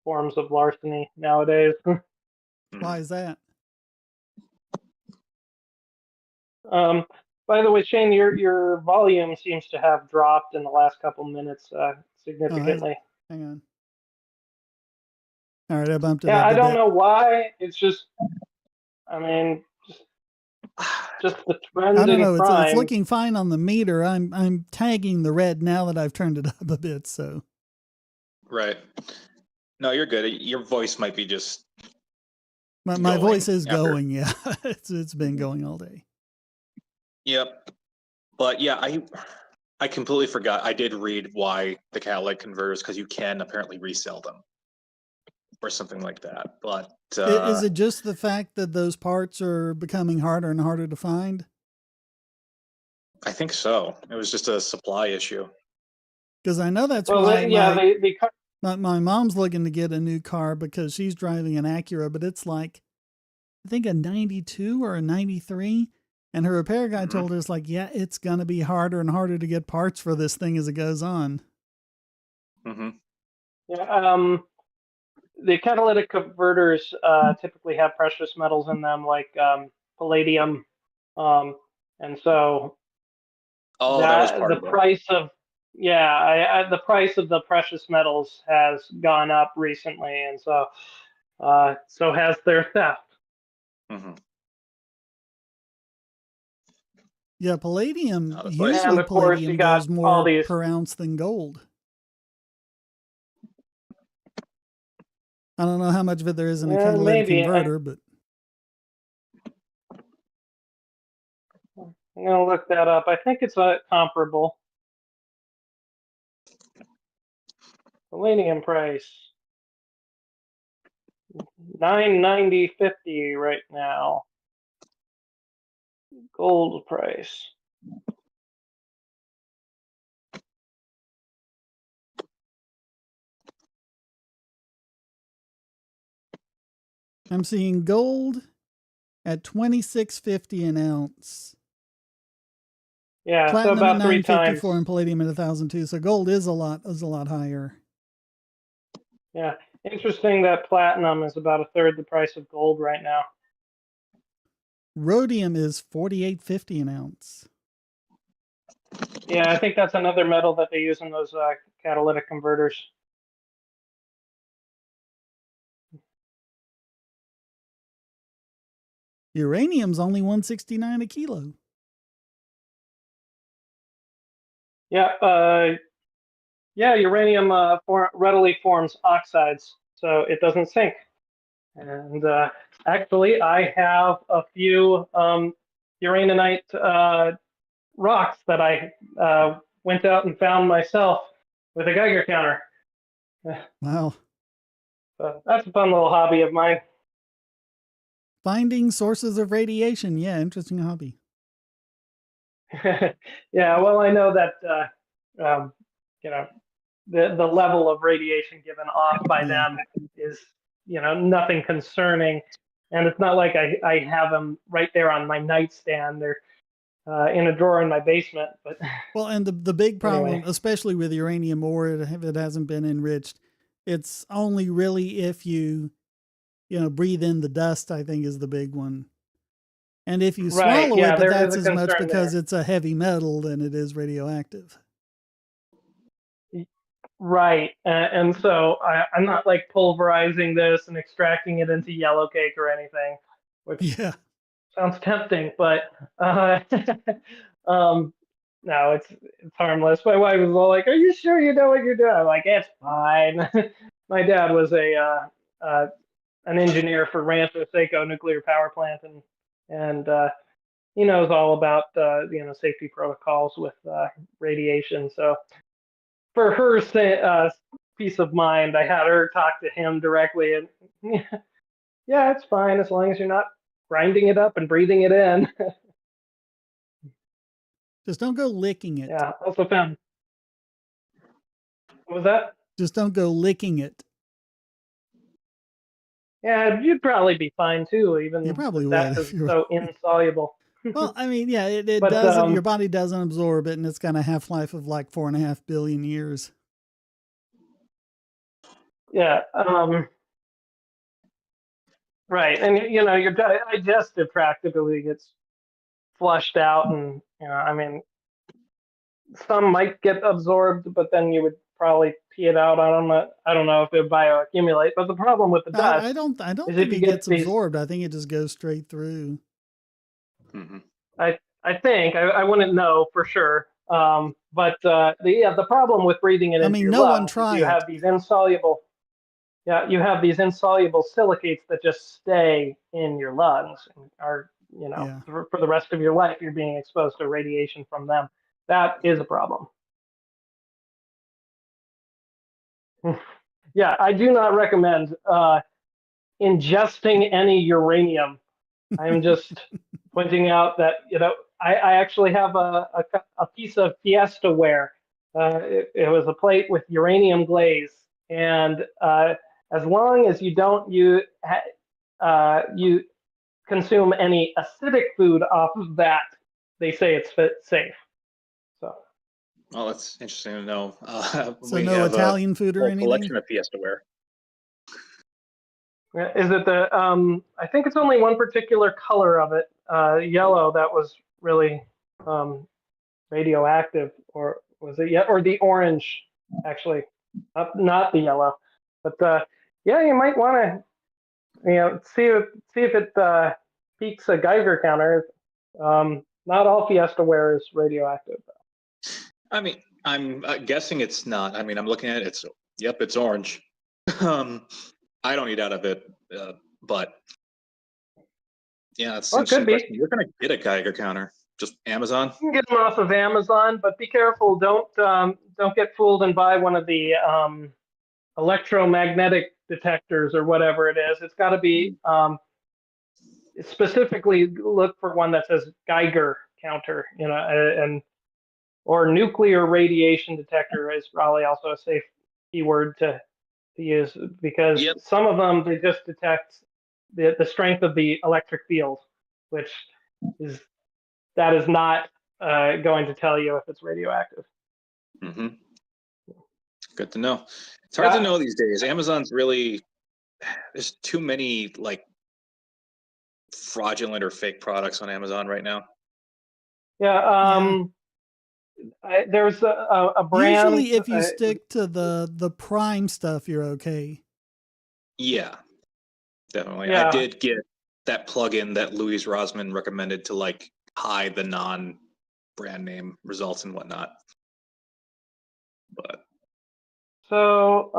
Speaker 3: forms of larceny nowadays.
Speaker 2: Why is that?
Speaker 3: By the way, Shane, your volume seems to have dropped in the last couple minutes significantly.
Speaker 2: Hang on. All right, I bumped it
Speaker 3: Yeah,
Speaker 2: up
Speaker 3: I
Speaker 2: a
Speaker 3: don't
Speaker 2: bit.
Speaker 3: know why. It's just, I mean, just the trend
Speaker 2: I don't
Speaker 3: in
Speaker 2: know. It's
Speaker 3: crime.
Speaker 2: looking fine on the meter. I'm tagging the red now that I've turned it up a bit. So
Speaker 1: Right. No, you're good. Your voice might be just
Speaker 2: my voice is
Speaker 1: after.
Speaker 2: going. Yeah, it's been going all day.
Speaker 1: Yep. But yeah, I completely forgot. I did read why the catalytic converters, because you can apparently resell them or something like that. But
Speaker 2: Is it just the fact that those parts are becoming harder and harder to find?
Speaker 1: I think so. It was just a supply issue.
Speaker 2: Because I know that's
Speaker 3: Well,
Speaker 2: why my mom's looking to get a new car because she's driving an Acura, but it's like, I think a 92 or a 93. And her repair guy told her, it's like, yeah, it's going to be harder and harder to get parts for this thing as it goes on.
Speaker 1: Mm-hmm.
Speaker 3: Yeah, the catalytic converters typically have precious metals in them, like palladium, and so
Speaker 1: That was part
Speaker 3: the
Speaker 1: of it.
Speaker 3: price of the price of the precious metals has gone up recently, and so so has their theft.
Speaker 1: Mm-hmm.
Speaker 2: Yeah, palladium,
Speaker 1: Oh,
Speaker 2: usually
Speaker 3: And of course, you
Speaker 2: palladium
Speaker 3: got
Speaker 2: goes
Speaker 3: all
Speaker 2: more
Speaker 3: these.
Speaker 2: per ounce than gold. I don't know how much of it there is in a catalytic
Speaker 3: Maybe
Speaker 2: converter, but
Speaker 3: I'm gonna look that up. I think it's comparable. Palladium price $9.90.50 right now. Gold price.
Speaker 2: I'm seeing gold at $26.50 an ounce.
Speaker 3: Yeah,
Speaker 2: Platinum
Speaker 3: so about
Speaker 2: at
Speaker 3: 3 times.
Speaker 2: $9.54 and palladium at $1,002. So gold is a lot higher.
Speaker 3: Yeah, interesting that platinum is about a third the price of gold right now.
Speaker 2: Rhodium is $48.50 an ounce.
Speaker 3: Yeah, I think that's another metal that they use in those catalytic converters.
Speaker 2: Uranium's only $169 a kilo.
Speaker 3: Yeah, uranium readily forms oxides, so it doesn't sink. And actually, I have a few uraninite rocks that I went out and found myself with a Geiger counter.
Speaker 2: Wow.
Speaker 3: So that's a fun little hobby of mine.
Speaker 2: Finding sources of radiation. Yeah, interesting hobby.
Speaker 3: Yeah, well, I know that you know the level of radiation given off by them is nothing concerning, and it's not like I have them right there on my nightstand. They're in a drawer in my basement. But
Speaker 2: well, and the big problem,
Speaker 3: anyway.
Speaker 2: especially with uranium ore, if it hasn't been enriched, it's only really if you breathe in the dust, I think, is the big one. And if you swallow it, but that's as much because it's a heavy metal than it is radioactive.
Speaker 3: Right. And so I'm not like pulverizing this and extracting it into yellow cake or anything, which sounds tempting, but no, it's harmless. My wife was all like, "Are you sure you know what you're doing?" I'm like, "It's fine." My dad was an engineer for Rancho Seco nuclear power plant, and he knows all about safety protocols with radiation. So for her peace of mind, I had her talk to him directly, and yeah, it's fine as long as you're not grinding it up and breathing it in.
Speaker 2: Just don't go licking it.
Speaker 3: Yeah, also found. What was that?
Speaker 2: Just don't go licking it.
Speaker 3: Yeah, you'd probably be fine too, even
Speaker 2: you probably
Speaker 3: with that
Speaker 2: would
Speaker 3: because it's so insoluble.
Speaker 2: Well, I mean, yeah, it
Speaker 3: but,
Speaker 2: doesn't. Your body doesn't absorb it, and it's got a half-life of like 4.5 billion years.
Speaker 3: Yeah. Right, and your digestive tract typically gets flushed out, I mean, some might get absorbed, but then you would probably pee it out. I don't know if it would bioaccumulate. But the problem with the dust
Speaker 2: I don't
Speaker 3: is if
Speaker 2: think
Speaker 3: you
Speaker 2: it
Speaker 3: get
Speaker 2: gets
Speaker 3: these,
Speaker 2: absorbed. I think it just goes straight through.
Speaker 1: Mm-hmm.
Speaker 3: I think I wouldn't know for sure. But the problem with breathing it
Speaker 2: I
Speaker 3: into
Speaker 2: mean,
Speaker 3: your
Speaker 2: no one
Speaker 3: lungs is
Speaker 2: try
Speaker 3: you
Speaker 2: it.
Speaker 3: have these insoluble. Yeah, you have these insoluble silicates that just stay in your lungs and are,
Speaker 2: Yeah.
Speaker 3: for the rest of your life, you're being exposed to radiation from them. That is a problem. Yeah, I do not recommend ingesting any uranium. I'm just pointing out that, I actually have a piece of Fiesta ware. It was a plate with uranium glaze. And as long as you don't you consume any acidic food off of that, they say it's safe. So.
Speaker 1: Well, that's interesting to know.
Speaker 2: So
Speaker 1: We
Speaker 2: no
Speaker 1: have a
Speaker 2: Italian food or
Speaker 1: whole
Speaker 2: anything?
Speaker 1: collection of Fiesta ware.
Speaker 3: Is it I think it's only one particular color of it, yellow, that was really radioactive, or was it or the orange, actually, not the yellow, but yeah, you might want to see if it peaks a Geiger counter. Not all Fiesta ware is radioactive.
Speaker 1: I mean, I'm guessing it's not. I mean, I'm looking at it. It's orange. I don't eat out of it, but yeah, it's
Speaker 3: Well,
Speaker 1: an
Speaker 3: it could
Speaker 1: interesting
Speaker 3: be.
Speaker 1: question. You're gonna get a Geiger counter? Just Amazon?
Speaker 3: You can get them off of Amazon, but be careful. Don't get fooled and buy one of the electromagnetic detectors or whatever it is. It's got to be specifically look for one that says Geiger counter, and or nuclear radiation detector is probably also a safe keyword to use, because
Speaker 1: Yep.
Speaker 3: some of them, they just detect the strength of the electric field, which is not going to tell you if it's radioactive.
Speaker 1: Mm-hmm. Good to know. It's hard to know these days. Amazon's really, there's too many like fraudulent or fake products on Amazon right now.
Speaker 3: Yeah. There's a brand.
Speaker 2: Usually, if you stick to the Prime stuff, you're okay.
Speaker 1: Yeah, definitely.
Speaker 3: Yeah.
Speaker 1: I did get that plugin that Louise Rosman recommended to like hide the non-brand name results and whatnot. But
Speaker 3: so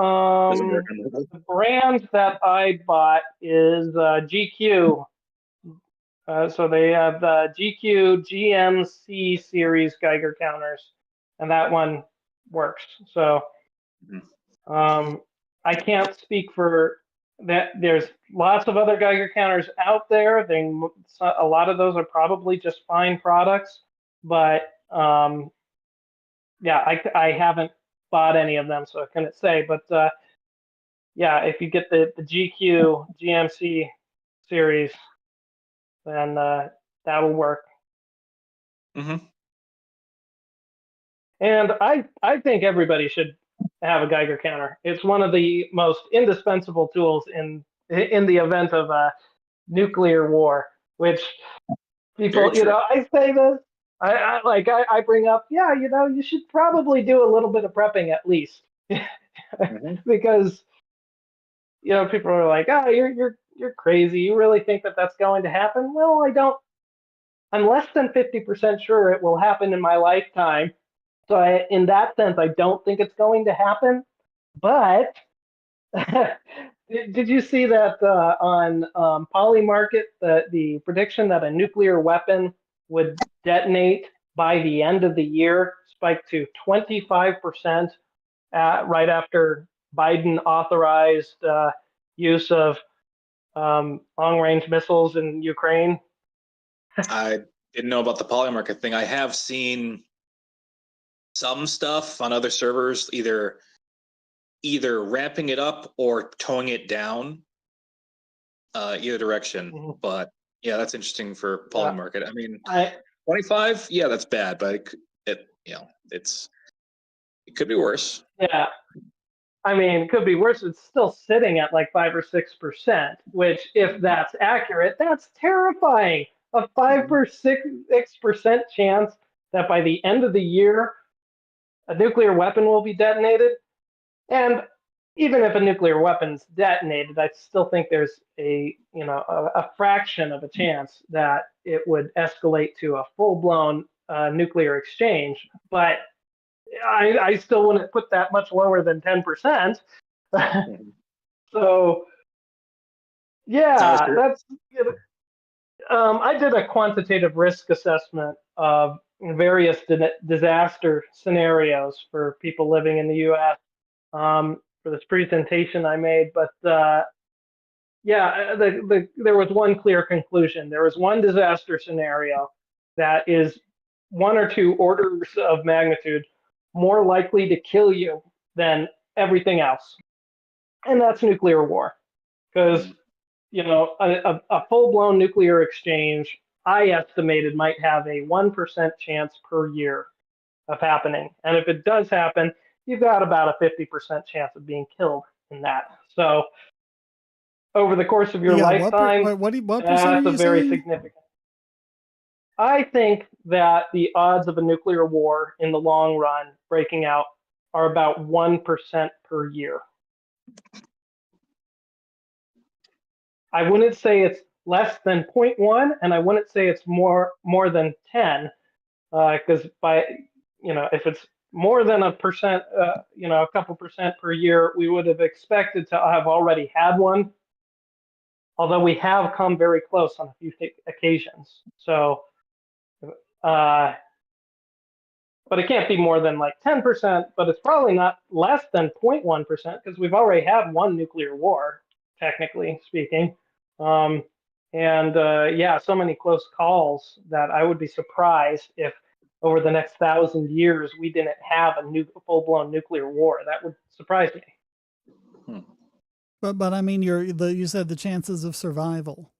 Speaker 3: the brand that I bought is GQ. So they have the GQ GMC series Geiger counters, and that one works. So I can't speak for that. There's lots of other Geiger counters out there. A lot of those are probably just fine products, but yeah, I haven't bought any of them, so I couldn't say. But yeah, if you get the GQ GMC series, then that'll work.
Speaker 1: Mm-hmm.
Speaker 3: And I think everybody should have a Geiger counter. It's one of the most indispensable tools in the event of a nuclear war, which people, I say this, I bring up, yeah, you should probably do a little bit of prepping at least.
Speaker 1: Mm-hmm.
Speaker 3: Because, people are like, oh, you're crazy. You really think that that's going to happen? Well, I don't. I'm less than 50% sure it will happen in my lifetime. So in that sense, I don't think it's going to happen. But did you see that on Polymarket, the prediction that a nuclear weapon would detonate by the end of the year spiked to 25% right after Biden authorized use of long-range missiles in Ukraine?
Speaker 1: I didn't know about the Polymarket thing. I have seen some stuff on other servers, either ramping it up or towing it down, either direction.
Speaker 3: Mm-hmm.
Speaker 1: But yeah, that's interesting for Polymarket.
Speaker 3: Yeah.
Speaker 1: I mean, 25, yeah, that's bad, but it could be worse.
Speaker 3: Yeah. I mean, it could be worse. It's still sitting at like 5 or 6%, which, if that's accurate, that's terrifying. A 5 or 6% chance that by the end of the year, a nuclear weapon will be detonated. And even if a nuclear weapon's detonated, I still think there's a fraction of a chance that it would escalate to a full-blown nuclear exchange. But I still wouldn't put that much lower than 10%. So, yeah, that's. I did a quantitative risk assessment of various disaster scenarios for people living in the U.S. For this presentation I made, but there was one clear conclusion. There was one disaster scenario that is 1 or 2 orders of magnitude more likely to kill you than everything else, and that's nuclear war. Because a full-blown nuclear exchange, I estimated, might have a 1% chance per year of happening, and if it does happen, you've got about a 50% chance of being killed in that. So over the course of your lifetime,
Speaker 2: what percent
Speaker 3: that's
Speaker 2: are you
Speaker 3: very
Speaker 2: saying?
Speaker 3: significant. I think that the odds of a nuclear war in the long run breaking out are about 1% per year. I wouldn't say it's less than 0.1, and I wouldn't say it's more than 10, because if it's more than 1%, a couple percent per year, we would have expected to have already had one. Although we have come very close on a few occasions. So, but it can't be more than like 10%, but it's probably not less than 0.1% because we've already had one nuclear war, technically speaking. So many close calls that I would be surprised if over the next 1,000 years we didn't have a full-blown nuclear war. That would surprise me.
Speaker 2: But I mean, you said the chances of survival.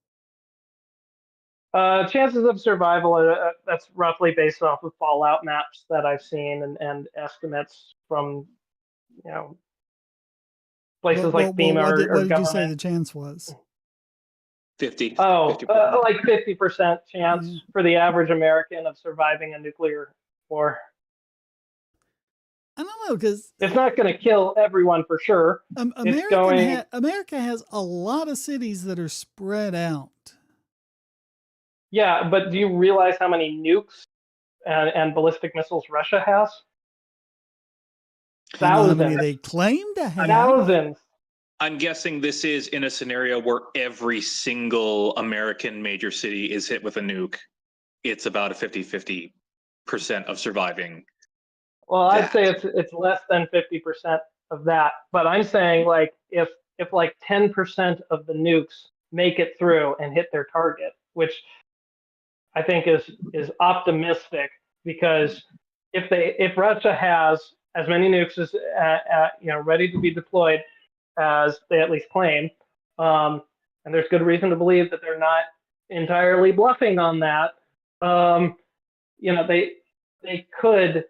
Speaker 3: Chances of survival, that's roughly based off of fallout maps that I've seen and estimates from, places like FEMA or government.
Speaker 2: What did you say the chance was?
Speaker 1: 50.
Speaker 3: Oh, 50%. Like 50% chance for the average American of surviving a nuclear war.
Speaker 2: I don't know, because
Speaker 3: it's not going to kill everyone for sure.
Speaker 2: America has a lot of cities that are spread out.
Speaker 3: Yeah, but do you realize how many nukes and ballistic missiles Russia has? Thousands.
Speaker 2: How many they claim to have?
Speaker 3: Thousands.
Speaker 1: I'm guessing this is in a scenario where every single American major city is hit with a nuke. It's about a 50-50% of surviving.
Speaker 3: Well, I'd say it's less than 50% of that. But I'm saying, like, if like 10% of the nukes make it through and hit their target, which I think is optimistic, because if Russia has as many nukes as ready to be deployed as they at least claim, and there's good reason to believe that they're not entirely bluffing on that, they could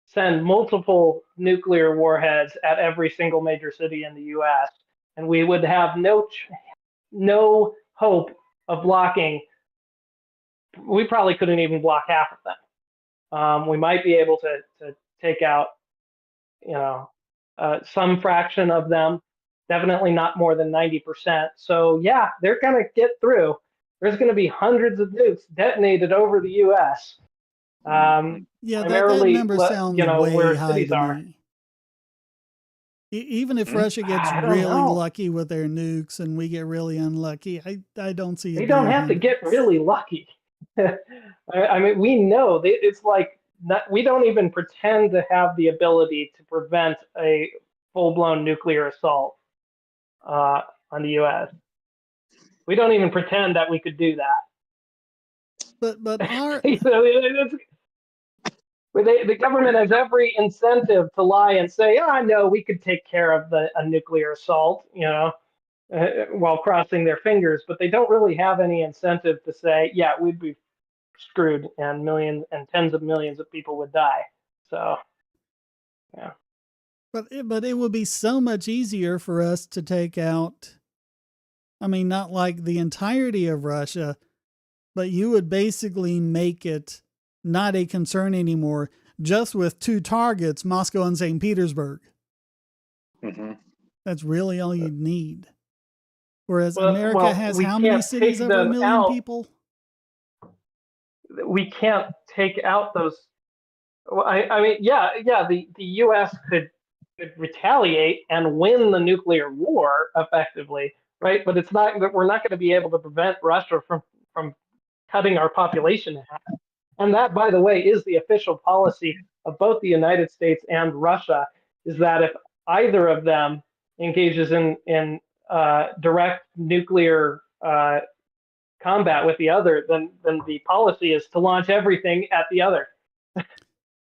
Speaker 3: send multiple nuclear warheads at every single major city in the U.S., and we would have no hope of blocking. We probably couldn't even block half of them. We might be able to take out, some fraction of them, definitely not more than 90%. So yeah, they're going to get through. There's going to be hundreds of nukes detonated over the U.S.
Speaker 2: That number sounds way high to me. Even if Russia gets really lucky with their nukes and we get really unlucky, I don't see it.
Speaker 3: They don't have to get really lucky. I mean, we know it's like we don't even pretend to have the ability to prevent a full-blown nuclear assault on the U.S. We don't even pretend that we could do that.
Speaker 2: But our
Speaker 3: the government has every incentive to lie and say, no, we could take care of a nuclear assault, while crossing their fingers. But they don't really have any incentive to say, yeah, we'd be screwed and millions and tens of millions of people would die. So, yeah.
Speaker 2: But it would be so much easier for us to take out, I mean, not like the entirety of Russia, but you would basically make it not a concern anymore, just with 2 targets, Moscow and St. Petersburg.
Speaker 1: Mm-hmm.
Speaker 2: That's really all you need. Whereas
Speaker 3: Well,
Speaker 2: America has
Speaker 3: we
Speaker 2: how many
Speaker 3: can't
Speaker 2: cities
Speaker 3: take
Speaker 2: over 1
Speaker 3: them
Speaker 2: million
Speaker 3: out.
Speaker 2: people?
Speaker 3: We can't take out those. Well, I mean, yeah, the U.S. could retaliate and win the nuclear war effectively, right? But it's not that we're not going to be able to prevent Russia from cutting our population in half. And that, by the way, is the official policy of both the United States and Russia, is that if either of them engages in direct nuclear combat with the other, then the policy is to launch everything at the other.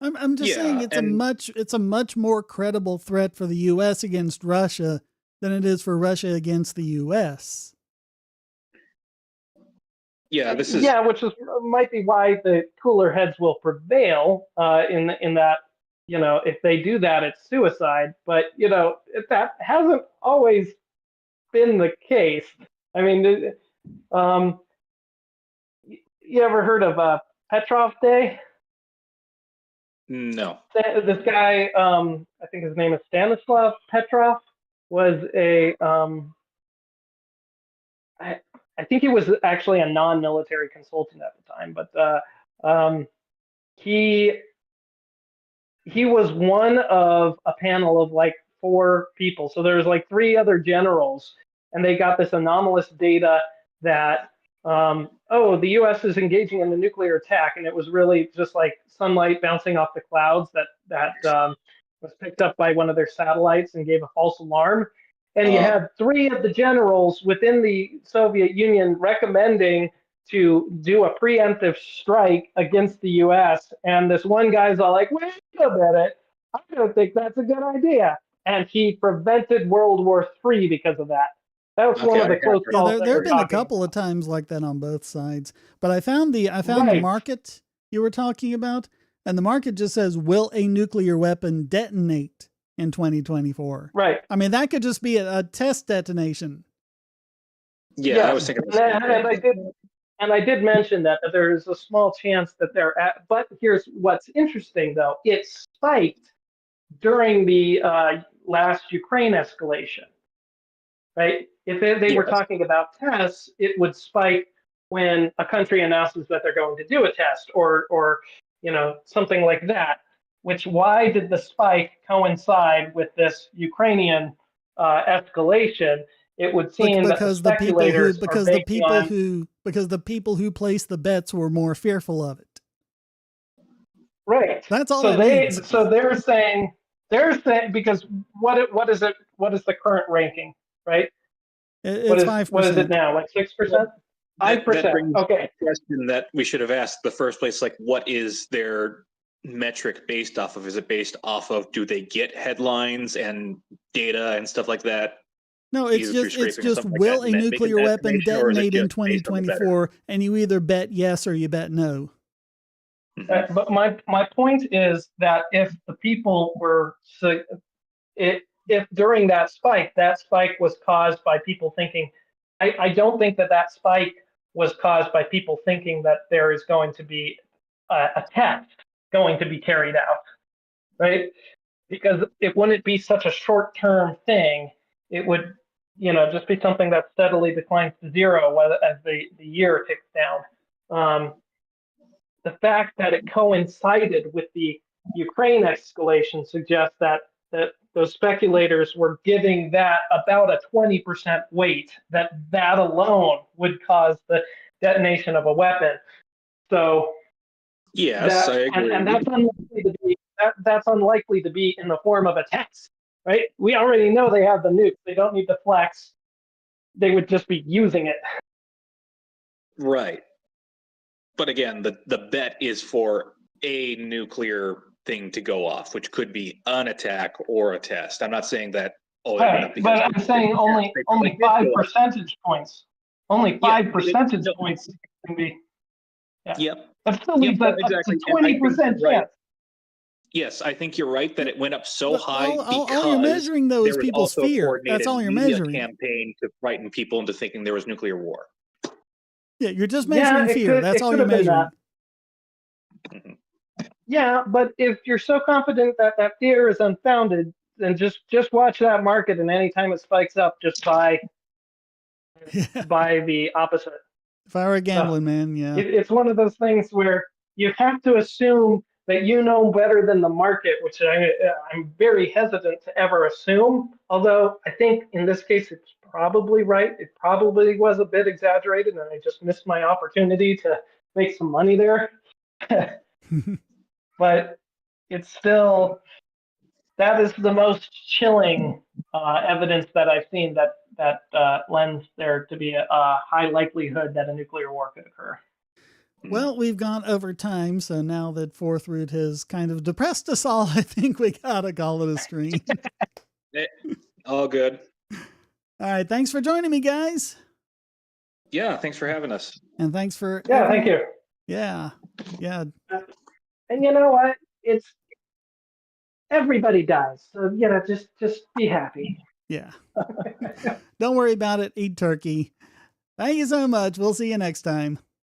Speaker 2: I'm just saying it's a much more credible threat for the U.S. against Russia than it is for Russia against the U.S.
Speaker 1: Yeah, this is
Speaker 3: which might be why the cooler heads will prevail in that, if they do that, it's suicide. But that hasn't always been the case. I mean, you ever heard of Petrov Day?
Speaker 1: no.
Speaker 3: This guy, I think his name is Stanislav Petrov, was I think he was actually a non-military consultant at the time, but he was one of a panel of like 4 people. So there's like 3 other generals, and they got this anomalous data that the U.S. is engaging in a nuclear attack, and it was really just like sunlight bouncing off the clouds that was picked up by one of their satellites and gave a false alarm. And you had 3 of the generals within the Soviet Union recommending to do a preemptive strike against the U.S. And this one guy's all like, wait a minute, I don't think that's a good idea. And he prevented World War III because of that. That was one of the close calls.
Speaker 2: There have been a couple of times like that on both sides. But I found the market you were talking about, and the market just says, will a nuclear weapon detonate in 2024?
Speaker 3: Right.
Speaker 2: I mean, that could just be a test detonation.
Speaker 1: Yeah, I was thinking
Speaker 3: and I did mention that there is a small chance that they're at, but here's what's interesting though. It spiked during the last Ukraine escalation, right? If they were talking about tests, it would spike when a country announces that they're going to do a test or something like that. Why did the spike coincide with this Ukrainian escalation? It would seem
Speaker 2: because
Speaker 3: that
Speaker 2: the people who placed the bets were more fearful of it.
Speaker 3: Right.
Speaker 2: That's all.
Speaker 3: So they're saying because what is the current ranking, right?
Speaker 2: It's 5%.
Speaker 3: What is it now? Like 6%? 5%. Okay.
Speaker 1: Question that we should have asked in the first place, like, what is their metric based off of? Is it based off of, do they get headlines and data and stuff like that?
Speaker 2: No, it's just will a nuclear weapon detonate in 2024? And you either bet yes or you bet no.
Speaker 3: But my point is that if the people were, if during that spike was caused by people thinking, I don't think that spike was caused by people thinking that there is going to be a test going to be carried out, right? Because it wouldn't be such a short-term thing. It would, just be something that steadily declines to zero as the year ticks down. The fact that it coincided with the Ukraine escalation suggests that those speculators were giving that about a 20% weight, that alone would cause the detonation of a weapon. So
Speaker 1: yes, I agree.
Speaker 3: And that's unlikely to be in the form of a test, right? We already know they have the nuke. They don't need the flex. They would just be using it.
Speaker 1: Right. But again, the bet is for a nuclear thing to go off, which could be an attack or a test. I'm not saying that.
Speaker 3: Right, but I'm saying only 5 percentage points. Only 5 percentage points can be. Yeah.
Speaker 1: Yep.
Speaker 3: That still leaves a 20% chance.
Speaker 1: Yes, I think you're right that it went up so high because
Speaker 2: all you're measuring though is people's fear. That's all you're measuring.
Speaker 1: Campaign to frighten people into thinking there was nuclear war.
Speaker 2: Yeah, you're just measuring fear. That's all you're measuring.
Speaker 3: Yeah, but if you're so confident that that fear is unfounded, then just watch that market, and anytime it spikes up, just
Speaker 2: Yeah.
Speaker 3: buy the opposite.
Speaker 2: If I were a
Speaker 3: So
Speaker 2: gambling man, yeah.
Speaker 3: it's one of those things where you have to assume that you know better than the market, which I'm very hesitant to ever assume. Although I think in this case it's probably right. It probably was a bit exaggerated, and I just missed my opportunity to make some money there. But it's still, that is the most chilling evidence that I've seen that lends there to be a high likelihood that a nuclear war could occur.
Speaker 2: Well, we've gone over time, so now that Fourth Root has kind of depressed us all, I think we gotta call it a stream.
Speaker 1: All good.
Speaker 2: All right, thanks for joining me, guys.
Speaker 1: Yeah, thanks for having us.
Speaker 2: And thanks for
Speaker 3: Thank you.
Speaker 2: Yeah.
Speaker 3: And you know what? It's everybody dies, so just be happy.
Speaker 2: Yeah. Don't worry about it. Eat turkey. Thank you so much. We'll see you next time.